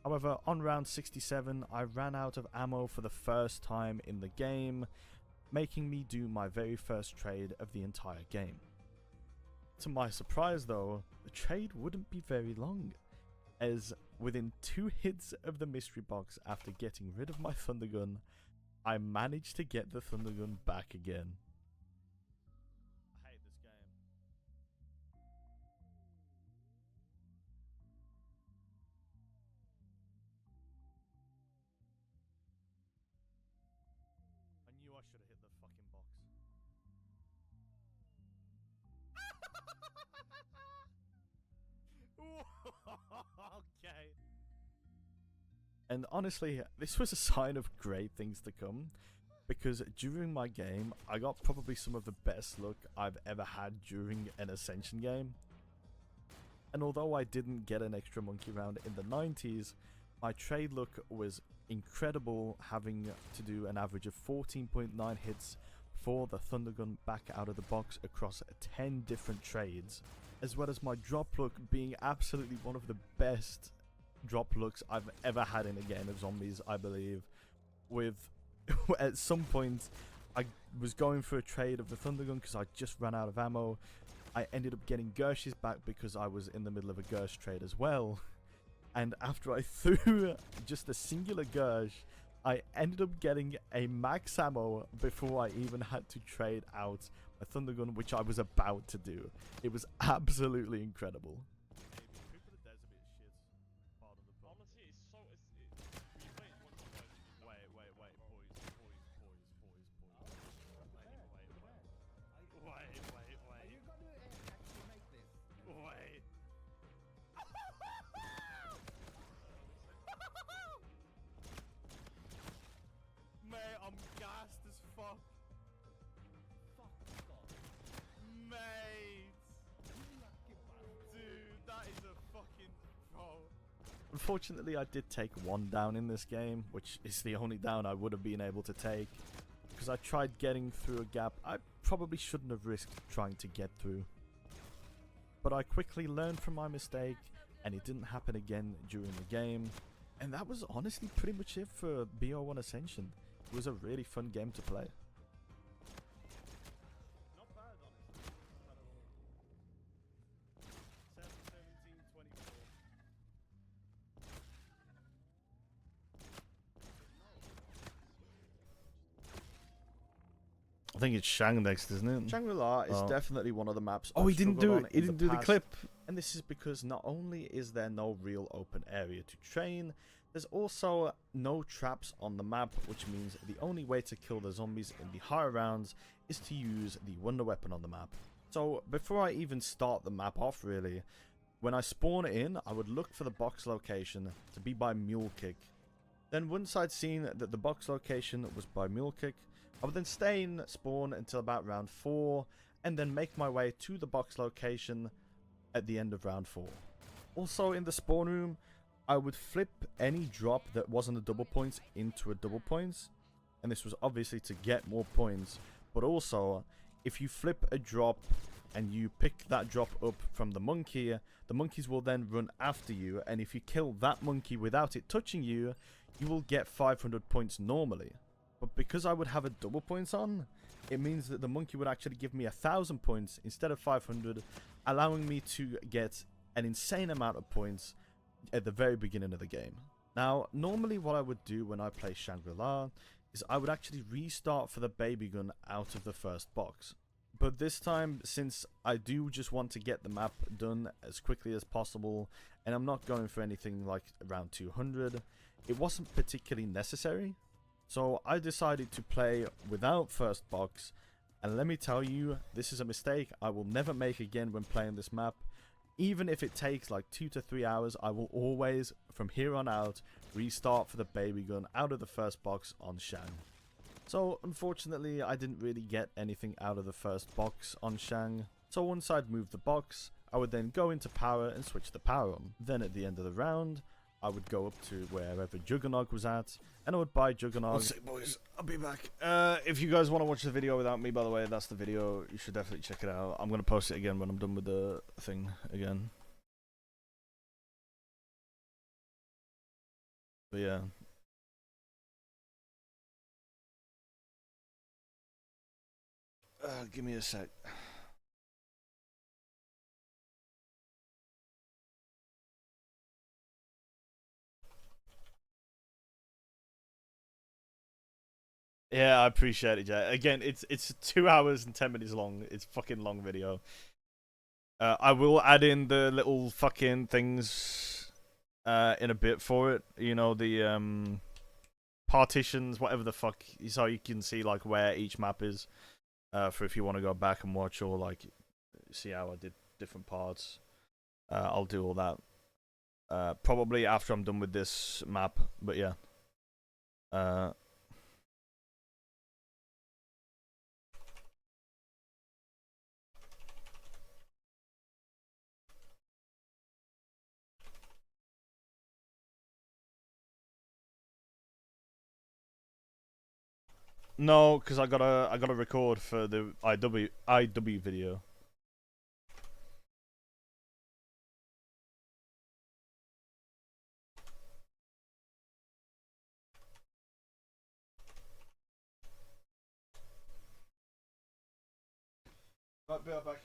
However, on round 67, I ran out of ammo for the first time in the game, making me do my very first trade of the entire game. To my surprise though, the trade wouldn't be very long, as within 2 hits of the mystery box after getting rid of my thunder gun, I managed to get the thunder gun back again. I hate this game. I knew I should have hit the fucking box. Okay. And honestly, this was a sign of great things to come, because during my game, I got probably some of the best luck I've ever had during an Ascension game. And although I didn't get an extra monkey round in the 90s, my trade luck was incredible, having to do an average of 14.9 hits for the thunder gun back out of the box across 10 different trades, as well as my drop luck being absolutely one of the best drop looks I've ever had in a game of zombies, I believe. With at some point I was going for a trade of the thunder gun because I just ran out of ammo. I ended up getting Gersh's back because I was in the middle of a Gersh trade as well, and after I threw just a singular Gersh, I ended up getting a max ammo before I even had to trade out a thunder gun, which I was about to do. It was absolutely incredible. Honestly, it's so. We played once or twice. Wait, boys. Are you gonna actually make this? Wait. Mate, I'm gassed as fuck. Fuck off. Mate. You lucky bastard. Dude, that is a fucking pro. Unfortunately, I did take 1 down in this game, which is the only down I would have been able to take, because I tried getting through a gap I probably shouldn't have risked trying to get through. But I quickly learned from my mistake, and it didn't happen again during the game. And that was honestly pretty much it for BO1 Ascension. It was a really fun game to play. Not bad, honestly. Not bad at all. 7, 17, 24. I think it's Shang next, isn't it? Shangri-La is Oh. definitely one of the maps. Oh, I've he didn't struggled do on it. He in didn't do the past. clip. And this is because not only is there no real open area to train, there's also no traps on the map, which means the only way to kill the zombies in the higher rounds is to use the wonder weapon on the map. So before I even start the map off really, when I spawn in, I would look for the box location to be by Mule Kick. Then once I'd seen that the box location was by Mule Kick, I would then stay in spawn until about round 4, and then make my way to the box location at the end of round 4. Also in the spawn room, I would flip any drop that wasn't a double points into a double points, and this was obviously to get more points, but also if you flip a drop and you pick that drop up from the monkey, the monkeys will then run after you, and if you kill that monkey without it touching you, you will get 500 points normally. But because I would have a double points on, it means that the monkey would actually give me 1,000 points instead of 500, allowing me to get an insane amount of points at the very beginning of the game. Now, normally what I would do when I play Shangri-La is I would actually restart for the baby gun out of the first box. But this time, since I do just want to get the map done as quickly as possible, and I'm not going for anything like around 200, it wasn't particularly necessary. So I decided to play without first box, and let me tell you, this is a mistake I will never make again when playing this map. Even if it takes like 2 to 3 hours, I will always, from here on out, restart for the baby gun out of the first box on Shang. So unfortunately, I didn't really get anything out of the first box on Shang. So once I'd moved the box, I would then go into power and switch the power on. Then at the end of the round, I would go up to wherever Juggernog was at, and I would buy Juggernog. One sec, boys. I'll be back. If you guys want to watch the video without me, by the way, that's the video. You should definitely check it out. I'm going to post it again when I'm done with the thing again. But yeah. Give me a sec. Yeah, I appreciate it, Jay. Again, it's 2 hours and 10 minutes long. It's fucking long video. I will add in the little fucking things in a bit for it. You know, the partitions, whatever the fuck, so you can see like where each map is. For if you want to go back and watch or like see how I did different parts. I'll do all that. Probably after I'm done with this map, but yeah. No, because I gotta record for the IW video. Right, be right back.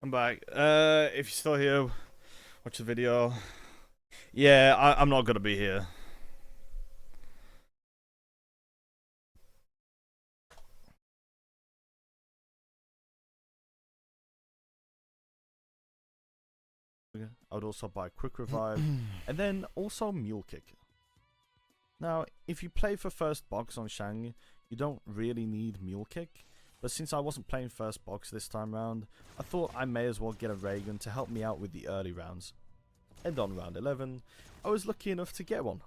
I'm back. If you're still here, watch the video. Yeah, I'm not gonna be here. I would also buy Quick Revive, and then also Mule Kick. Now, if you play for first box on Shang, you don't really need Mule Kick, but since I wasn't playing first box this time round, I thought I may as well get a ray gun to help me out with the early rounds. And on round 11, I was lucky enough to get one.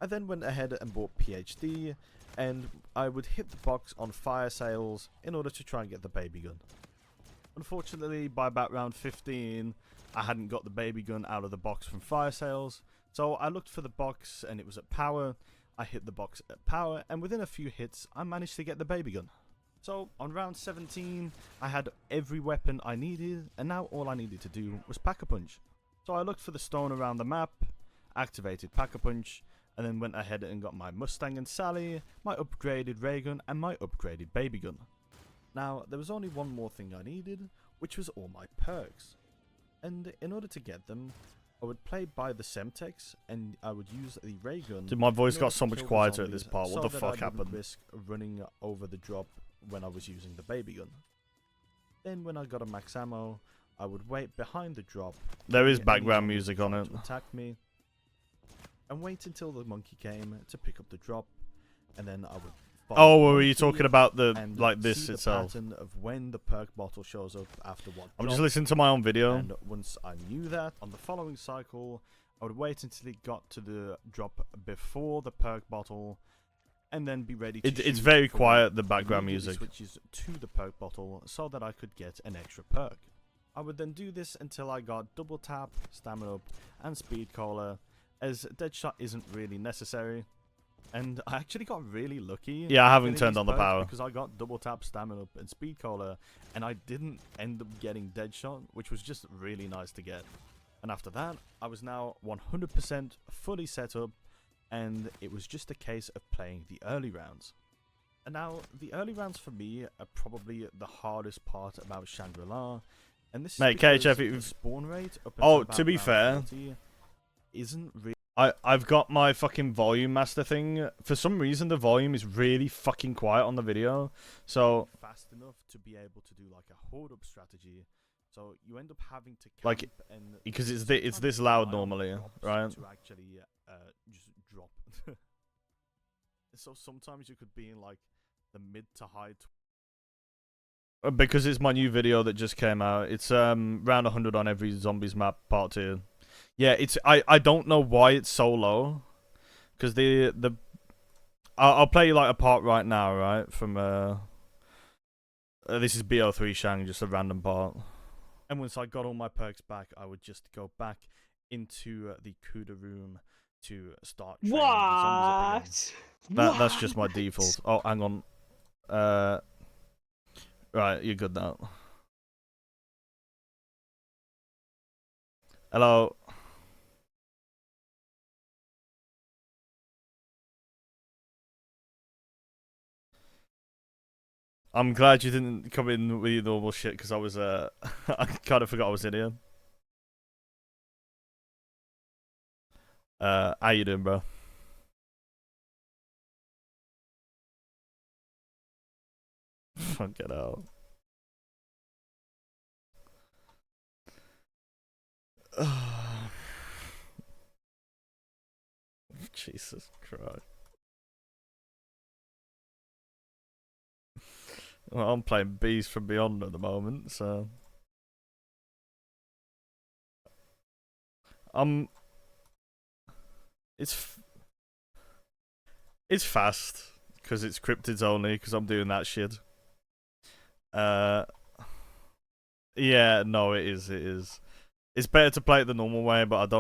I then went ahead and bought PhD, and I would hit the box on fire sales in order to try and get the baby gun. Unfortunately, by about round 15, I hadn't got the baby gun out of the box from fire sales, so I looked for the box and it was at power. I hit the box at power, and within a few hits, I managed to get the baby gun. So on round 17, I had every weapon I needed, and now all I needed to do was Pack-a-Punch. So I looked for the stone around the map, activated Pack-a-Punch, and then went ahead and got my Mustang and Sally, my upgraded ray gun, and my upgraded baby gun. Now, there was only one more thing I needed, which was all my perks. And in order to get them, I would play by the Semtex, and I would use the ray gun. Dude, my voice in got order so to much kill the quieter at this zombies part. What the so that fuck I wouldn't happened? risk running over the drop when I was using the baby gun. Then when I got a max ammo, I would wait behind the drop. There is any background zombies music on trying it. to attack me, and wait until the monkey came to pick up the drop, and then I would follow Oh, the were you monkey talking about the and like this see the itself? pattern of when the perk bottle shows up after what I'm drop. just listening to my own video. And once I knew that, on the following cycle, I would wait until it got to the drop before the perk bottle, and then be ready to It's shoot very before quiet, the it background immediately music. switches to the perk bottle so that I could get an extra perk. I would then do this until I got double tap, stamina up, and speed cola, as Deadshot isn't really necessary. And I actually got really lucky. Yeah, I haven't getting turned these on the perks power. because I got double tap, stamina up, and speed cola, and I didn't end up getting Deadshot, which was just really nice to get. And after that, I was now 100% fully set up, and it was just a case of playing the early rounds. And now, the early rounds for me are probably the hardest part about Shangri-La, and this Mate, is because KHF, the spawn rate up Oh, until to be about fair, round 40 isn't really I've got my fucking volume master thing. For some reason, the volume is really fucking quiet on the video. So, fast enough to be able to do like a hold up strategy. So you end up having to camp Like, and because it's sometimes this rely loud on normally, drops right? to actually just drop. So sometimes you could be in like the mid to high. Because it's my new video that just came out. It's round 100 on every zombies map part 2. Yeah, it's I don't know why it's so low. Because I'll play you like a part right now, right? From this is BO3 Shang, just a random part. And once I got all my perks back, I would just go back into the CUDA room to start training the zombies up again. That's just my default. Oh, hang on. Right, you're good now. Hello. I'm glad you didn't come in with your normal shit because I was I kind of forgot I was in here. How you doing, bro? Get out. Jesus Christ. Well, I'm playing Beast from Beyond at the moment, so it's fast because it's cryptids only because I'm doing that shit. Yeah, no, it is. It's better to play it the normal way, but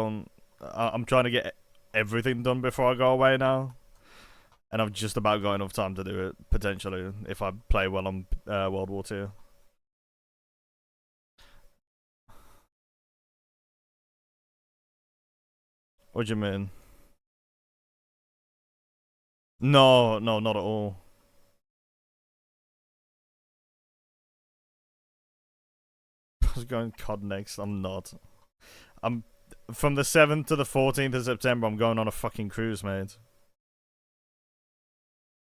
I'm trying to get everything done before I go away now. And I've just about got enough time to do it, potentially, if I play well on World War II. What do you mean? No, not at all. was going COD next. I'm not. I'm from the 7th to the 14th of September. I'm going on a fucking cruise, mate.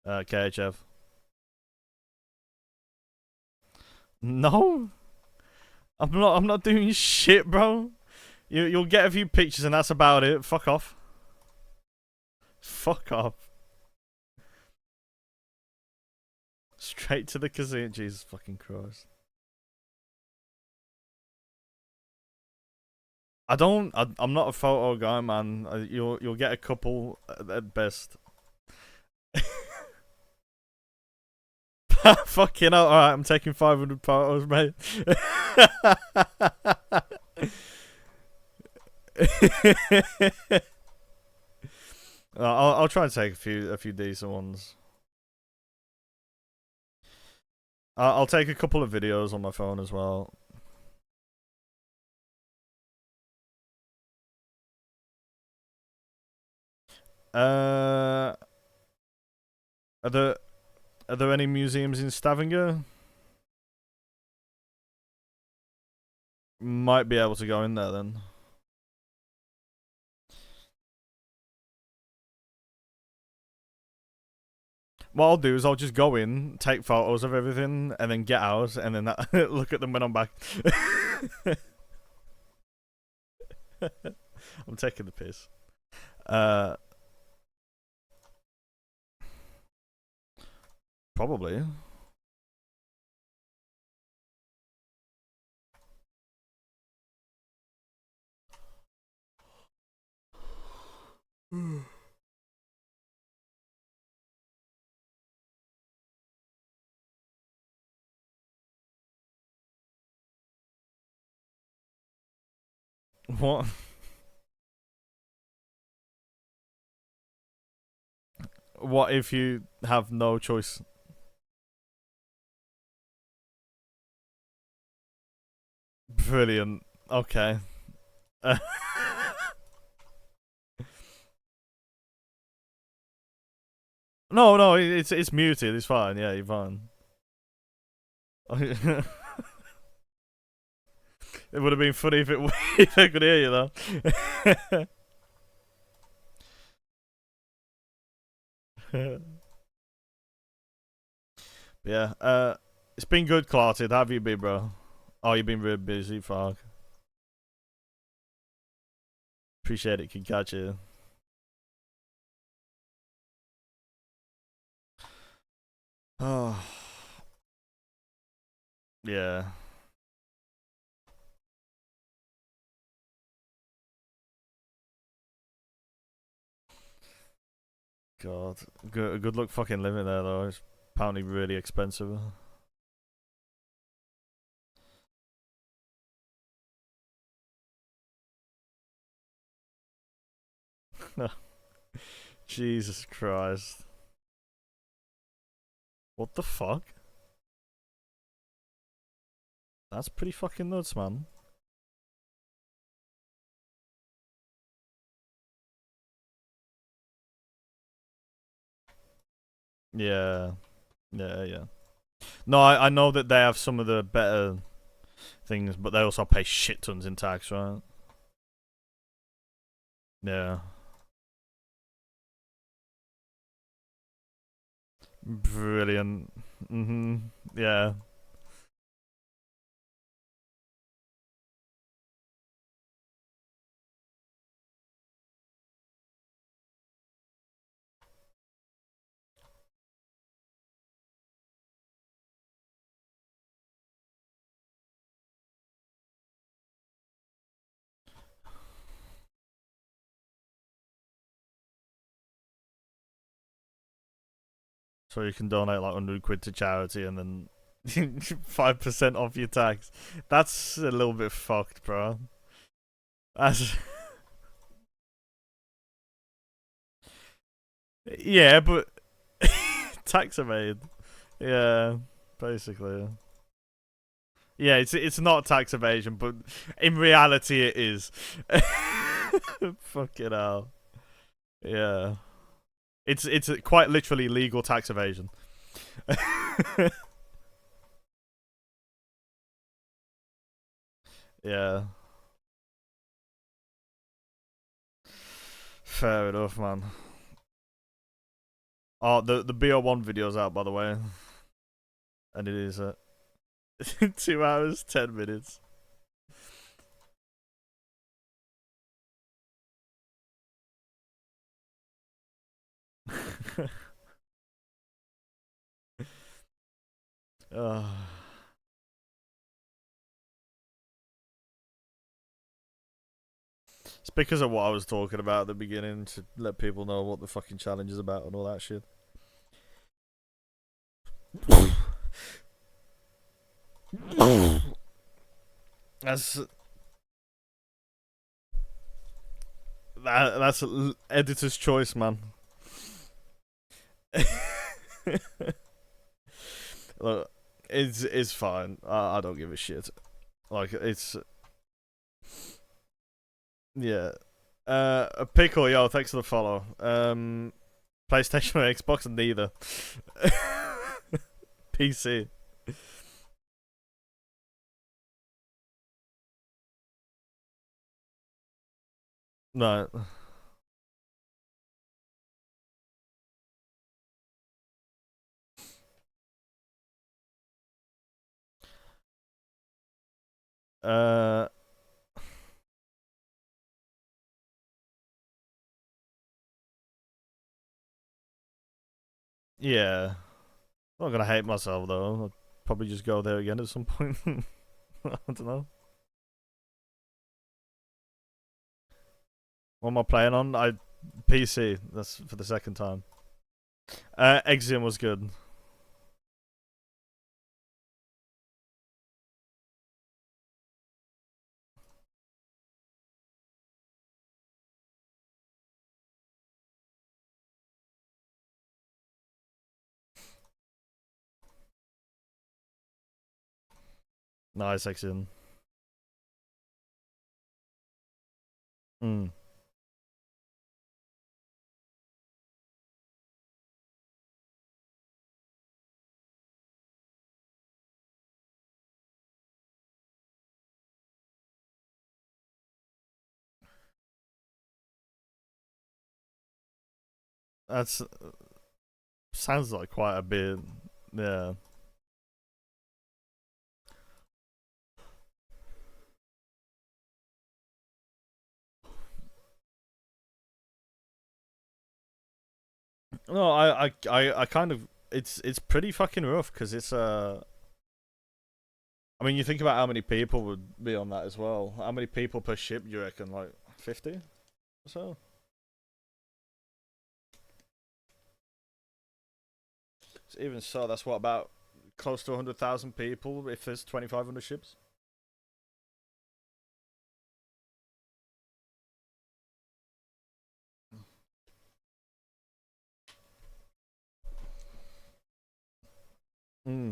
KHF. No, I'm not. I'm not doing shit, bro. You'll get a few pictures and that's about it. Fuck off. Fuck off. Straight to the casino. Jesus fucking Christ. I'm not a photo guy, man. You'll get a couple at best. Fucking hell. Alright, I'm taking 500 photos, mate. I'll try and take a few decent ones. I'll take a couple of videos on my phone as well. Are there any museums in Stavanger? Might be able to go in there then. What I'll do is I'll just go in, take photos of everything, and then get out, and then look at them when I'm back. I'm taking the piss. Probably. What? What if you have no choice? Brilliant. Okay. No, it's muted. It's fine. Yeah, you're fine. It would have been funny if if I could hear you though. Yeah. It's been good, Clarted. How have you been, bro? Oh, you've been really busy, fuck. Appreciate it. Can catch you. Oh. Yeah. God. Good luck fucking living there, though. It's apparently really expensive. Jesus Christ. What the fuck? That's pretty fucking nuts, man. Yeah. Yeah. No, I know that they have some of the better things, but they also pay shit tons in tax, right? Yeah. Brilliant. Yeah. So you can donate like 100 quid to charity and then 5% off your tax. That's a little bit fucked, bro. That's... Yeah, but tax evade. Yeah, basically. Yeah, it's not tax evasion, but in reality it is. Fucking hell. Yeah. It's quite literally legal tax evasion. Yeah. Fair enough, man. Oh, the BO1 video's out, by the way. And it is 2 hours, 10 minutes. It's because of what I was talking about at the beginning, to let people know what the fucking challenge is about and all that shit. That's editor's choice, man. Look, it's fine. I don't give a shit. Like, it's yeah. Pickle, yo, thanks for the follow. PlayStation or Xbox? Neither. PC. No. Yeah. I'm not gonna hate myself though. I'll probably just go there again at some point. I don't know. What am I playing on? PC. That's for the second time. Exium was good. Nice, Exium. That's sounds like quite a bit. Yeah. No, I kind of it's pretty fucking rough because it's I mean, you think about how many people would be on that as well. How many people per ship do you reckon? Like 50 or so? Even so, that's what, about close to 100,000 people if there's 2,500 ships? Hmm.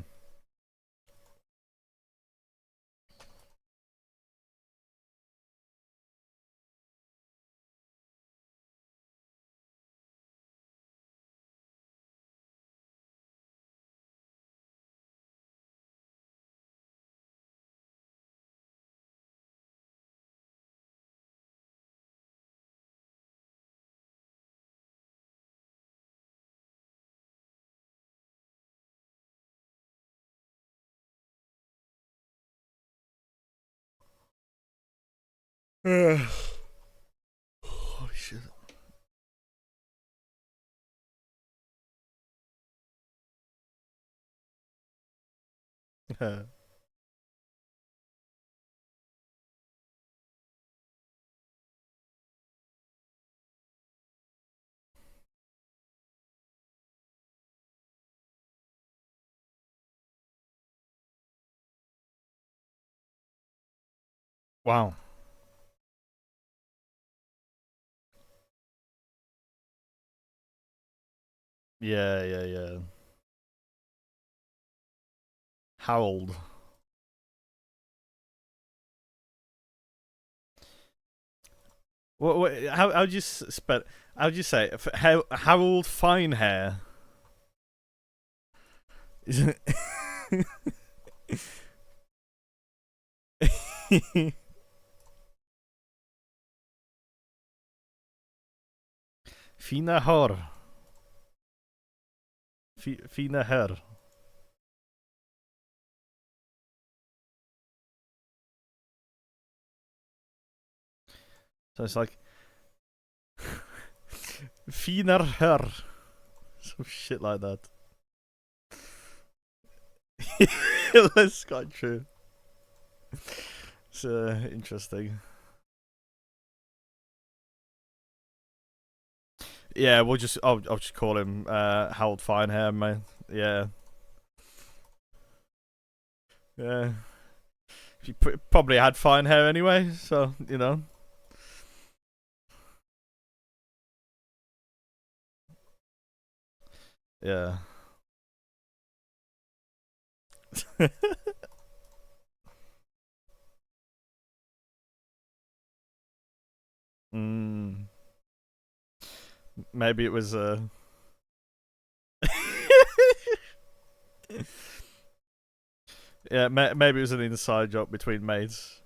Holy shit. Wow. Yeah, yeah, yeah. How old? What how'd you spell? How'd you say it? Harold Fine Hair? Is it? Fina hår. Fina hår. So it's like Fina hår. Some shit like that. That's quite true. It's interesting. Yeah, we'll just I'll just call him Harold Finehair, man. Yeah. Yeah. He probably had fine hair anyway, so you know. Yeah. mm. Maybe it was yeah, maybe it was an inside joke between mates.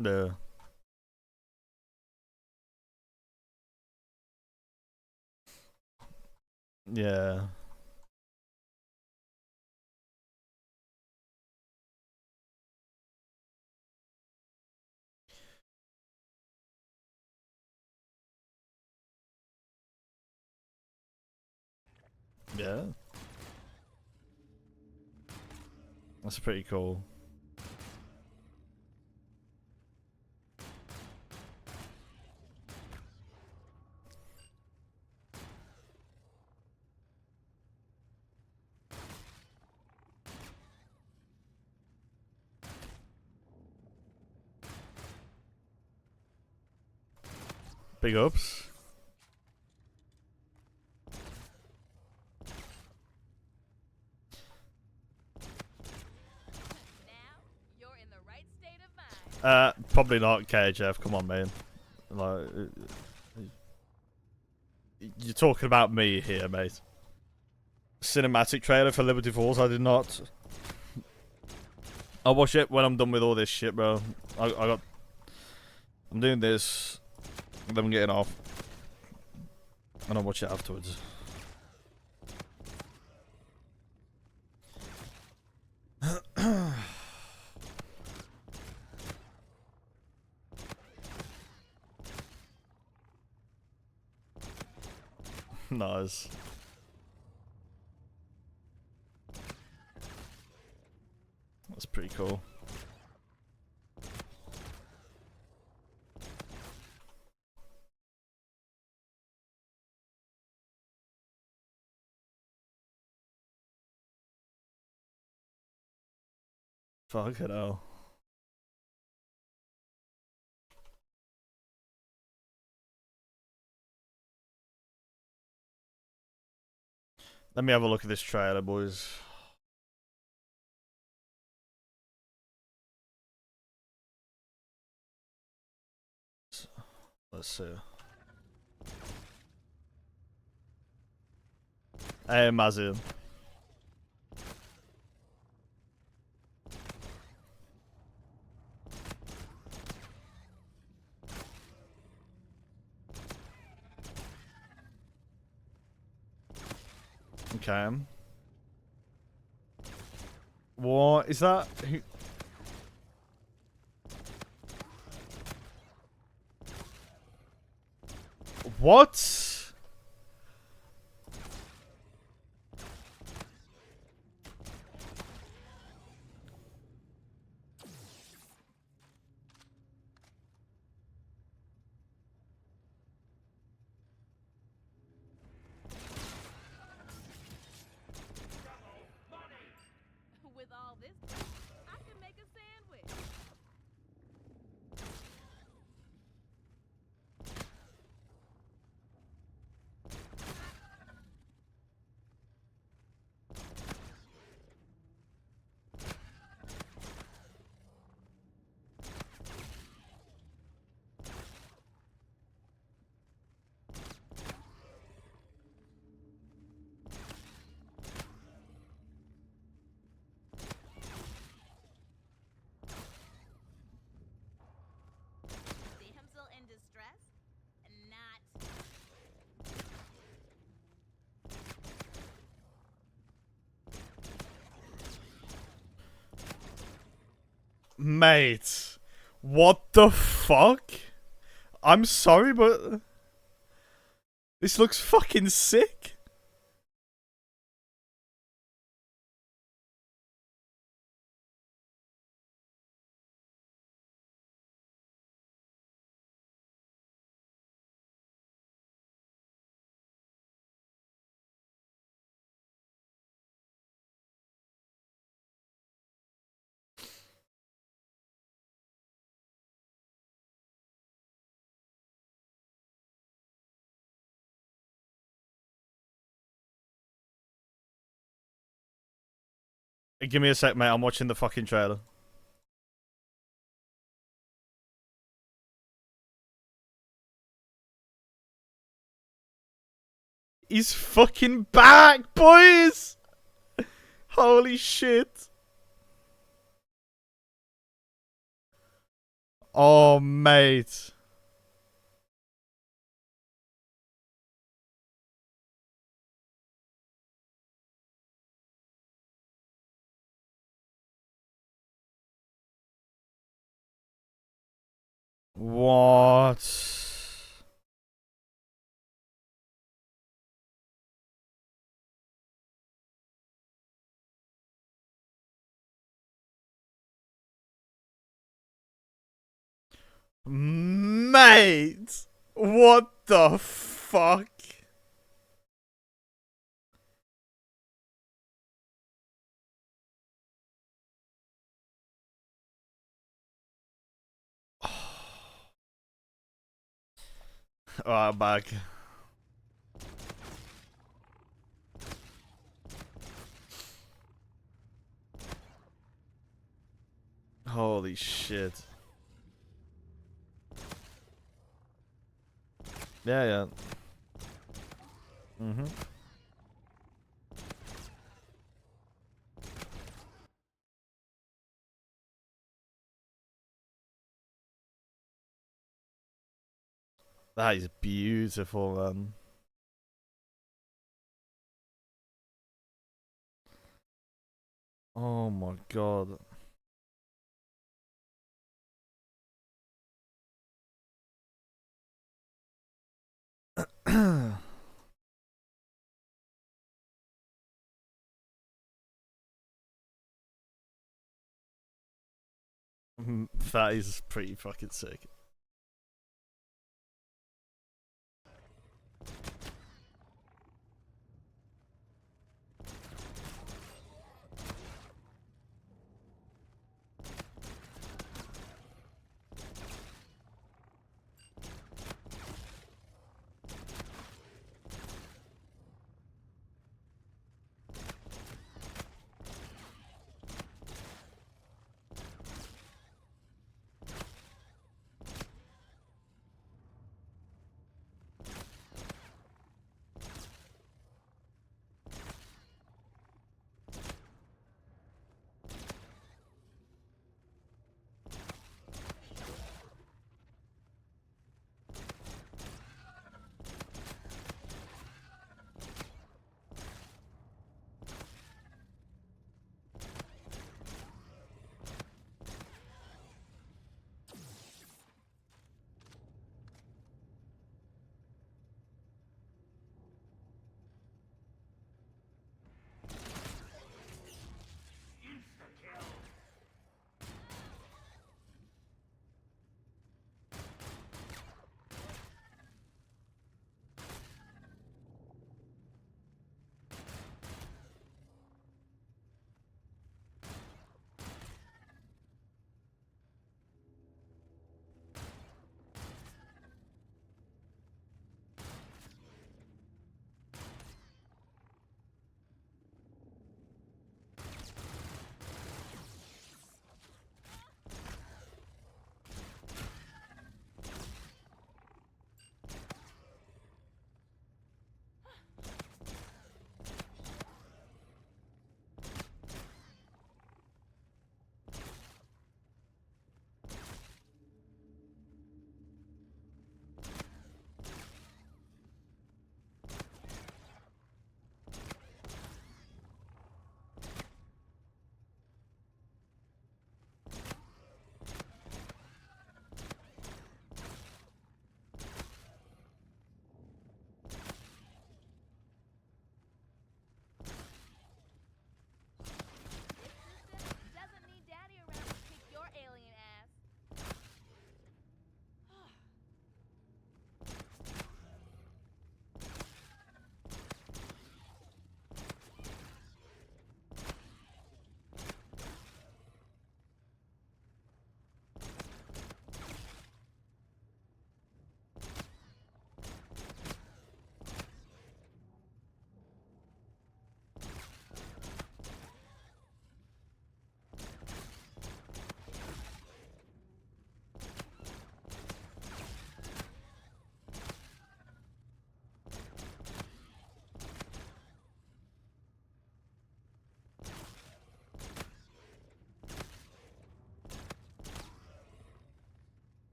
Yeah. Yeah. Yeah. That's pretty cool. Big ups. Now, you're in the right state of mind. Probably not KHF. Come on, man. Like, you're talking about me here, mate. Cinematic trailer for Liberty Falls. I did not. I'll watch it when I'm done with all this shit, bro. I'm doing this, and then I'm getting off, and I'll watch it afterwards. Nice. That's pretty cool. Fuck it hell. Let me have a look at this trailer, boys. Let's see. Hey, Mazin. Okay. What is that? What? With all this, I can make a sandwich. Mate, what the fuck? I'm sorry, but this looks fucking sick. Give me a sec, mate. I'm watching the fucking trailer. He's fucking back, boys! Holy shit. Oh, mate. What? Mate! What the fuck? Alright, I'm back. Holy shit. Yeah, yeah. Mm-hmm. That is beautiful, man. Oh my god. That is pretty fucking sick.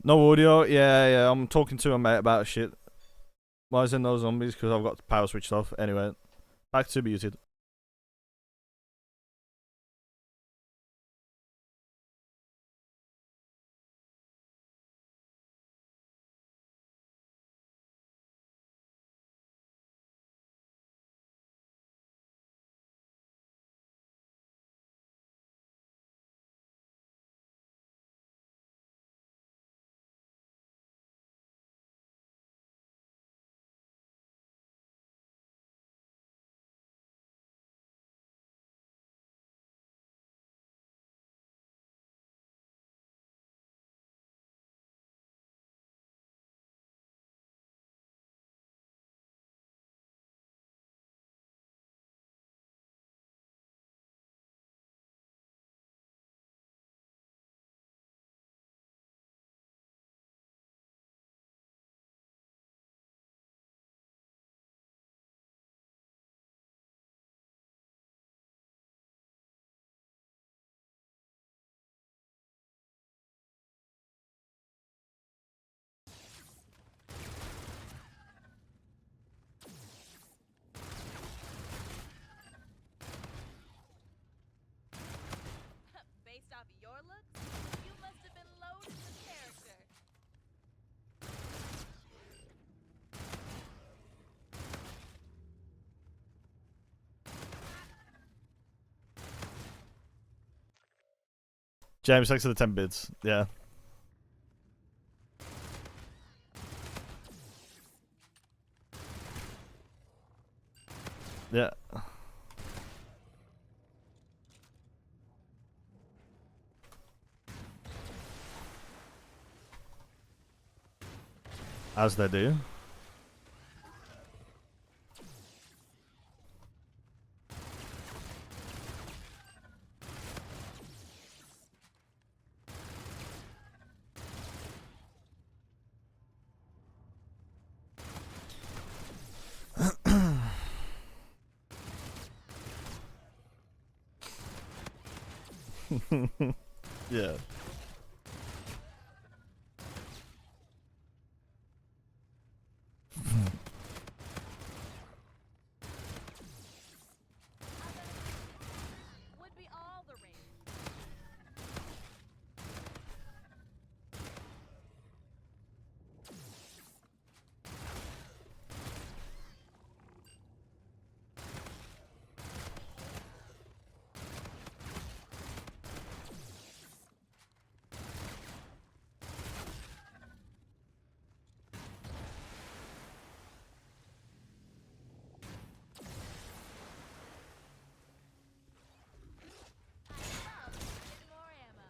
No audio? Yeah, I'm talking to a mate about shit. Why is there no zombies? Because I've got the power switched off. Anyway, back to muted. Based off your looks, you must have been loaded with character. James, thanks for the 10 bids. Yeah. Yeah. As they do. Yeah. Would be all the rage. I love getting more ammo.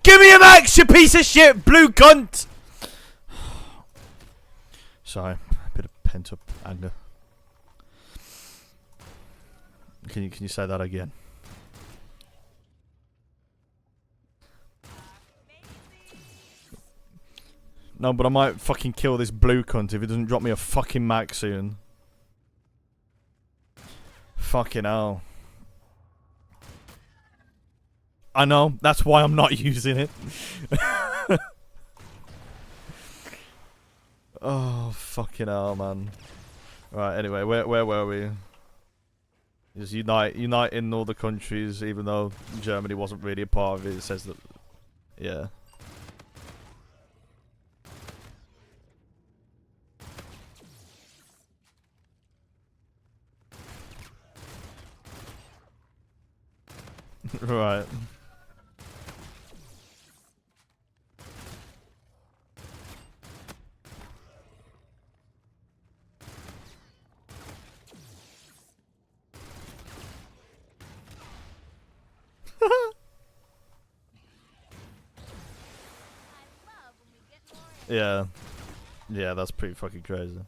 Give me a max, you piece of shit, blue cunt! Sorry, a bit of pent up anger. Can you say that again? No, but I might fucking kill this blue cunt if he doesn't drop me a fucking max soon. Fucking hell. I know, that's why I'm not using it. Oh, fucking hell, man. Right, anyway, where were we? Just unite in all the countries, even though Germany wasn't really a part of it. It says that, yeah. Right. Yeah. Yeah, that's pretty fucking crazy.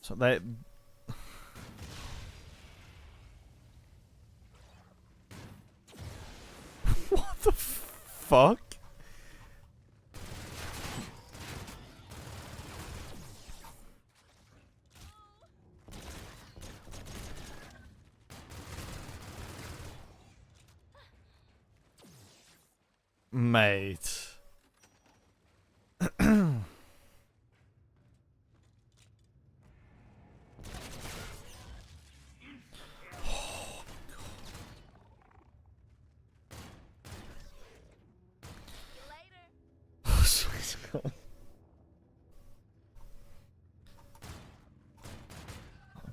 So they... What the fuck? Mate.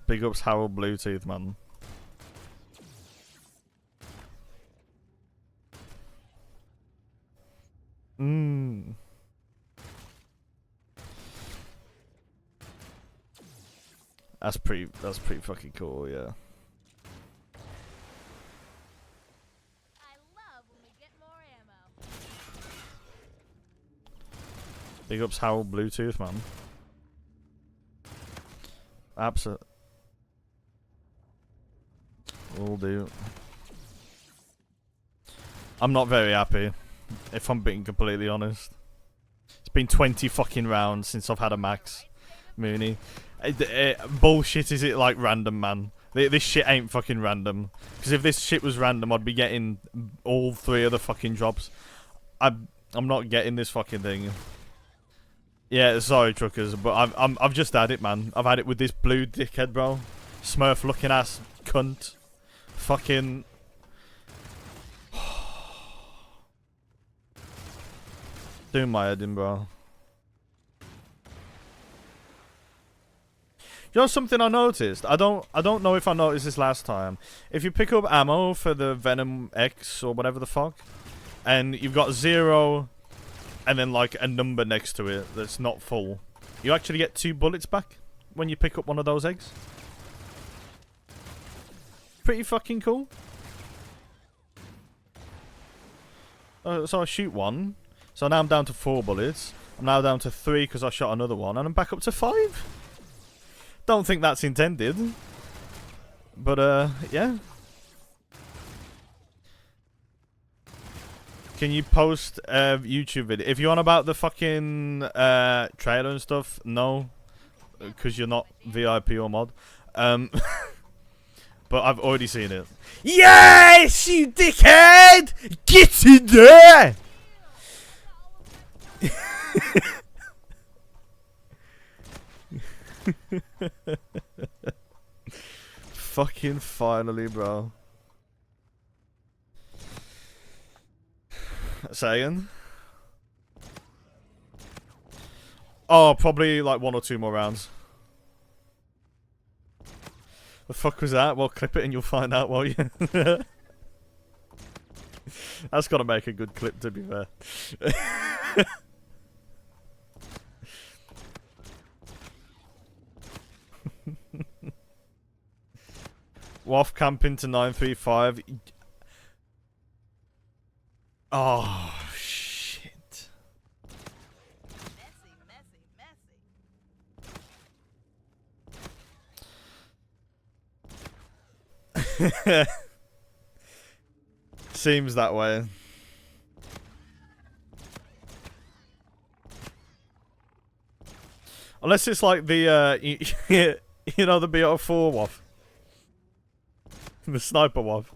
Big ups Harold Bluetooth, man. That's pretty fucking cool, yeah. I love when we get more ammo. Big ups Harold Bluetooth, man. Absolutely. Will do. I'm not very happy, if I'm being completely honest. It's been 20 fucking rounds since I've had a max, Mooney. Bullshit, is it like random, man? This shit ain't fucking random. Because if this shit was random, I'd be getting all 3 of the fucking drops. I'm not getting this fucking thing. Yeah, sorry, truckers, but I've just had it, man. I've had it with this blue dickhead, bro. Smurf looking ass cunt. Fucking. Doing my head in, bro. You know something I noticed? I don't know if I noticed this last time. If you pick up ammo for the Venom X or whatever the fuck, and you've got 0 and then like a number next to it that's not full, you actually get 2 bullets back when you pick up one of those eggs. Pretty fucking cool. So I shoot 1. So now I'm down to 4 bullets. I'm now down to 3 because I shot another one, and I'm back up to 5. Don't think that's intended. But, yeah. Can you post a YouTube video? If you're on about the fucking trailer and stuff, no. Because you're not VIP or mod. But I've already seen it. Yes, you dickhead! Get in there! Fucking finally, bro. Saying? Oh, probably like 1 or 2 more rounds. The fuck was that? Well, clip it and you'll find out, won't you? That's gotta make a good clip, to be fair. Waff camping to 935. Oh, shit. Messy, messy, messy. Seems that way. Unless it's like the, you know, the BO4 waff. The sniper waff.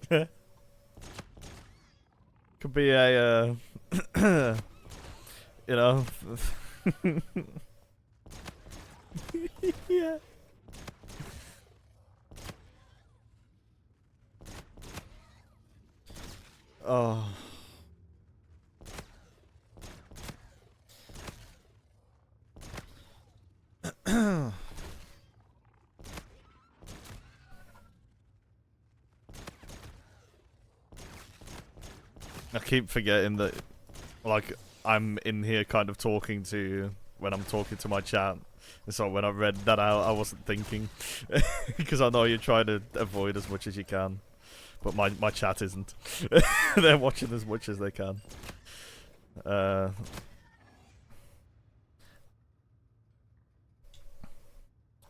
Could be a, you know. Yeah. Oh. I keep forgetting that, like, I'm in here kind of talking to you when I'm talking to my chat. And so when I read that out, I wasn't thinking. Because I know you're trying to avoid as much as you can. But my chat isn't. They're watching as much as they can.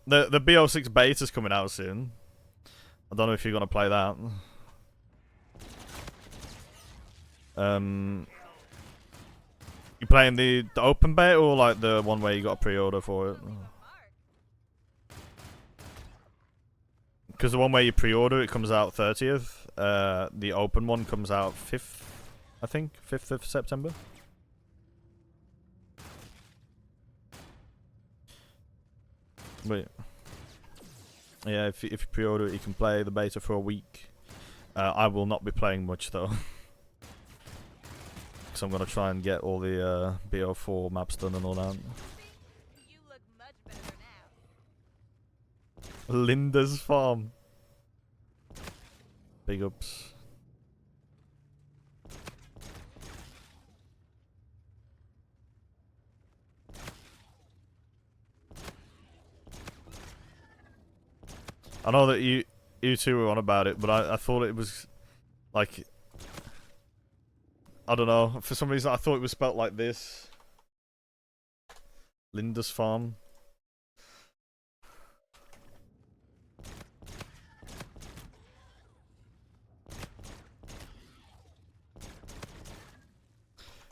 The BO6 beta's coming out soon. I don't know if you're gonna play that. You playing the open beta or like the one where you got a pre-order for it? Because the one where you pre-order it comes out 30th. The open one comes out 5th, I think, 5th of September. Wait. Yeah, if you pre-order it, you can play the beta for a week. I will not be playing much though. So I'm gonna try and get all the BO4 maps done and all that. You look much better now. Linda's farm. Big ups. I know that you two were on about it, but I thought it was like, I don't know, for some reason I thought it was spelt like this. Linda's farm.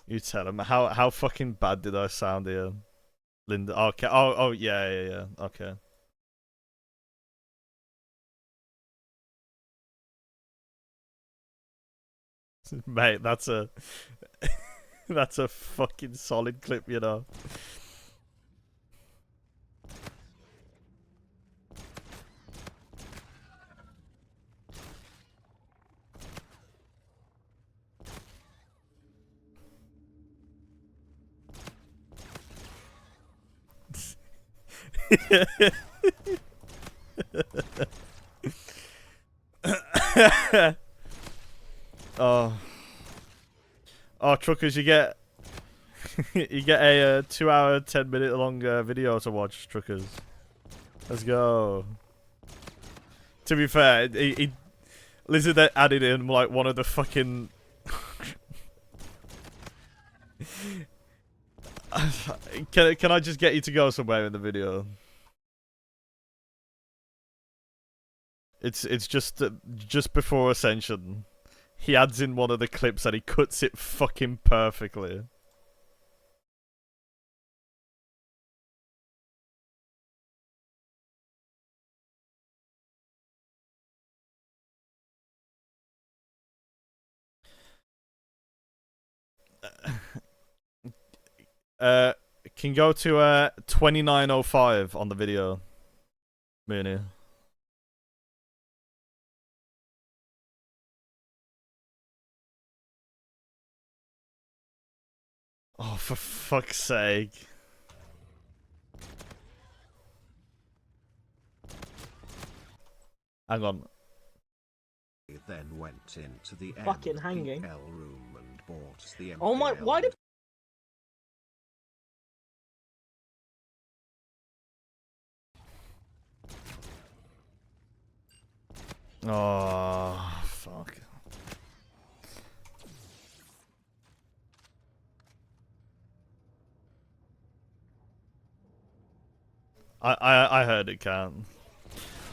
You tell him. How fucking bad did I sound here? Linda. Okay. Oh yeah. Okay. Mate, that's a that's a fucking solid clip, you know. Oh, truckers, you get you get a 2 hour 10-minute long video to watch, truckers. Let's go. To be fair, Lizard added in like one of the fucking can I just get you to go somewhere in the video? It's just before Ascension. He adds in one of the clips and he cuts it fucking perfectly. Can go to 2905 on the video, Mooney. Oh, for fuck's sake. Hang on. He then went into the Fucking hanging. MPL room and bought the MPL. Oh my, why did... Oh, fuck. I heard it can't.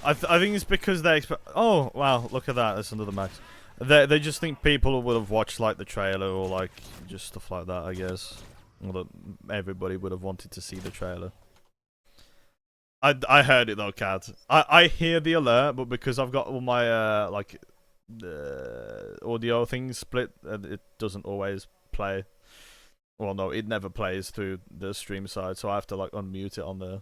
I think it's because they oh wow, look at that, that's another max. They just think people would have watched like the trailer or like just stuff like that, I guess. Or that everybody would have wanted to see the trailer. I heard it though, Cat. I hear the alert, but because I've got all my like audio things split, it doesn't always play. Well, no, it never plays through the stream side, so I have to like unmute it on the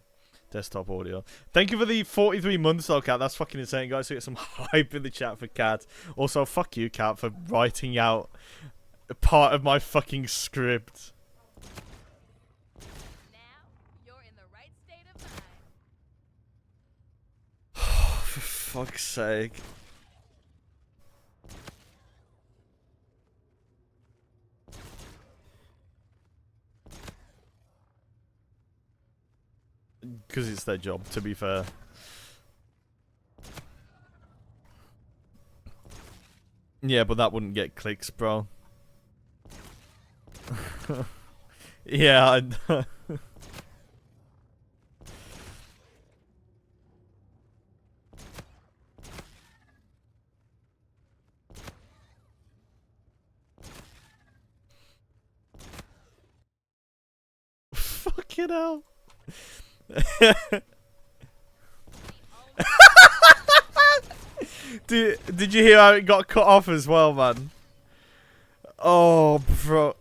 desktop audio. Thank you for the 43 months though, Cat. That's fucking insane, guys. So get some hype in the chat for Cat. Also, fuck you, Cat, for writing out part of my fucking script. Now, you're in the right state of mind. For fuck's sake. Because it's their job, to be fair. Yeah, but that wouldn't get clicks, bro. Yeah, Fucking hell. Did you hear how it got cut off as well, man? Oh, bro.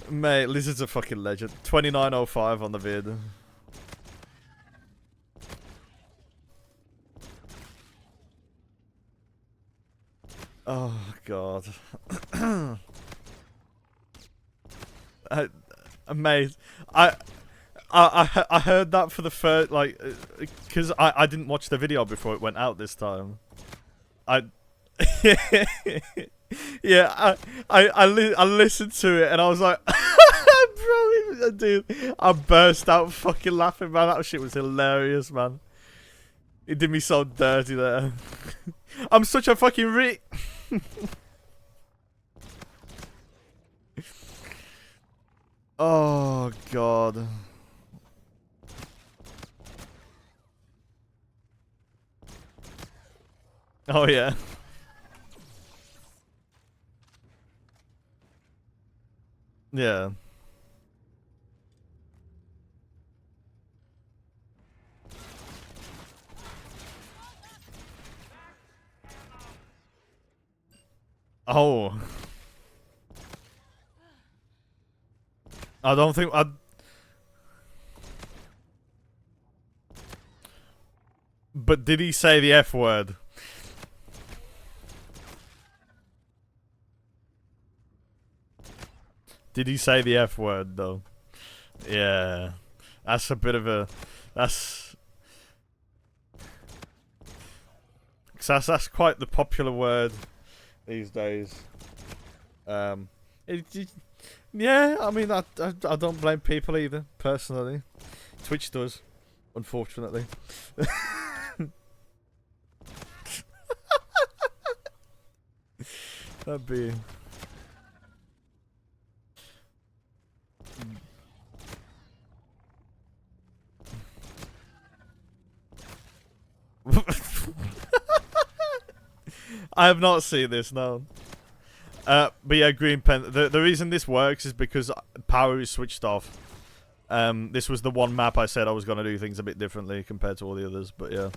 Mate, Lizard's a fucking legend. 2905 on the vid. Oh god. Mate, I heard that for the first, like, because I didn't watch the video before it went out this time. Yeah, I listened to it and I was like, bro, dude, I burst out fucking laughing, man. That shit was hilarious, man. It did me so dirty there. I'm such a fucking Oh god. Oh yeah. Yeah. Oh. I don't think I'd... But did he say the F word? Did he say the F word though? Yeah. That's a bit of a... That's that's quite the popular word these days. Yeah, I mean, I don't blame people either, personally. Twitch does, unfortunately. That'd be... I have not seen this, no. But yeah, green pen. The reason this works is because power is switched off. This was the one map I said I was gonna do things a bit differently compared to all the others, but yeah.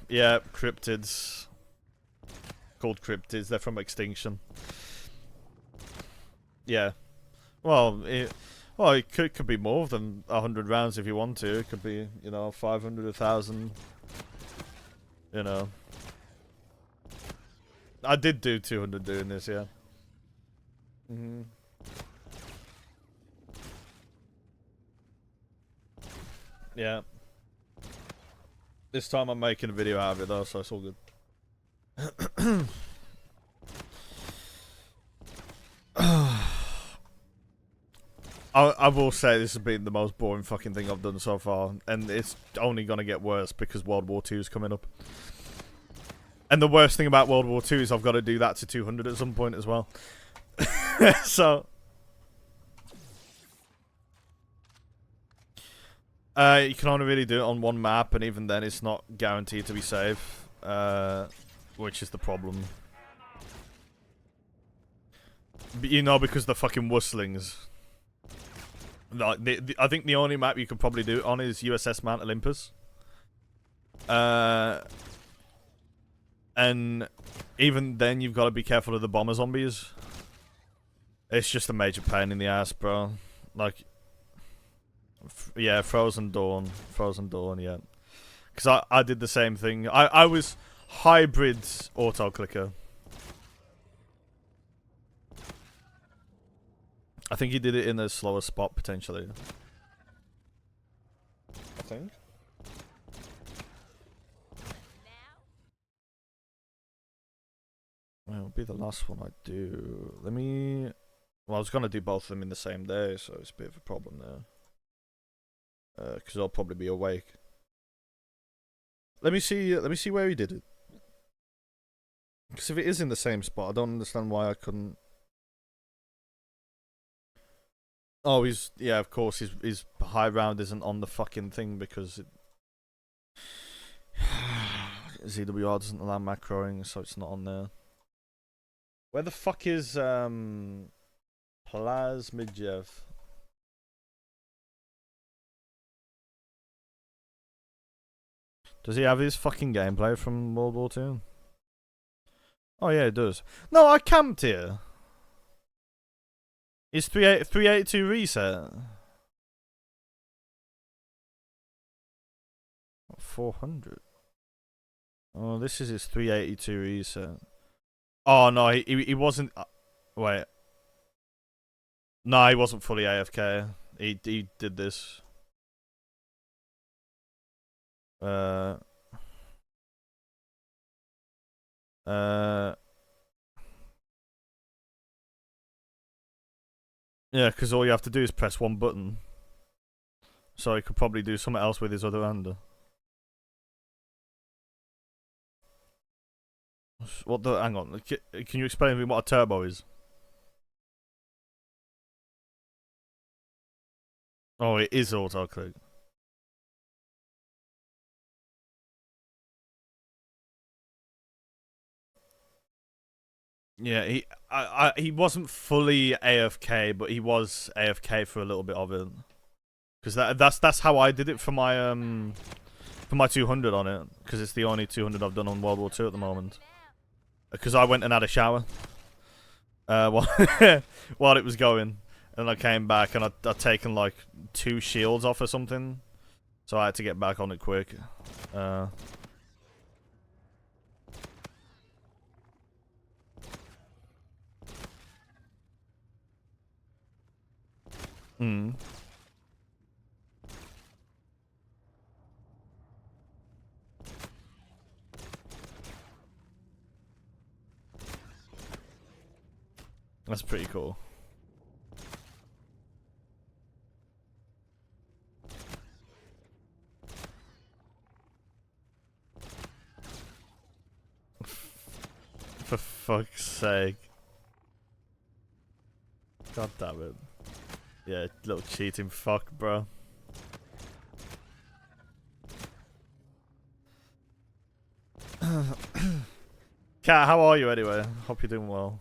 Yeah, cryptids. Called cryptids. They're from Extinction. Yeah. Well, it could be more than 100 rounds if you want to. It could be, you know, 500, 1,000. You know. I did do 200 doing this, yeah. Yeah. This time I'm making a video out of it though, so it's all good. I will say this has been the most boring fucking thing I've done so far, and it's only gonna get worse because World War II is coming up. And the worst thing about World War II is I've got to do that to 200 at some point as well. So... you can only really do it on one map, and even then it's not guaranteed to be safe. Which is the problem. But, you know, because the fucking wustlings. Like, I think the only map you could probably do it on is USS Mount Olympus. And even then, you've got to be careful of the bomber zombies. It's just a major pain in the ass, bro. Like, yeah, Frozen Dawn, yeah. Because I did the same thing. I was hybrid auto clicker. I think he did it in a slower spot potentially. I think. Well, it'll be the last one I do. Let me... Well, I was going to do both of them in the same day, so it's a bit of a problem there. Because I'll probably be awake. Let me see where he did it. Because if it is in the same spot, I don't understand why I couldn't... Oh, yeah, of course, his high round isn't on the fucking thing because it... ZWR doesn't allow macroing, so it's not on there. Where the fuck is Plasmidjev? Does he have his fucking gameplay from World War II? Oh yeah, it does. No, I camped here. Is 382 reset? 400. Oh, this is his 382 reset. Oh no, he wasn't. Wait. No, he wasn't fully AFK. He did this. Yeah, because all you have to do is press one button. So he could probably do something else with his other hand. What the? Hang on. Can you explain to me what a turbo is? Oh, it is auto click. Yeah, he wasn't fully AFK, but he was AFK for a little bit of it. Because that's how I did it for my 200 on it. Because it's the only 200 I've done on World War II at the moment. Because I went and had a shower while while it was going, and I came back and I'd taken like 2 shields off or something, so I had to get back on it quick. That's pretty cool. For fuck's sake. God damn it. Yeah, little cheating fuck, bro. Kat, how are you anyway? Hope you're doing well.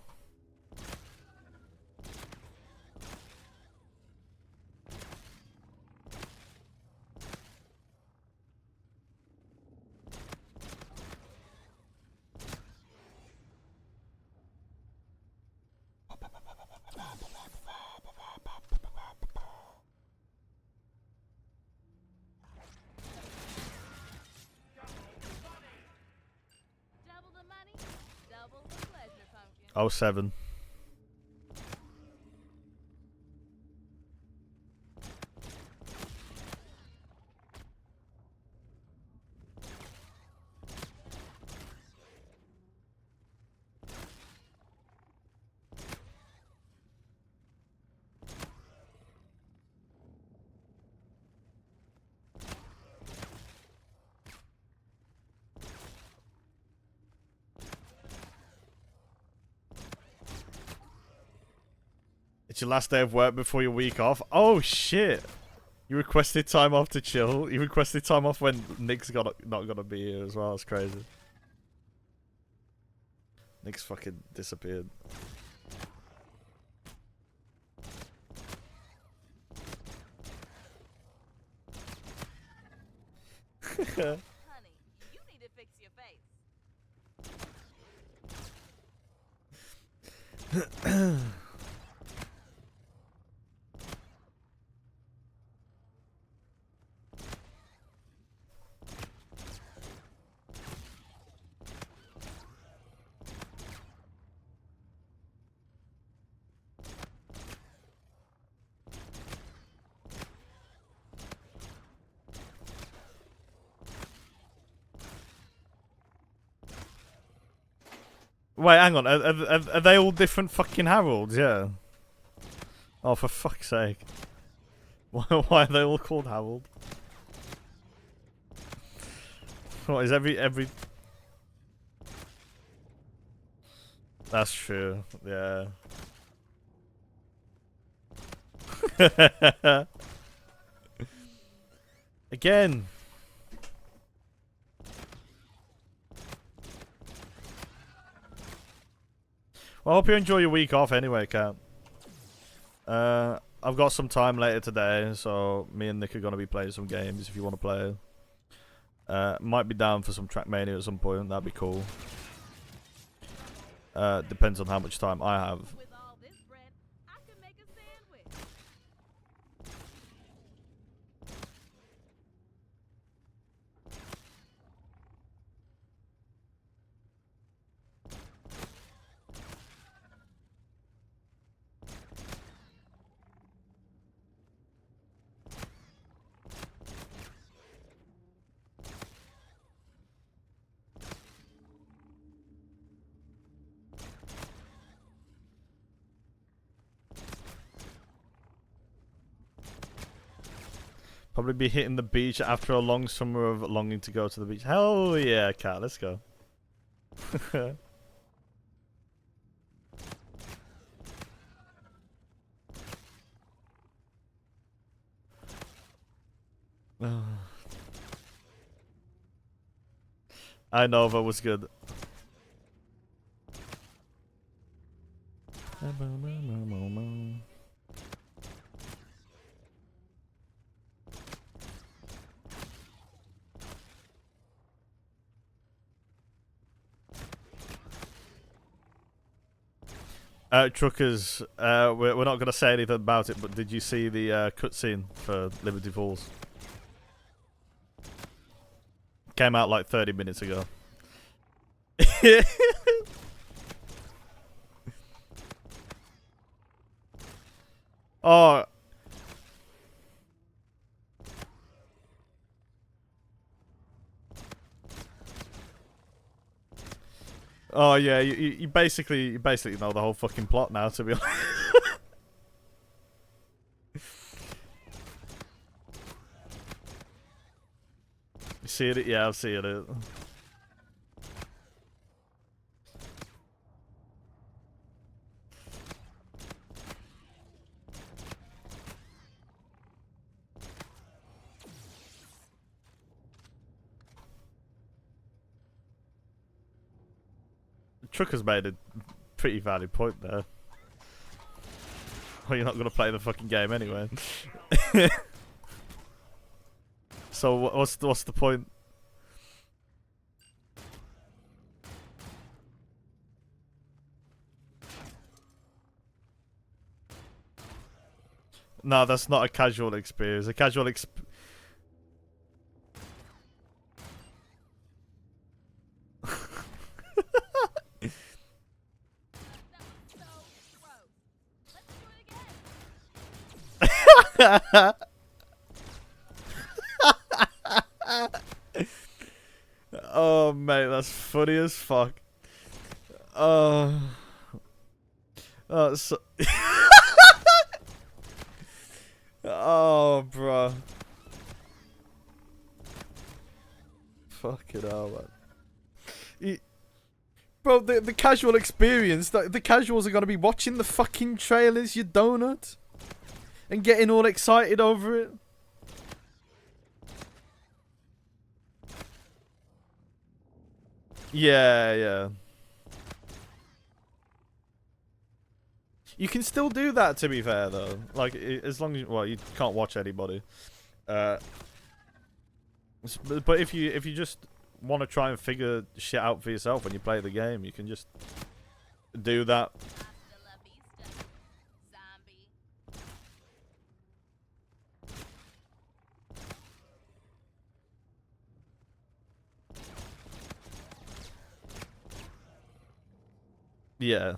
Oh, 7. It's your last day of work before your week off. Oh shit! You requested time off to chill. You requested time off when Nick's not gonna be here as well. That's crazy. Nick's fucking disappeared. Honey, you need to fix your face. Wait, hang on. Are they all different fucking Harolds? Yeah. Oh, for fuck's sake. Why are they all called Harold? What is every... That's true. Yeah. Again. Well, I hope you enjoy your week off anyway, Kat. I've got some time later today, so me and Nick are going to be playing some games if you want to play. Might be down for some Trackmania at some point, that'd be cool. Depends on how much time I have. With all this bread, I could make a sandwich. Probably be hitting the beach after a long summer of longing to go to the beach. Hell yeah, Kat, let's go. I know that was good. Truckers, we're not going to say anything about it, but did you see the cutscene for Liberty Falls? Came out like 30 minutes ago. Oh. Oh yeah, you basically know the whole fucking plot now, to be honest. You see it? Yeah, I've seen it. Trucker's made a pretty valid point there. Well, you're not going to play the fucking game anyway. So what's the point? No, that's not a casual experience. A casual Oh mate, that's funny as fuck. So oh, bro. Fucking hell, man. Bro, the casual experience, the casuals are gonna be watching the fucking trailers, you donut, and getting all excited over it. Yeah, yeah. You can still do that, to be fair, though. Like, as long as, well, you can't watch anybody. But if you just want to try and figure shit out for yourself when you play the game, you can just do that. Hasta la vista, zombie. Yeah.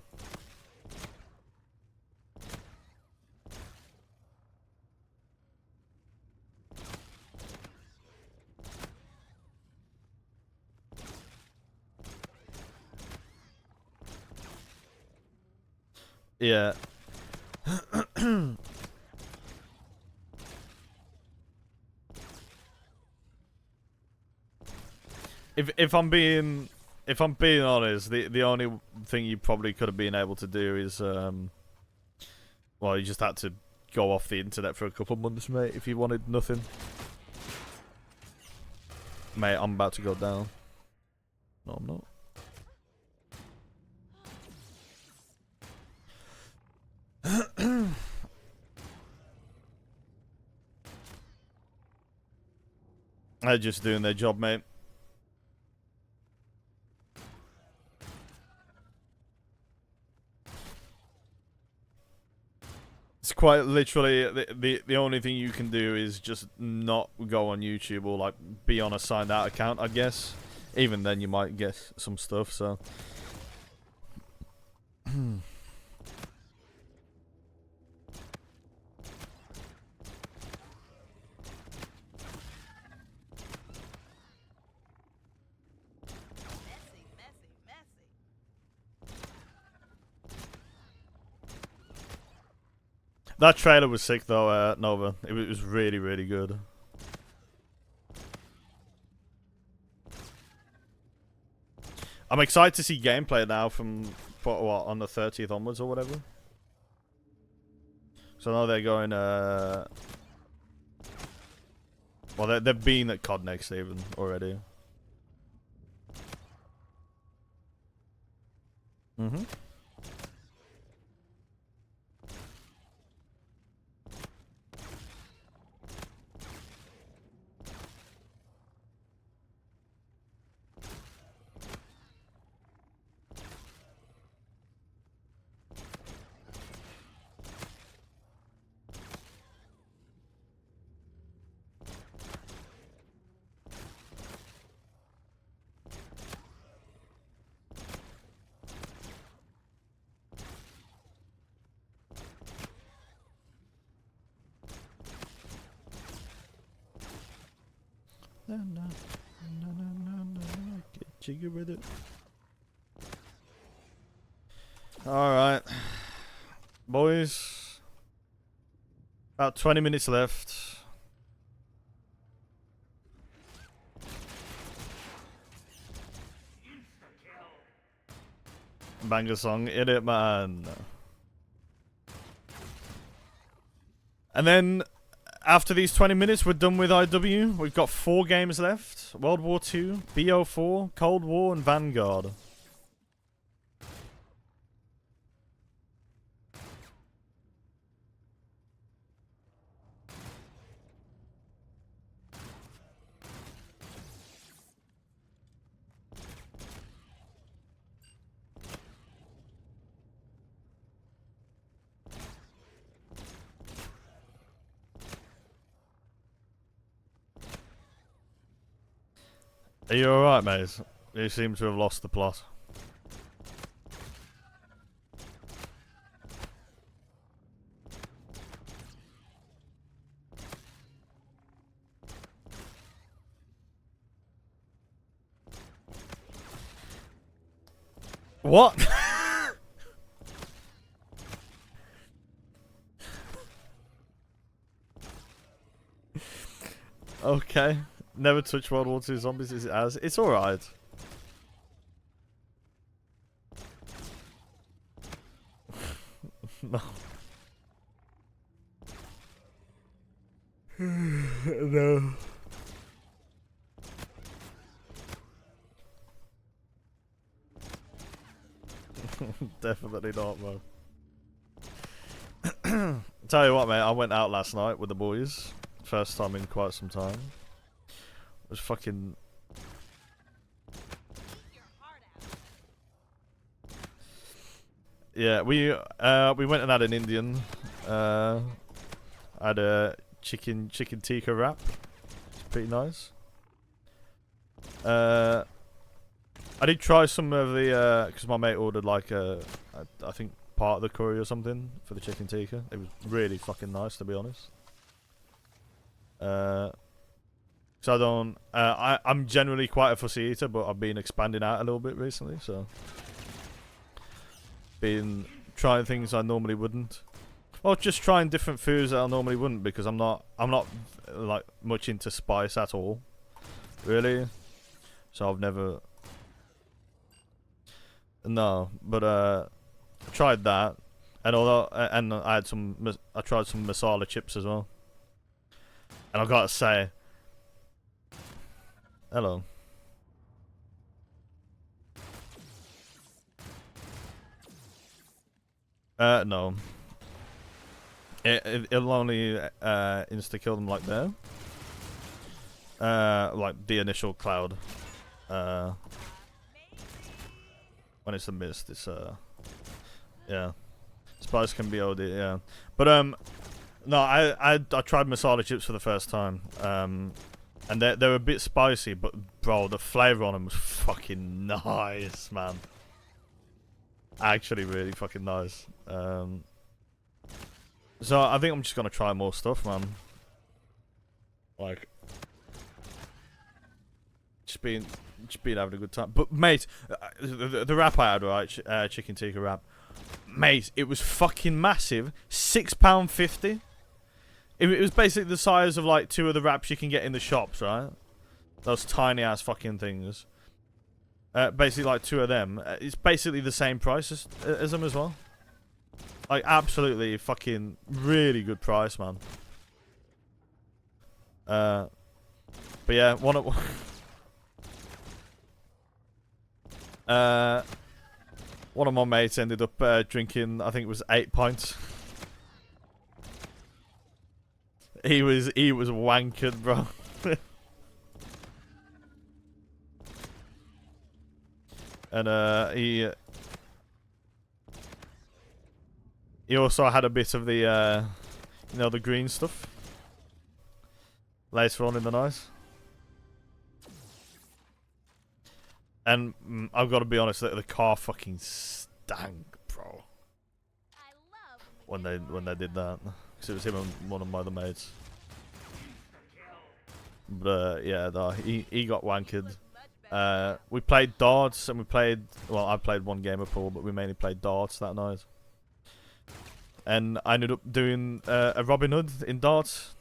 Yeah. If I'm being honest, the only thing you probably could have been able to do is well, you just had to go off the internet for a couple months, mate, if you wanted nothing. Mate, I'm about to go down. No, I'm not. They're just doing their job, mate. It's quite literally the only thing you can do is just not go on YouTube or like be on a signed out account, I guess. Even then you might get some stuff, so Messy, messy, messy. that trailer was sick though, Nova. It was really, really good. I'm excited to see gameplay now from what, on the 30th onwards or whatever. So I know they're going. Well, they've been at COD next even already. Mhm. Get jiggy with it. Alright. Boys. About 20 minutes left. Banger song, in it, man. And then, after these 20 minutes, we're done with IW. We've got 4 games left. World War II, BO4, Cold War, and Vanguard. Are you alright, mate? You seem to have lost the plot. What? Okay. Never touch World War II Zombies as it has. It's alright. No. No. Definitely not, man. Tell you what, mate, I went out last night with the boys. First time in quite some time. It was fucking... Yeah, we went and had an Indian. Had a chicken tikka wrap. It's pretty nice. I did try some of the because my mate ordered like I think part of the curry or something for the chicken tikka. It was really fucking nice, to be honest. So I don't. I'm generally quite a fussy eater, but I've been expanding out a little bit recently. So been trying things I normally wouldn't. Well, just trying different foods that I normally wouldn't, because I'm not like much into spice at all, really. So I've never. No, but tried that, and although and I had I tried some masala chips as well, and I've got to say, hello. No. It'll only insta kill them like there. Like the initial cloud. When it's a mist, it's yeah. Spice can be OD, yeah. But no, I tried masala chips for the first time. And they're a bit spicy, but bro, the flavor on them was fucking nice, man. Actually, really fucking nice. So I think I'm just gonna try more stuff, man. Like, just being having a good time. But mate, the wrap I had, right, chicken tikka wrap, mate, it was fucking massive. £6.50. It was basically the size of like 2 of the wraps you can get in the shops, right? Those tiny ass fucking things. Basically like 2 of them. It's basically the same price as them as well. Like absolutely fucking really good price, man. But yeah, one of my mates ended up drinking, I think it was 8 pints. He was wankered, bro. And he also had a bit of the you know, the green stuff later on in the night. And I've got to be honest, the car fucking stank, bro. When they did that, because it was him and one of my other mates. But yeah, no, he got wankered. We played darts and we played. Well, I played one game of pool, but we mainly played darts that night. And I ended up doing a Robin Hood in darts.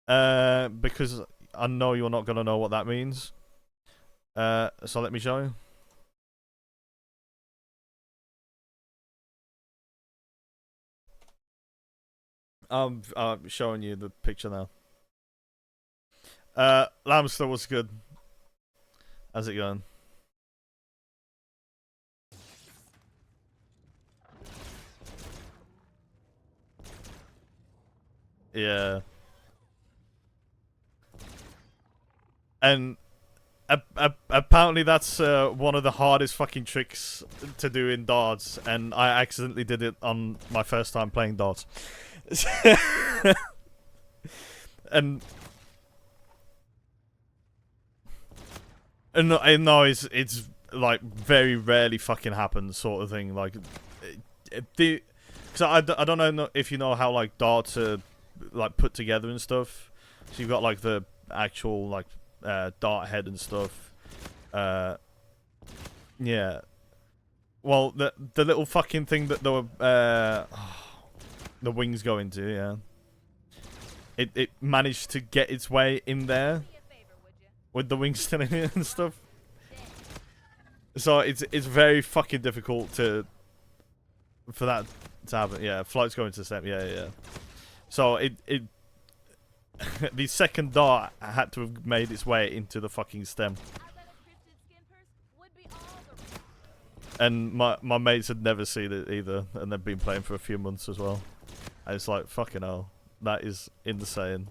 Because I know you're not gonna know what that means. So let me show you. I'm showing you the picture now. Lamster was good. How's it going? Yeah. And apparently that's one of the hardest fucking tricks to do in darts, and I accidentally did it on my first time playing darts. and no, it's like very rarely fucking happens, sort of thing. Like, because I don't know if you know how like darts are like put together and stuff. So you've got like the actual like dart head and stuff. Yeah. Well, the little fucking thing that the wings go into, yeah. It managed to get its way in there with the wings still in it and stuff. So it's very fucking difficult for that to happen. Yeah, flight's going to set. Yeah. So the second dart had to have made its way into the fucking stem. And my mates had never seen it either, and they've been playing for a few months as well. And it's like, fucking hell, that is insane.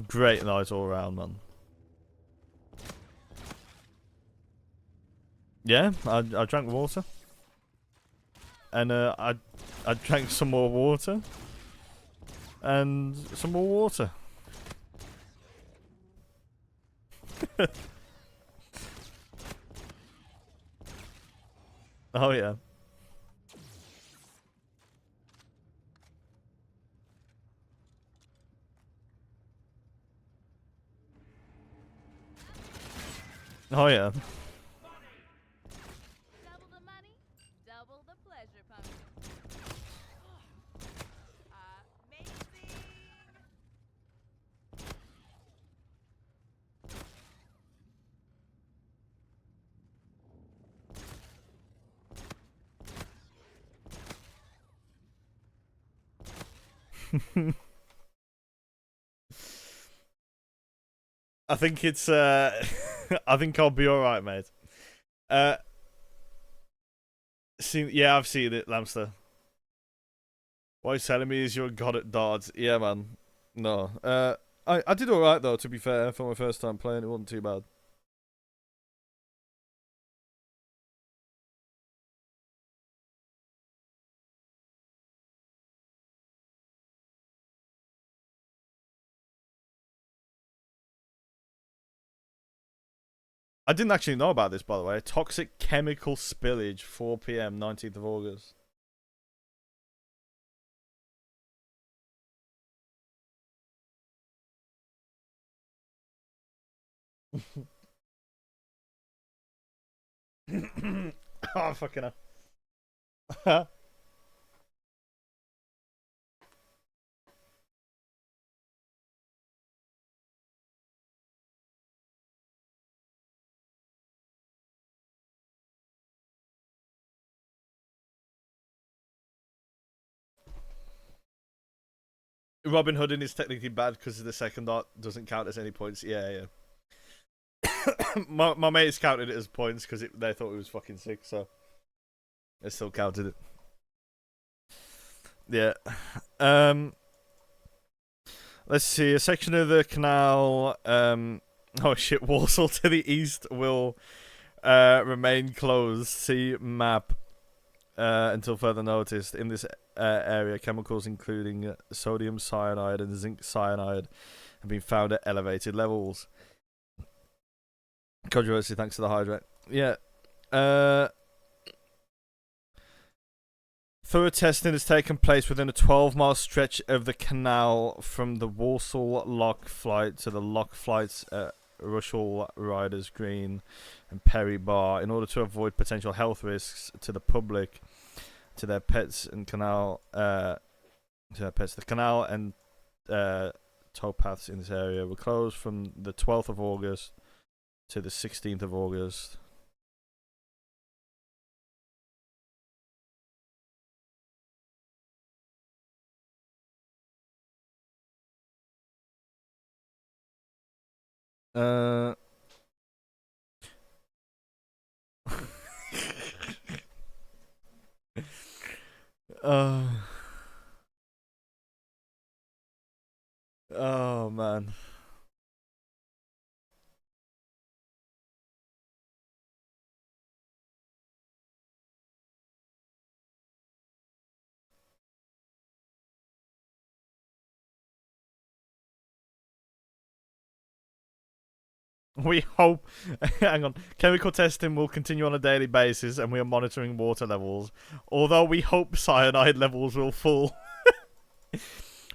Great night all around, man. Yeah, I drank water. And I drank some more water. And some more water. Oh yeah. Oh yeah. Double the money, double the pleasure, pumpkin. Amazing. I think it's I think I'll be alright, mate. Yeah, I've seen it, Lamster. What he's telling me is you're a god at darts. Yeah, man. No. I did alright, though, to be fair. For my first time playing, it wasn't too bad. I didn't actually know about this, by the way. Toxic chemical spillage, 4 p.m., 19th of August. Oh, fucking hell. Robin Hooding is technically bad because the second dot doesn't count as any points. Yeah, yeah. my mates counted it as points because they thought it was fucking sick, so they still counted it. Yeah. Let's see. A section of the canal. Oh shit! Walsall to the east will remain closed. See map. Until further notice. In this area, chemicals including sodium cyanide and zinc cyanide have been found at elevated levels. Controversy thanks to the hydrate. Yeah. Thorough testing has taken place within a 12-mile stretch of the canal from the Walsall Lock Flight to the Lock Flights at Rushall Riders Green and Perry Bar in order to avoid potential health risks to the public, to their pets and canal, to their pets. The canal and towpaths in this area were closed from the 12th of August to the 16th of August. Oh man. We hope. Hang on. Chemical testing will continue on a daily basis, and we are monitoring water levels. Although we hope cyanide levels will fall.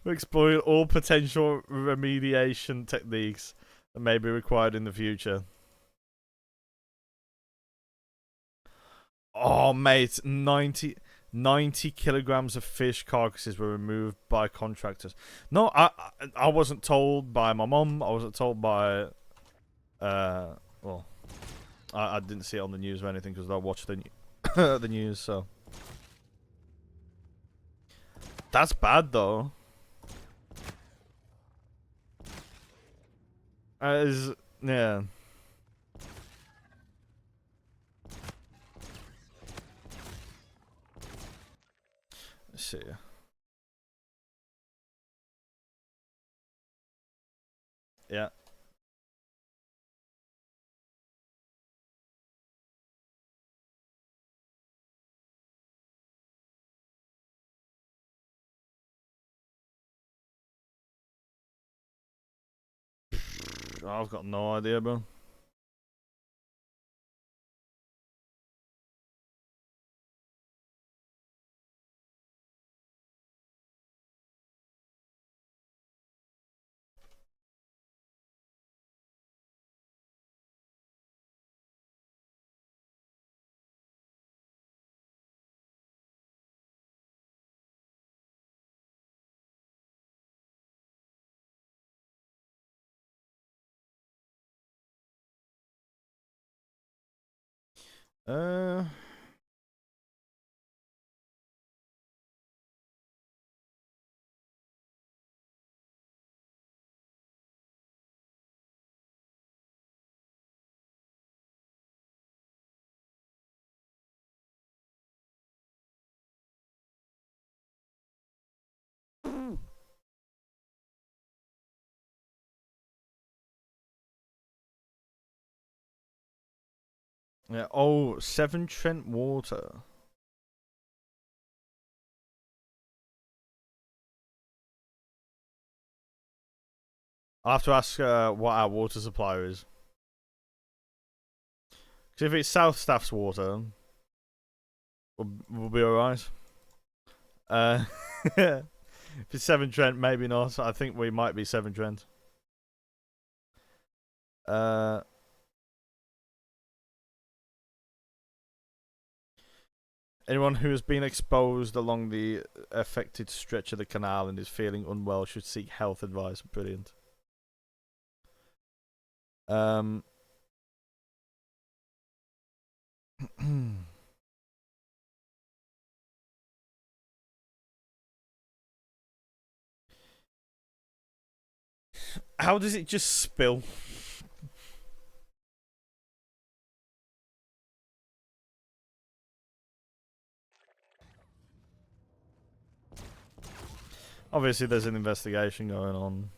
We're exploring all potential remediation techniques that may be required in the future. Oh, mate, 90 kilograms of fish carcasses were removed by contractors. No, I wasn't told by my mum. I wasn't told by. Well, I didn't see it on the news or anything because I watched the the news. So that's bad though. Yeah. Let's see. Yeah. I've got no idea, bro. Uh. Yeah. Oh, Severn Trent water. I'll have to ask what our water supplier is. Because if it's South Staff's water, we'll be alright. If it's Severn Trent, maybe not. I think we might be Severn Trent. Anyone who has been exposed along the affected stretch of the canal and is feeling unwell should seek health advice. Brilliant. How does it just spill? Obviously, there's an investigation going on.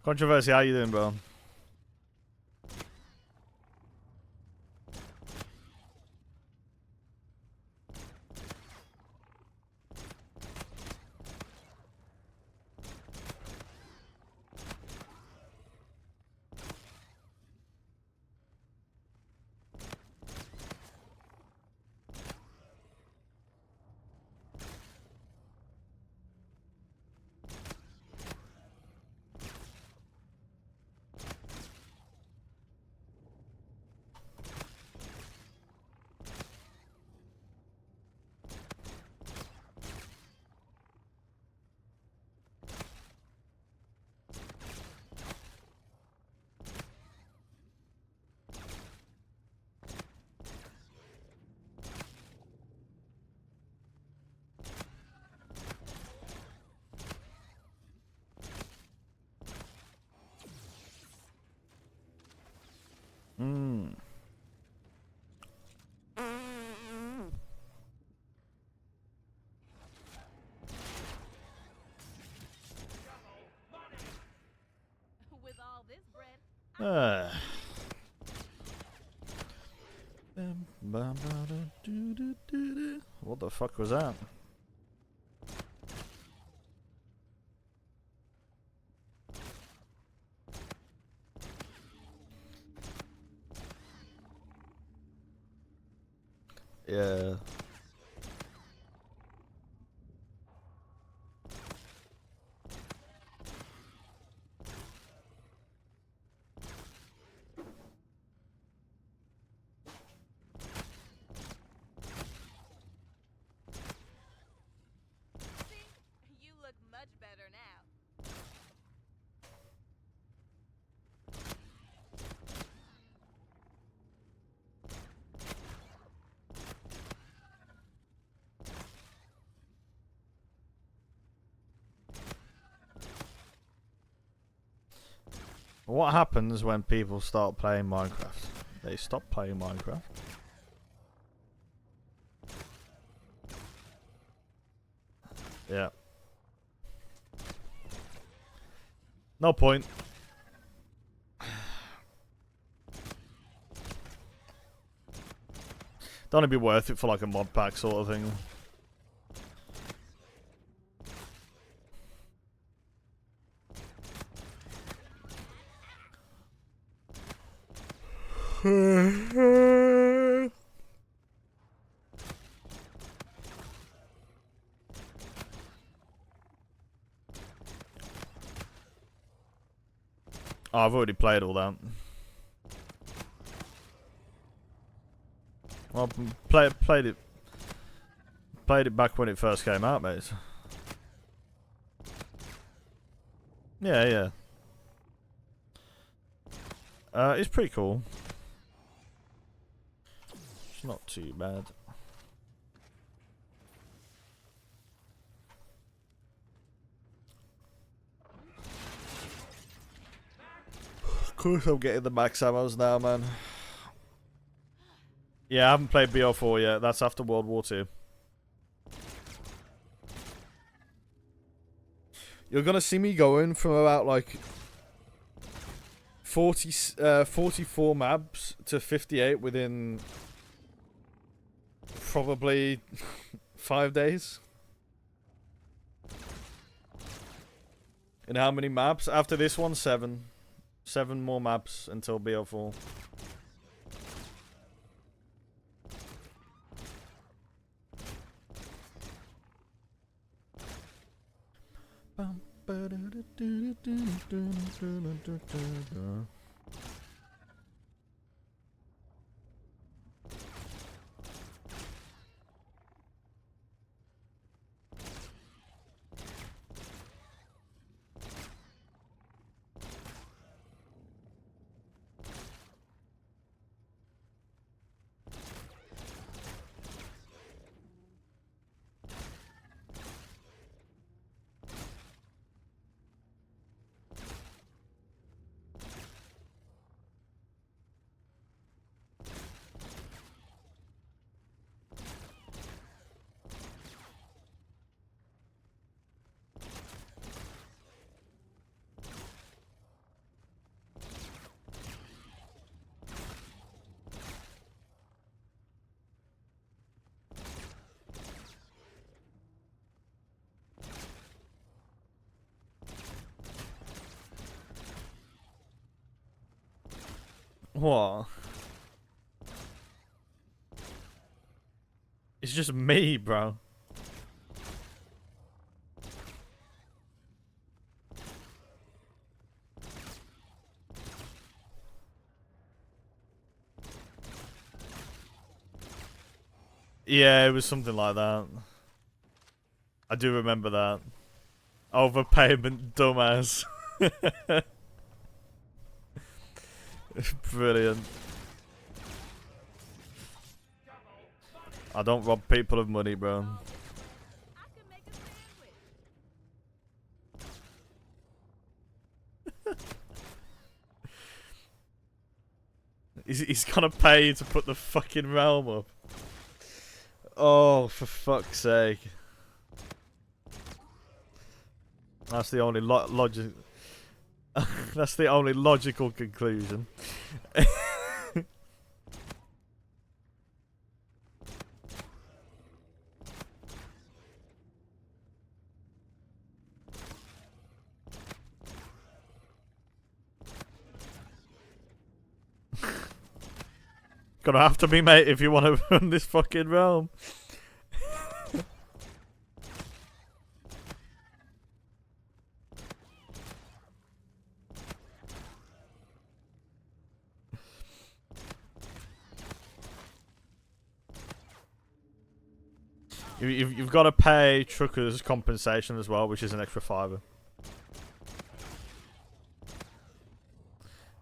Controversy, how you doing, bro? With all this bread, What the fuck was that? Yeah. you look much better now. What happens when people start playing Minecraft? They stop playing Minecraft. Yeah. No point. Don't it be worth it for like a mod pack sort of thing? Oh, I've already played all that. Well, played it back when it first came out, mate. Yeah. It's pretty cool. It's not too bad. course I'm getting the max ammos now, man. Yeah, I haven't played BO4 yet. That's after World War II. You're gonna see me going from about like 44 maps to 58 within probably 5 days. And how many maps? After this one, 7. 7 more maps until BO4. What? It's just me, bro. Yeah, it was something like that. I do remember that. Overpayment, dumbass. Brilliant. I don't rob people of money, bro. I could make a sandwich. He's gonna pay you to put the fucking realm up. Oh, for fuck's sake. That's the only logic. That's the only logical conclusion. Gonna have to be, mate, if you want to run this fucking realm. You've got to pay truckers compensation as well, which is an extra £5.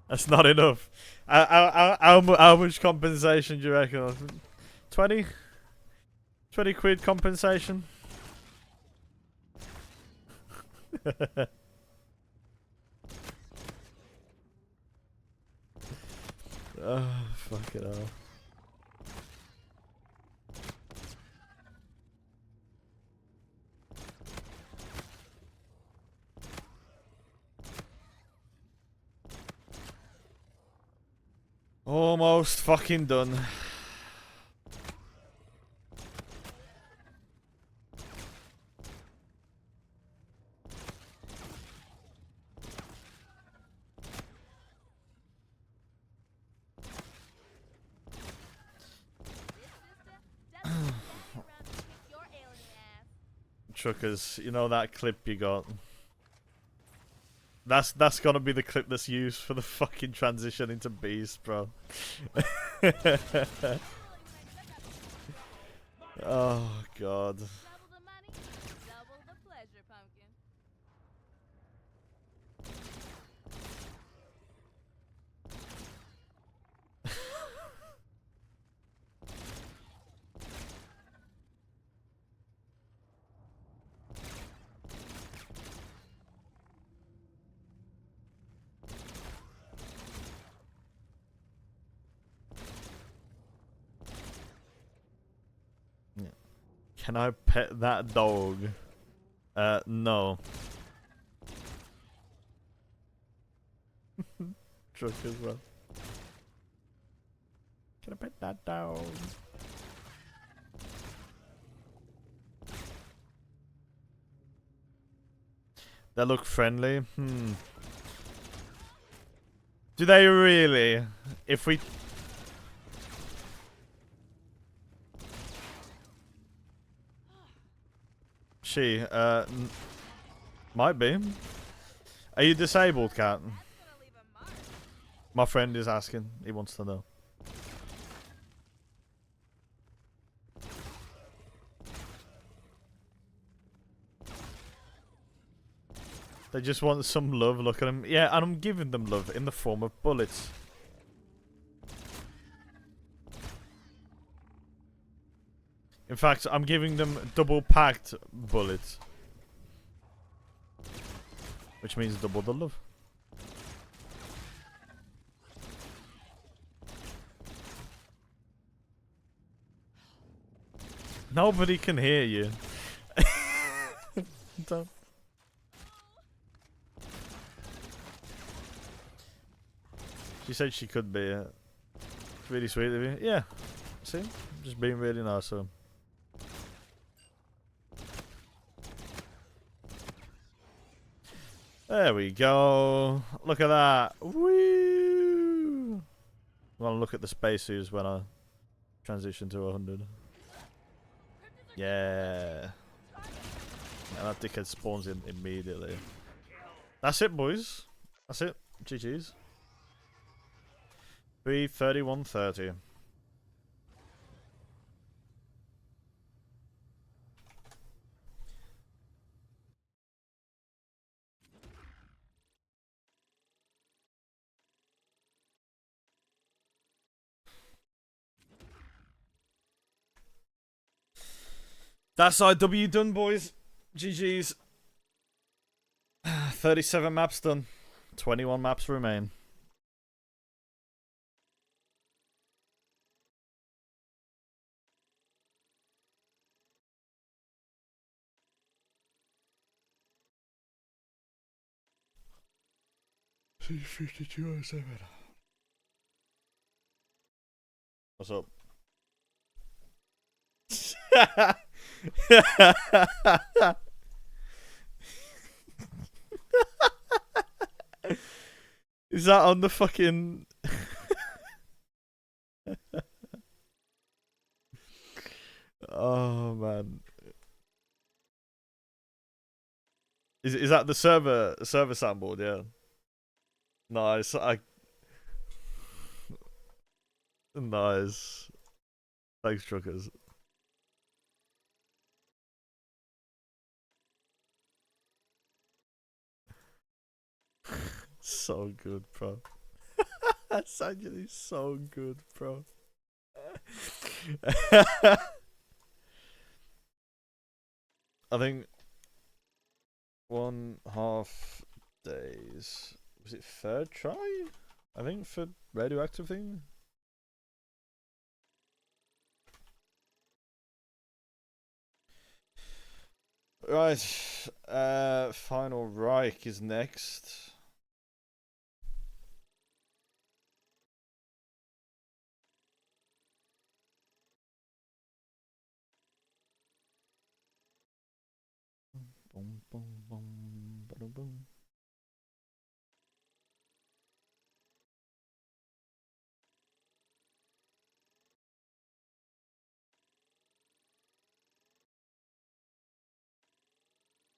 That's not enough. How much compensation do you reckon? 20? 20 quid compensation? Oh, fuck it all. Almost fucking done. Truckers, you know that clip you got? That's gonna be the clip that's used for the fucking transition into Beast, bro. Oh god. Double the money, double the pleasure, pumpkin. Can I pet that dog? No. Truck as well. Can I pet that dog? They look friendly. Do they really? If we... She, might be. Are you disabled, cat? My friend is asking. He wants to know. They just want some love. Look at them. Yeah, and I'm giving them love in the form of bullets. In fact, I'm giving them double-packed bullets. Which means double the love. Nobody can hear you. Don't. She said she could be. It's really sweet of you. Yeah. See? Just being really nice to him. There we go. Look at that. Woo! I'm gonna look at the spacesuits when I transition to 100. Yeah. And that dickhead spawns in immediately. That's it, boys. That's it. GG's. 3:31:30. That's IW done, boys. GG's. 37 maps done. 21 maps remain. C5207. What's up? Is that on the fucking... Oh man. Is that the server soundboard? Yeah. Nice. Nice. Thanks, truckers. So good, bro. That's actually so good, bro. I think 1.5 days. Was it third try? I think for radioactive thing. Right. Final Reich is next. Boom, boom, boom, ba-dum, boom.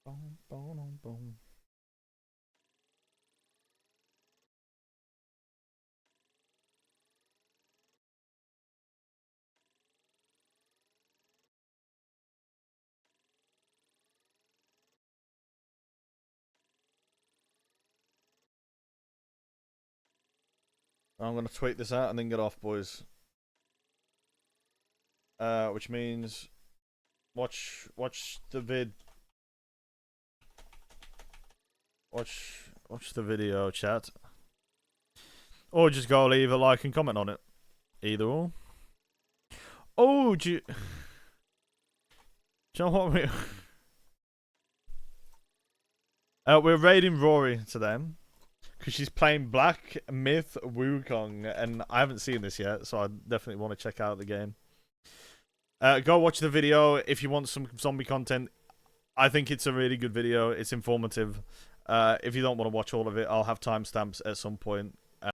Boom, boom, boom. I'm gonna tweet this out and then get off, boys. Which means watch the vid. Watch the video, chat. Or just go leave a like and comment on it. Either or. Oh, Do you know what we're raiding Rory today because she's playing Black Myth Wukong, and I haven't seen this yet, so I definitely want to check out the game. Go watch the video if you want some zombie content. I think it's a really good video. It's informative. If you don't want to watch all of it, I'll have timestamps at some point.